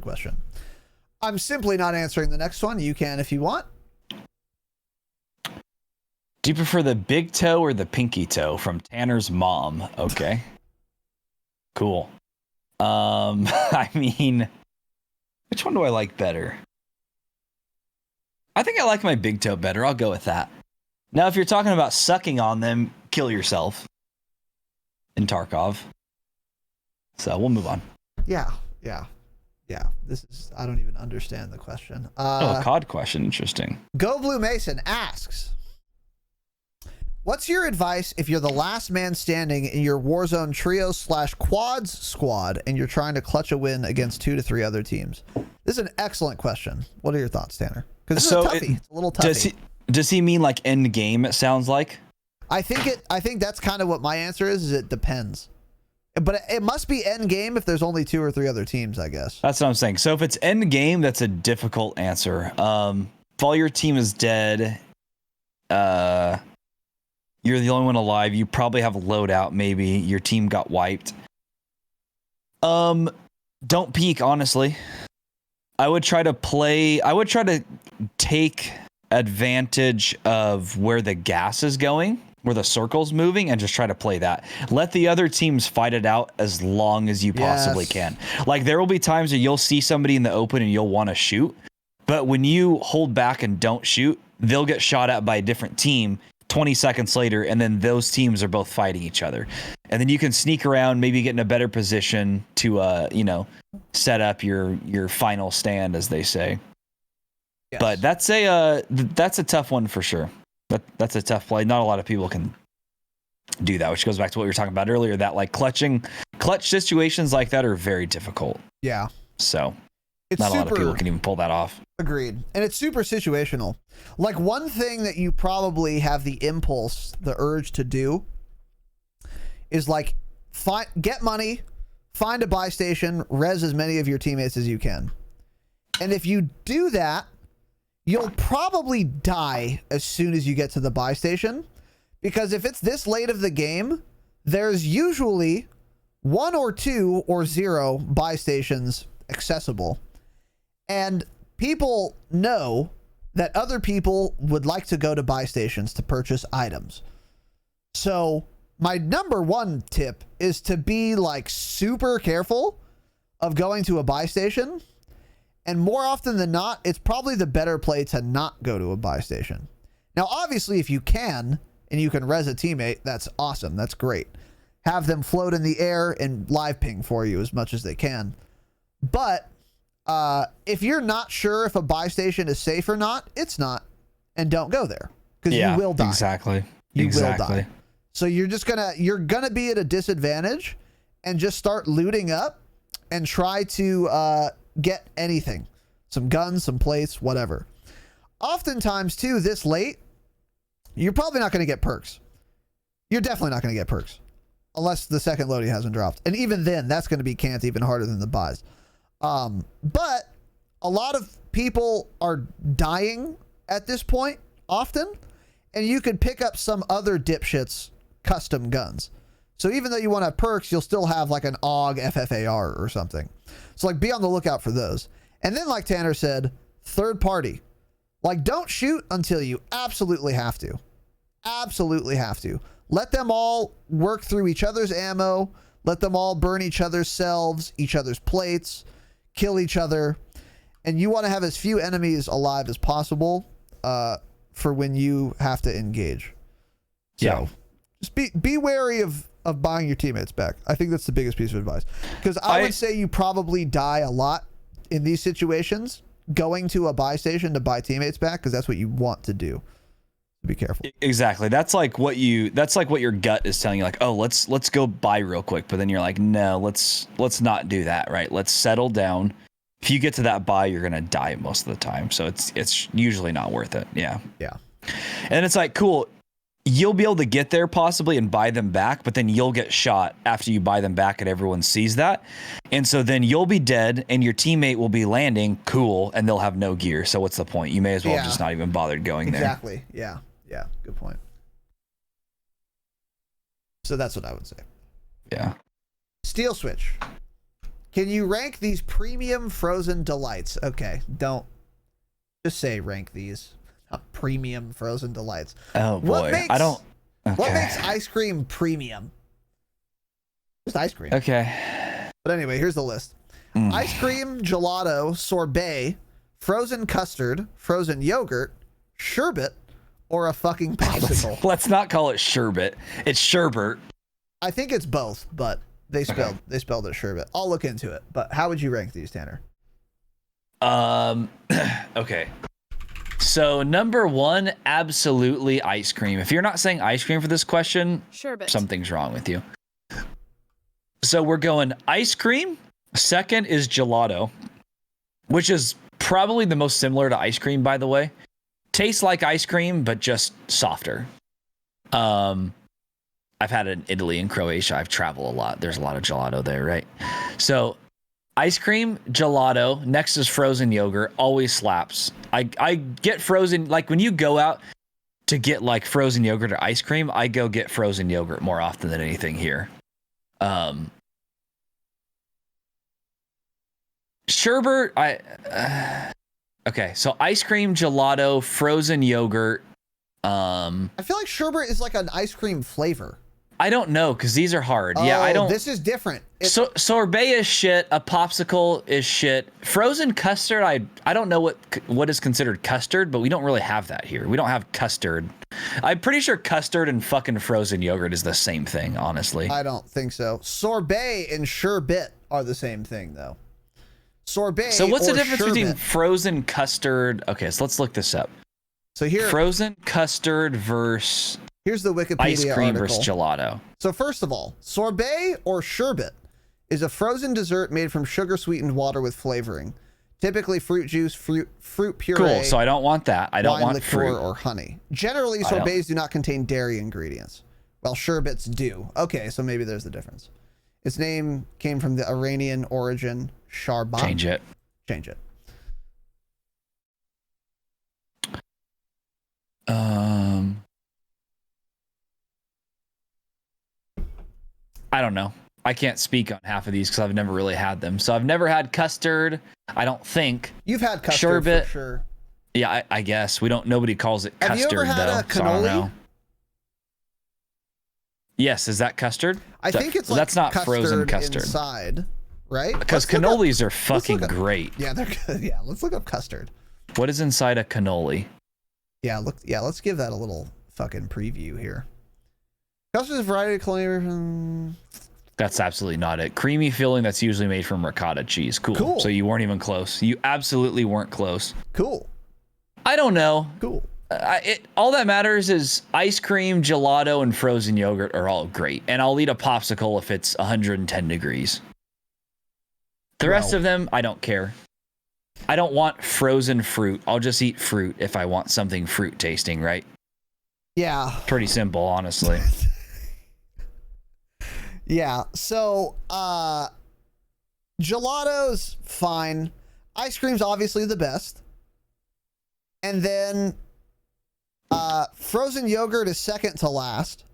question. I'm simply not answering the next one. You can if you want. Do you prefer the big toe or the pinky toe? From Tanner's mom. Okay. Cool. I mean, which one do I like better? I think I like my big toe better. I'll go with that. Now, if you're talking about sucking on them, kill yourself in Tarkov. So we'll move on. Yeah. Yeah. Yeah, I don't even understand the question. Oh, a COD question. Interesting. Go Blue Mason asks, what's your advice if you're the last man standing in your Warzone trio/quads squad and you're trying to clutch a win against 2 to 3 other teams? This is an excellent question. What are your thoughts, Tanner? Because this is a toughie. It's a little toughie. Does he mean like end game? It sounds like. I think that's kind of what my answer is it depends. But it must be end game if there's only 2 or 3 other teams, I guess. That's what I'm saying. So if it's end game, that's a difficult answer. If all your team is dead, you're the only one alive. You probably have a loadout. Maybe your team got wiped. Don't peek, honestly. I would try to take advantage of where the gas is going, where the circle's moving, and just try to play that. Let the other teams fight it out as long as you possibly can. Like, there will be times that you'll see somebody in the open and you'll want to shoot, but when you hold back and don't shoot, they'll get shot at by a different team 20 seconds later, and then those teams are both fighting each other. And then you can sneak around, maybe get in a better position to set up your final stand, as they say. Yes. But that's a tough one for sure. That's a tough play. Not a lot of people can do that, which goes back to what we were talking about earlier, that like clutch situations like that are very difficult. Yeah. So not a lot of people can even pull that off. Agreed. And it's super situational. Like, one thing that you probably have the urge to do is like get money, find a buy station, res as many of your teammates as you can. And if you do that, you'll probably die as soon as you get to the buy station, because if it's this late of the game, there's usually 1 or 2 or 0 buy stations accessible. And people know that other people would like to go to buy stations to purchase items. So my number one tip is to be like super careful of going to a buy station. And more often than not, it's probably the better play to not go to a buy station. Now, obviously, if you can, and you can res a teammate, that's awesome. That's great. Have them float in the air and live ping for you as much as they can. But if you're not sure if a buy station is safe or not, it's not. And don't go there, because you will die. Exactly. You will die. So you're gonna be at a disadvantage, and just start looting up and try to get anything, some guns, some plates, whatever. Oftentimes too, this late, you're probably not going to get perks. You're definitely not going to get perks unless the second loading hasn't dropped. And even then, that's going to be canned even harder than the buys. But a lot of people are dying at this point often, and you could pick up some other dipshits custom guns. So even though you want to have perks, you'll still have like an AUG FFAR or something. So like, be on the lookout for those. And then, like Tanner said, third party. Like, don't shoot until you absolutely have to. Absolutely have to. Let them all work through each other's ammo. Let them all burn each other's selves, each other's plates, kill each other. And you want to have as few enemies alive as possible for when you have to engage. So, yeah. Just be wary of buying your teammates back. I think that's the biggest piece of advice. Because I would say you probably die a lot in these situations going to a buy station to buy teammates back, because that's what you want to do. Be careful. Exactly. That's like what your gut is telling you, like, oh, let's go buy real quick. But then you're like, no, let's not do that, right? Let's settle down. If you get to that buy, you're gonna die most of the time. So it's usually not worth it. Yeah. Yeah. And it's like, cool. You'll be able to get there possibly and buy them back, but then you'll get shot after you buy them back and everyone sees that. And so then you'll be dead and your teammate will be landing, cool, and they'll have no gear. So what's the point? You may as well just not even bothered going there. Exactly. Yeah. Yeah. Good point. So that's what I would say. Yeah. Steel Switch. Can you rank these premium frozen delights? Okay. Don't just say rank these. Premium frozen delights. Oh boy, Okay. What makes ice cream premium? Just ice cream. Okay. But anyway, here's the list. Ice cream, gelato, sorbet, frozen custard, frozen yogurt, sherbet, or a fucking popsicle. Let's not call it sherbet. It's sherbet. I think it's both, but they spelled it sherbet. I'll look into it. But how would you rank these, Tanner? Okay. So number one, absolutely ice cream. If you're not saying ice cream for this question, Sherbet. something's wrong with you. So we're going ice cream. Second is gelato, which is probably the most similar to ice cream, by the way. Tastes like ice cream, but just softer. I've had it in Italy and Croatia. I've traveled a lot. There's a lot of gelato there, right? So ice cream, gelato. Next is frozen yogurt. Always slaps. I get frozen, like when you go out to get like frozen yogurt or ice cream, I go get frozen yogurt more often than anything here. Sherbet, okay, so ice cream, gelato, frozen yogurt. I feel like sherbet is like an ice cream flavor. I don't know, because these are hard. Yeah, I don't. This is different. So sorbet is shit. A popsicle is shit. Frozen custard, I don't know what is considered custard, but we don't really have that here. We don't have custard. I'm pretty sure custard and fucking frozen yogurt is the same thing, honestly. I don't think so. Sorbet and sherbet are the same thing, though. Sorbet. So what's the difference sherbet between frozen custard? Okay, so let's look this up. So here, frozen custard versus here's the Wikipedia ice cream article. versus gelato. So first of all, sorbet or sherbet is a frozen dessert made from sugar-sweetened water with flavoring, typically fruit juice, fruit puree. Cool. So I don't want that. I don't wine, want liqueur, fruit or honey. Generally, sorbets do not contain dairy ingredients, while sherbets do. Okay, so maybe there's the difference. Its name came from the Iranian origin sharbat. Change it. Change it. I don't know. I can't speak on half of these because I've never really had them. So I've never had custard. I don't think. You've had custard sherbet, for sure. Yeah, I guess we don't. Nobody calls it Have custard you ever had though. a cannoli? So I don't know. Yes, is that custard? I think it's like that's not custard frozen custard inside, right? because cannolis are fucking great. Yeah, they're good. Yeah, let's look up custard. What is inside a cannoli? Yeah, look. Yeah, let's give that a little fucking preview here. Custard is a variety of flavors. That's absolutely not it. Creamy filling that's usually made from ricotta cheese. Cool. So you weren't even close. You absolutely weren't close. Cool. I don't know. Cool. All that matters is ice cream, gelato, and frozen yogurt are all great. And I'll eat a popsicle if it's 110 degrees. The rest of them, I don't care. I don't want frozen fruit. I'll just eat fruit if I want something fruit tasting, right? Yeah. Pretty simple, honestly. Yeah. So, gelato's fine. Ice cream's obviously the best. And then frozen yogurt is second to last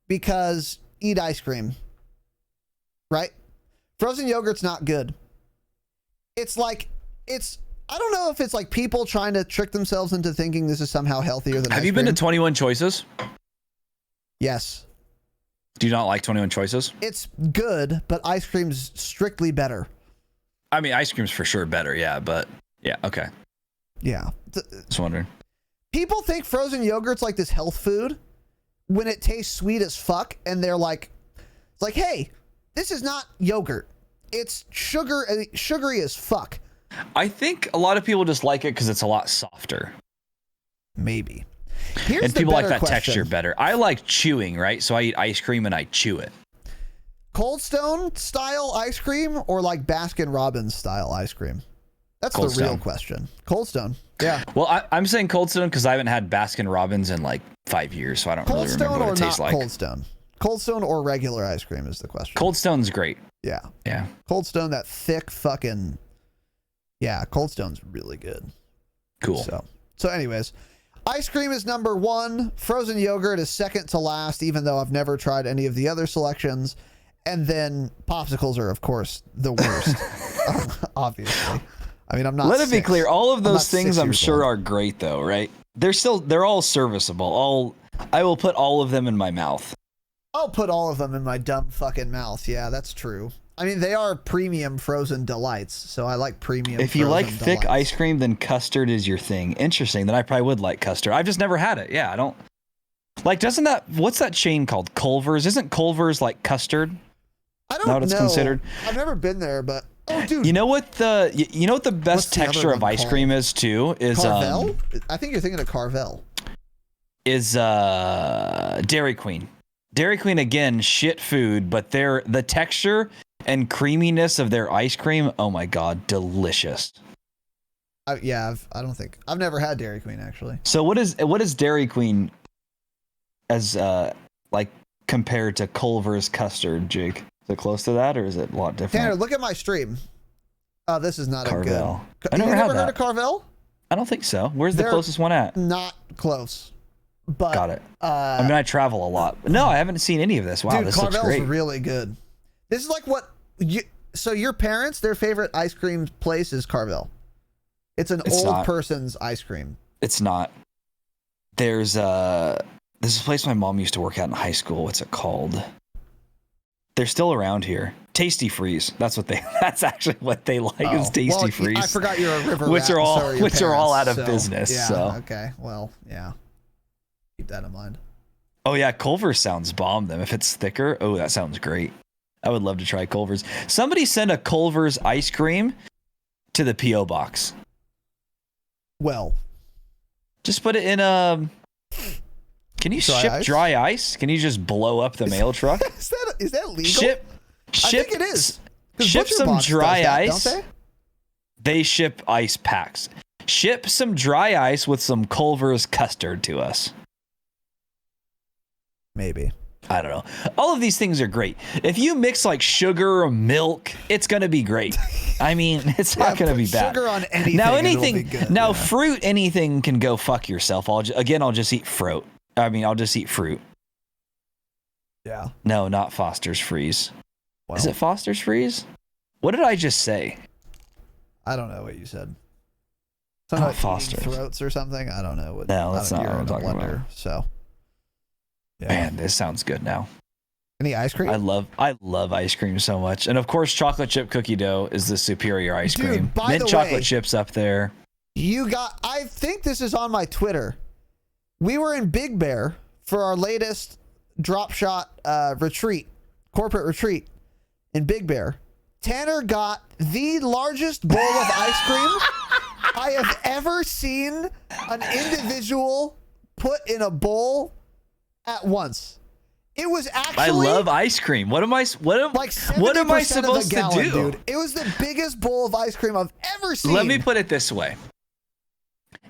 because eat ice cream. Right? Frozen yogurt's not good. It's like, I don't know if it's like people trying to trick themselves into thinking this is somehow healthier than ice cream. Have you been to 21 Choices? Yes. Do you not like 21 Choices? It's good, but ice cream's strictly better. I mean, ice cream's for sure better, yeah, but yeah, okay. Yeah. Just wondering. People think frozen yogurt's like this health food when it tastes sweet as fuck, and they're like, it's like, hey, this is not yogurt. It's sugary as fuck. I think a lot of people just like it because it's a lot softer. Maybe. Here's and the people like better that question. texture better. I like chewing, right? So I eat ice cream and I chew it. Cold Stone style ice cream or like Baskin Robbins style ice cream? That's Cold the real Stone. question. Cold Stone. Yeah. Well, I'm saying Cold Stone because I haven't had Baskin Robbins in like 5 years, so I don't Cold really remember Stone what or it tastes not like. Cold Stone? Cold Stone or regular ice cream is the question. Cold Stone's great. Yeah. Yeah. Cold Stone, that thick fucking... Yeah, Cold Stone's really good. Cool. So anyways, ice cream is number one. Frozen yogurt is second to last, even though I've never tried any of the other selections. And then popsicles are, of course, the worst. Obviously. I mean, I'm not Let it be 6. clear. All of I'm those not things 6 I'm years sure old. are great though, right? They're all serviceable. I will put all of them in my mouth. I'll put all of them in my dumb fucking mouth. Yeah, that's true. I mean, they are premium frozen delights, so I like premium. If you like frozen thick delights. ice cream, then custard is your thing. Interesting. Then I probably would like custard. I've just never had it. Yeah, I don't. Like, doesn't that, what's that chain called? Culver's? Isn't Culver's like custard? I don't Is that what it's know. considered? I've never been there, but Oh, dude. You know what the best What's the other texture of one ice called? cream is too? Is Carvel? I think you're thinking of Carvel. Is Dairy Queen. Dairy Queen again, shit food, but the texture and creaminess of their ice cream, oh my god, delicious. I've never had Dairy Queen actually. So what is Dairy Queen as like compared to Culver's custard, Jake? Is it close to that or is it a lot different? Tanner, look at my stream. Oh, this is not Carvel. a good. I never You had never heard that. of Carvel? I don't think so. Where's the They're closest one at? Not close. But Got it. I mean, I travel a lot. No, I haven't seen any of this. Wow, dude, this looks Carvel's great. really good. This is like so your parents, their favorite ice cream place is Carvel. It's an old not. person's ice cream. It's not. There's a place my mom used to work at in high school. What's it called? They're still around here. Tasty Freeze. That's actually what they like is Tasty Freeze. I forgot you're a river which rat, are all so your which are all out parents, of so, business. Yeah, So okay. Well, yeah. Keep that in mind. oh yeah, Culver's sounds bomb. Them if it's thicker. Oh, that sounds great. I would love to try Culver's. Somebody send a Culver's ice cream to the PO box. Well, just put it in a. Can you ship ice? dry ice? Can you just blow up the mail truck? is that legal? Ship. I think it is. 'Cause Ship Butcher some Box dry does that, ice. Don't They ship ice packs. Ship some dry ice with some Culver's custard to us. Maybe. I don't know. All of these things are great. If you mix like sugar or milk, it's gonna be great. I mean, it's not gonna put be bad. Sugar on anything. Now and it'll anything. be good, Now yeah. fruit, anything can go fuck yourself. I'll just eat fruit. I'll just eat fruit. Yeah. No, not Foster's Freeze. Well, Is it Foster's Freeze? What did I just say? I don't know what you said. Oh, Something about Foster's. eating throats or something. I don't know. No, that's not what I'm talking about. So. Yeah. Man, this sounds good now. Any ice cream? I love ice cream so much. And of course, chocolate chip cookie dough is the superior ice Dude, cream. by Mint the chocolate way, chips up there. I think this is on my Twitter. We were in Big Bear for our latest Dropshot corporate retreat in Big Bear. Tanner got the largest bowl of ice cream I have ever seen an individual put in a bowl at once. It was actually. I love ice cream. What am I like what am I 70% of a supposed gallon, to do? Dude. It was the biggest bowl of ice cream I've ever seen. Let me put it this way.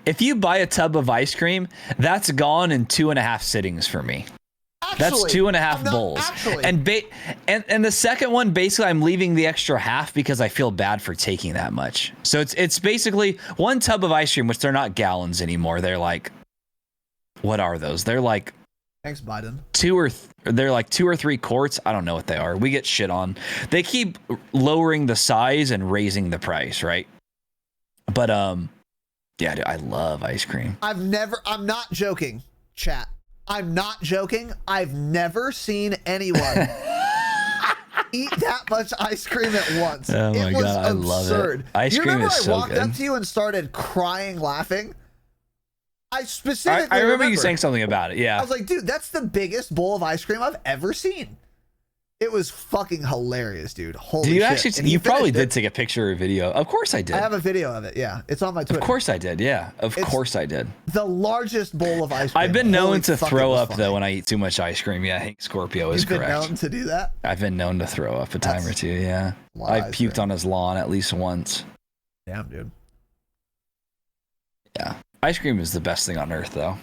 If you buy a tub of ice cream, that's gone in 2.5 sittings for me. That's 2.5 bowls. And the second one, basically, I'm leaving the extra half because I feel bad for taking that much. So it's basically one tub of ice cream, which they're not gallons anymore. They're like, what are those? They're like. Thanks, Biden. They're like 2 or 3 quarts. I don't know what they are. We get shit on. They keep lowering the size and raising the price, right? But yeah, dude, I love ice cream. I'm not joking, chat. I'm not joking. I've never seen anyone eat that much ice cream at once. Oh my God, I love it. Ice cream remember is I so walked good. up to you and started crying, laughing? I specifically I remember you saying something about it. I Yeah. was like, dude, that's the biggest bowl of ice cream I've ever seen. It was fucking hilarious, dude. Holy Do you shit. actually? And he You probably finished did it. take a picture or video. Of course I did. I have a video of it. Yeah, it's on my Twitter. Of course I did. Yeah. Of course I did. The largest bowl of ice cream. I've been known Holy to fuck, it throw was up funny. though when I eat too much ice cream. Yeah, Hank Scorpio is You've been correct. known to do that? I've been known to throw up a time or two. Yeah. A lot of I've ice puked cream. on his lawn at least once. Damn, dude. Yeah. Ice cream is the best thing on earth, though.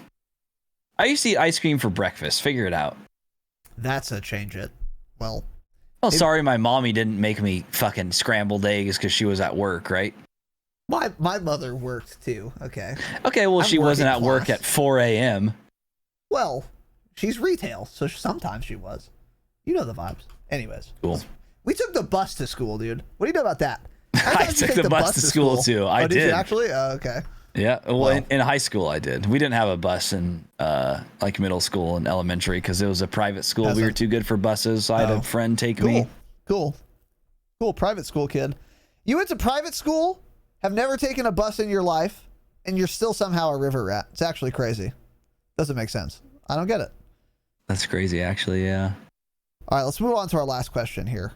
I used to eat ice cream for breakfast. Figure it out. That's a change it. Well, Oh, sorry, my mommy didn't make me fucking scrambled eggs because she was at work, right? my mother worked too. Okay. Okay, well, I'm she wasn't working at work class. at 4 a.m. Well, she's retail, so sometimes she was. You know the vibes. Anyways. Cool. We took the bus to school, dude. What do you know about that? I took the bus to school, too. I Did you did. actually? Oh, okay. Yeah, well, Wow. in high school I did. We didn't have a bus in like middle school and elementary because it was a private school. We were too good for buses, so I had Oh. a friend take Cool. me. Cool. Private school kid. You went to private school, have never taken a bus in your life, and you're still somehow a river rat. It's actually crazy. Doesn't make sense. I don't get it. That's crazy, actually. Yeah. All right, let's move on to our last question here.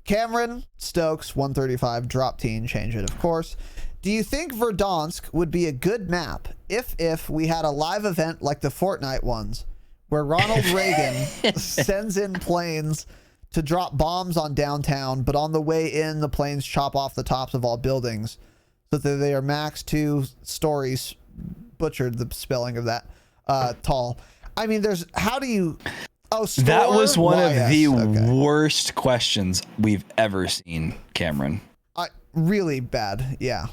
Cameron Stokes 135 drop teen, change it of course. Do you think Verdansk would be a good map if we had a live event like the Fortnite ones where Ronald Reagan sends in planes to drop bombs on downtown, but on the way in the planes chop off the tops of all buildings so that they are max 2 stories, butchered the spelling of that, tall. I mean, there's, how do you, store? That was one of the okay. worst questions we've ever seen, Cameron. Really bad, yeah.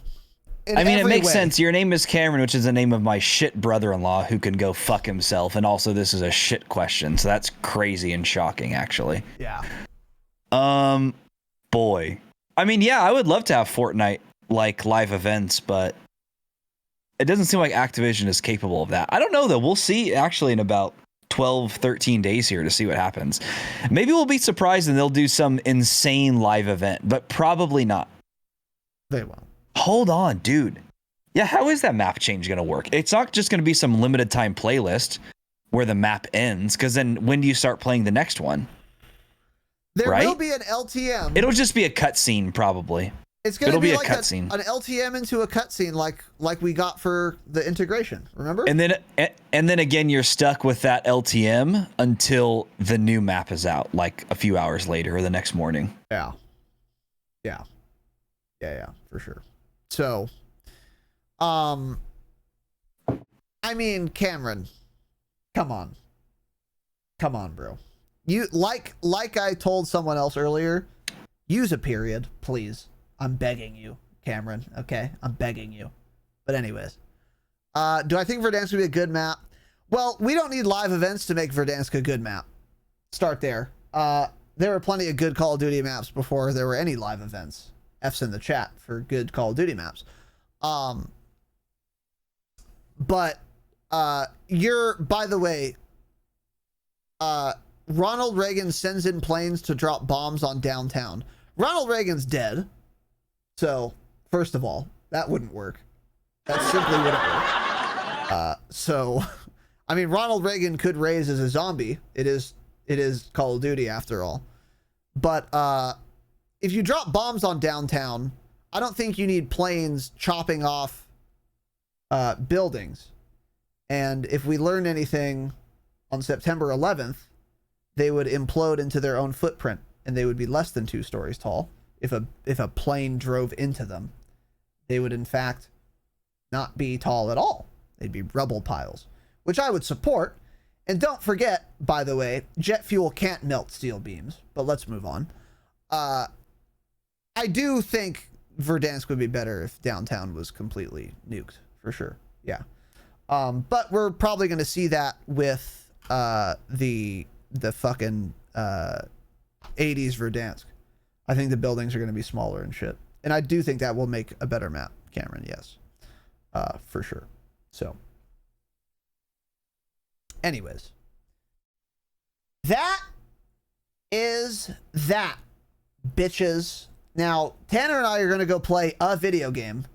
In I mean, it makes way. sense. Your name is Cameron, which is the name of my shit brother-in-law who can go fuck himself. And also, this is a shit question. So that's crazy and shocking, actually. Yeah. Boy. I mean, yeah, I would love to have Fortnite like live events, but it doesn't seem like Activision is capable of that. I don't know, though. We'll see actually in about 12, 13 days here to see what happens. Maybe we'll be surprised and they'll do some insane live event, but probably not. They won't. Hold on, dude. Yeah, how is that map change going to work? It's not just going to be some limited time playlist where the map ends, because then when do you start playing the next one? There right? will be an LTM. It'll just be a cutscene, probably. It's going to be a like cutscene. an LTM into a cutscene, like we got for the integration. Remember? And then again, you're stuck with that LTM until the new map is out, like a few hours later or the next morning. Yeah, for sure. So, I mean, Cameron, come on, bro. You like I told someone else earlier, use a period, please. I'm begging you, Cameron. Okay, I'm begging you. But anyways, do I think Verdansk would be a good map? Well, we don't need live events to make Verdansk a good map. Start there. There were plenty of good Call of Duty maps before there were any live events. F's in the chat for good Call of Duty maps. But you're, by the way, Ronald Reagan sends in planes to drop bombs on downtown. Ronald Reagan's dead. So, first of all, that wouldn't work. That simply wouldn't work. So, I mean, Ronald Reagan could raise as a zombie. It is Call of Duty after all. But if you drop bombs on downtown, I don't think you need planes chopping off buildings. And if we learn anything on September 11th, they would implode into their own footprint, and they would be less than 2 stories tall. If a plane drove into them, they would in fact not be tall at all. They'd be rubble piles, which I would support. And don't forget, by the way, jet fuel can't melt steel beams. But let's move on. I do think Verdansk would be better if downtown was completely nuked, for sure. Yeah. But we're probably going to see that with the fucking 80s Verdansk. I think the buildings are going to be smaller and shit. And I do think that will make a better map, Cameron, yes. For sure. So, anyways. That is that, bitches. Now, Tanner and I are going to go play a video game.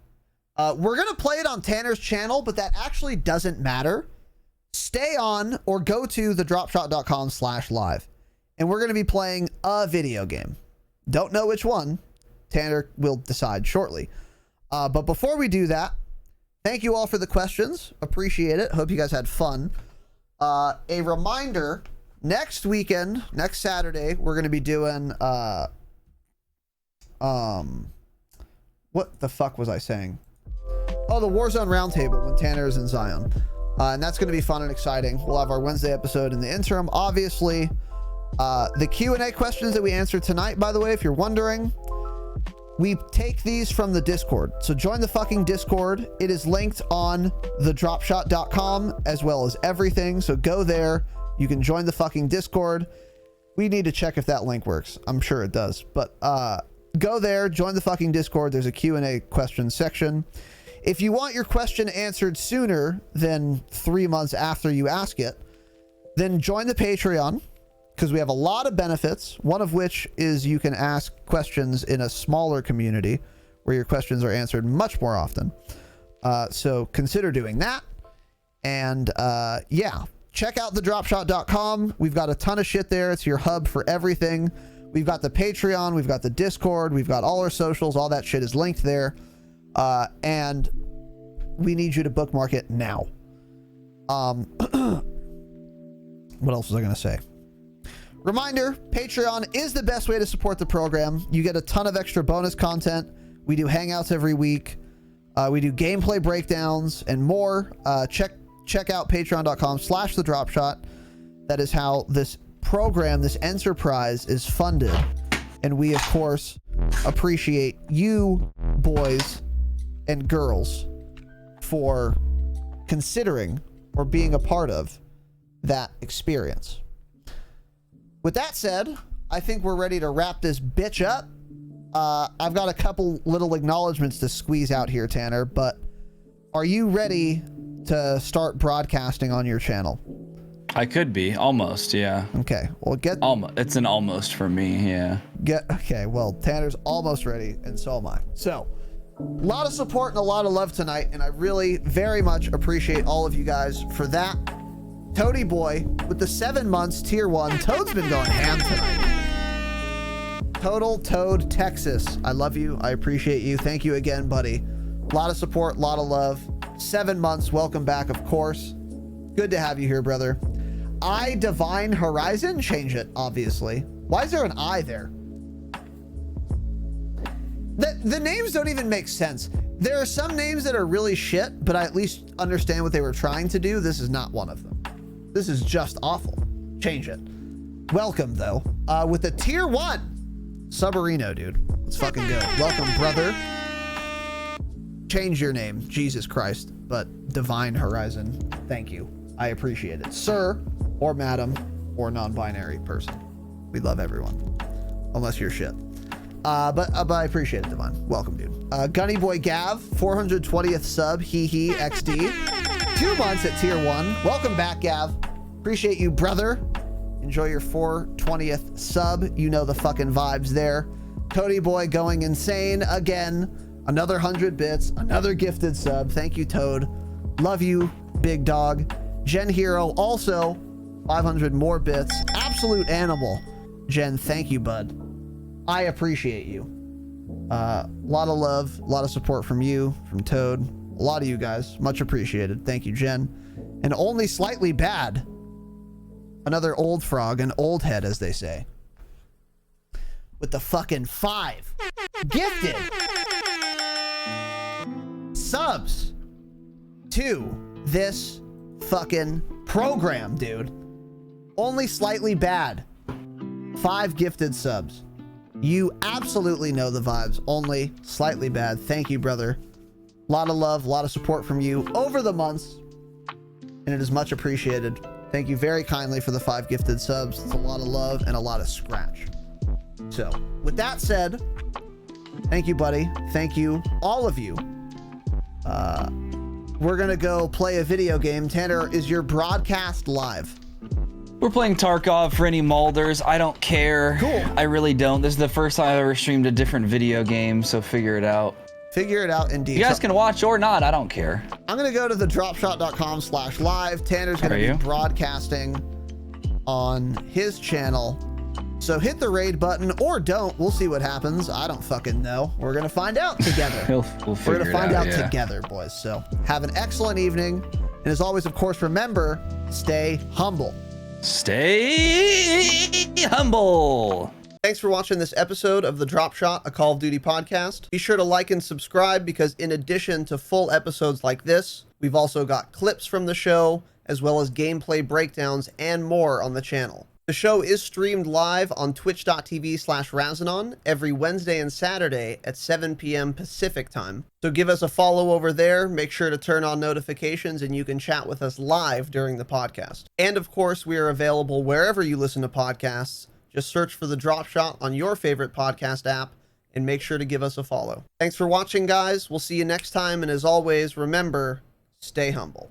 We're going to play it on Tanner's channel, but that actually doesn't matter. Stay on or go to thedropshot.com/live. And we're going to be playing a video game. Don't know which one. Tanner will decide shortly. But before we do that, thank you all for the questions. Appreciate it. Hope you guys had fun. A reminder, next weekend, next Saturday, we're going to be doing, what the fuck was I saying? Oh, the Warzone Roundtable when Tanner is in Zion. And that's going to be fun and exciting. We'll have our Wednesday episode in the interim. Obviously, the Q&A questions that we answered tonight, by the way, if you're wondering, we take these from the Discord. So join the fucking Discord. It is linked on thedropshot.com as well as everything. So go there. You can join the fucking Discord. We need to check if that link works. I'm sure it does. But go there, join the fucking Discord. There's a Q&A question section. If you want your question answered sooner than 3 months after you ask it, then join the Patreon, because we have a lot of benefits, one of which is you can ask questions in a smaller community where your questions are answered much more often. So consider doing that. And yeah, check out thedropshot.com. We've got a ton of shit there. It's your hub for everything. We've got the Patreon, we've got the Discord, we've got all our socials, all that shit is linked there. And we need you to bookmark it now. What else was I going to say? Reminder, Patreon is the best way to support the program. You get a ton of extra bonus content. We do hangouts every week. We do gameplay breakdowns and more. Check out patreon.com/thedropshot. That is how this program, this enterprise, is funded. And we, of course, appreciate you boys and girls for considering or being a part of that experience. With that said, I think we're ready to wrap this bitch up. I've got a couple little acknowledgments to squeeze out here, Tanner, but are you ready to start broadcasting on your channel? I could be, almost, yeah. Okay, well, It's an almost for me, yeah. Okay, well, Tanner's almost ready, and so am I. So, a lot of support and a lot of love tonight, and I really very much appreciate all of you guys for that. Toady Boy with the 7 months tier 1. Toad's been going ham tonight. Total Toad Texas. I love you. I appreciate you. Thank you again, buddy. A lot of support, a lot of love. 7 months. Welcome back, of course. Good to have you here, brother. Divine Horizon? Change it, obviously. Why is there an I there? The names don't even make sense. There are some names that are really shit, but I at least understand what they were trying to do. This is not one of them. This is just awful. Change it. Welcome, though. With a tier 1. Subarino, dude. Let's fucking go. Welcome, brother. Change your name. Jesus Christ. But Divine Horizon. Thank you. I appreciate it. Sir, or madam, or non-binary person. We love everyone. Unless you're shit. But I appreciate it, Divine. Welcome, dude. Gunny Boy Gav, 420th sub, hee XD. 2 months at tier 1. Welcome back, Gav. Appreciate you, brother. Enjoy your 420th sub. You know the fucking vibes there. Cody Boy going insane again. Another 100 bits. Another gifted sub. Thank you, Toad. Love you, big dog. Gen Hero also 500 more bits. Absolute animal. Jen, thank you, bud. I appreciate you. A lot of love, a lot of support from you, from Toad. A lot of you guys. Much appreciated. Thank you, Jen. And only slightly bad. Another old frog, an old head, as they say. With the fucking 5 gifted subs to this fucking program, dude. Only slightly bad. 5 gifted subs. You absolutely know the vibes. Only slightly bad. Thank you, brother. A lot of love, a lot of support from you over the months, and it is much appreciated. Thank you very kindly for the 5 gifted subs. It's a lot of love and a lot of scratch. So, with that said, thank you, buddy. Thank you, all of you. We're gonna go play a video game. Tanner, is your broadcast live? We're playing Tarkov for any Molders. I don't care. Cool. I really don't. This is the first time I've ever streamed a different video game, so figure it out. Figure it out, indeed. You guys can watch or not. I don't care. I'm going to go to the dropshot.com/live. Tanner's going to be broadcasting on his channel. So hit the raid button or don't. We'll see what happens. I don't fucking know. We're going to find out together. We'll We're going to find out yeah. together, boys. So have an excellent evening. And as always, of course, remember, stay humble. Stay humble. Thanks for watching this episode of the Dropshot, a Call of Duty podcast. Be sure to like and subscribe because in addition to full episodes like this, we've also got clips from the show, as well as gameplay breakdowns and more on the channel. The show is streamed live on twitch.tv/Razanon every Wednesday and Saturday at 7 p.m. Pacific time. So give us a follow over there, make sure to turn on notifications, and you can chat with us live during the podcast. And of course, we are available wherever you listen to podcasts. Just search for the Dropshot on your favorite podcast app and make sure to give us a follow. Thanks for watching, guys. We'll see you next time. And as always, remember, stay humble.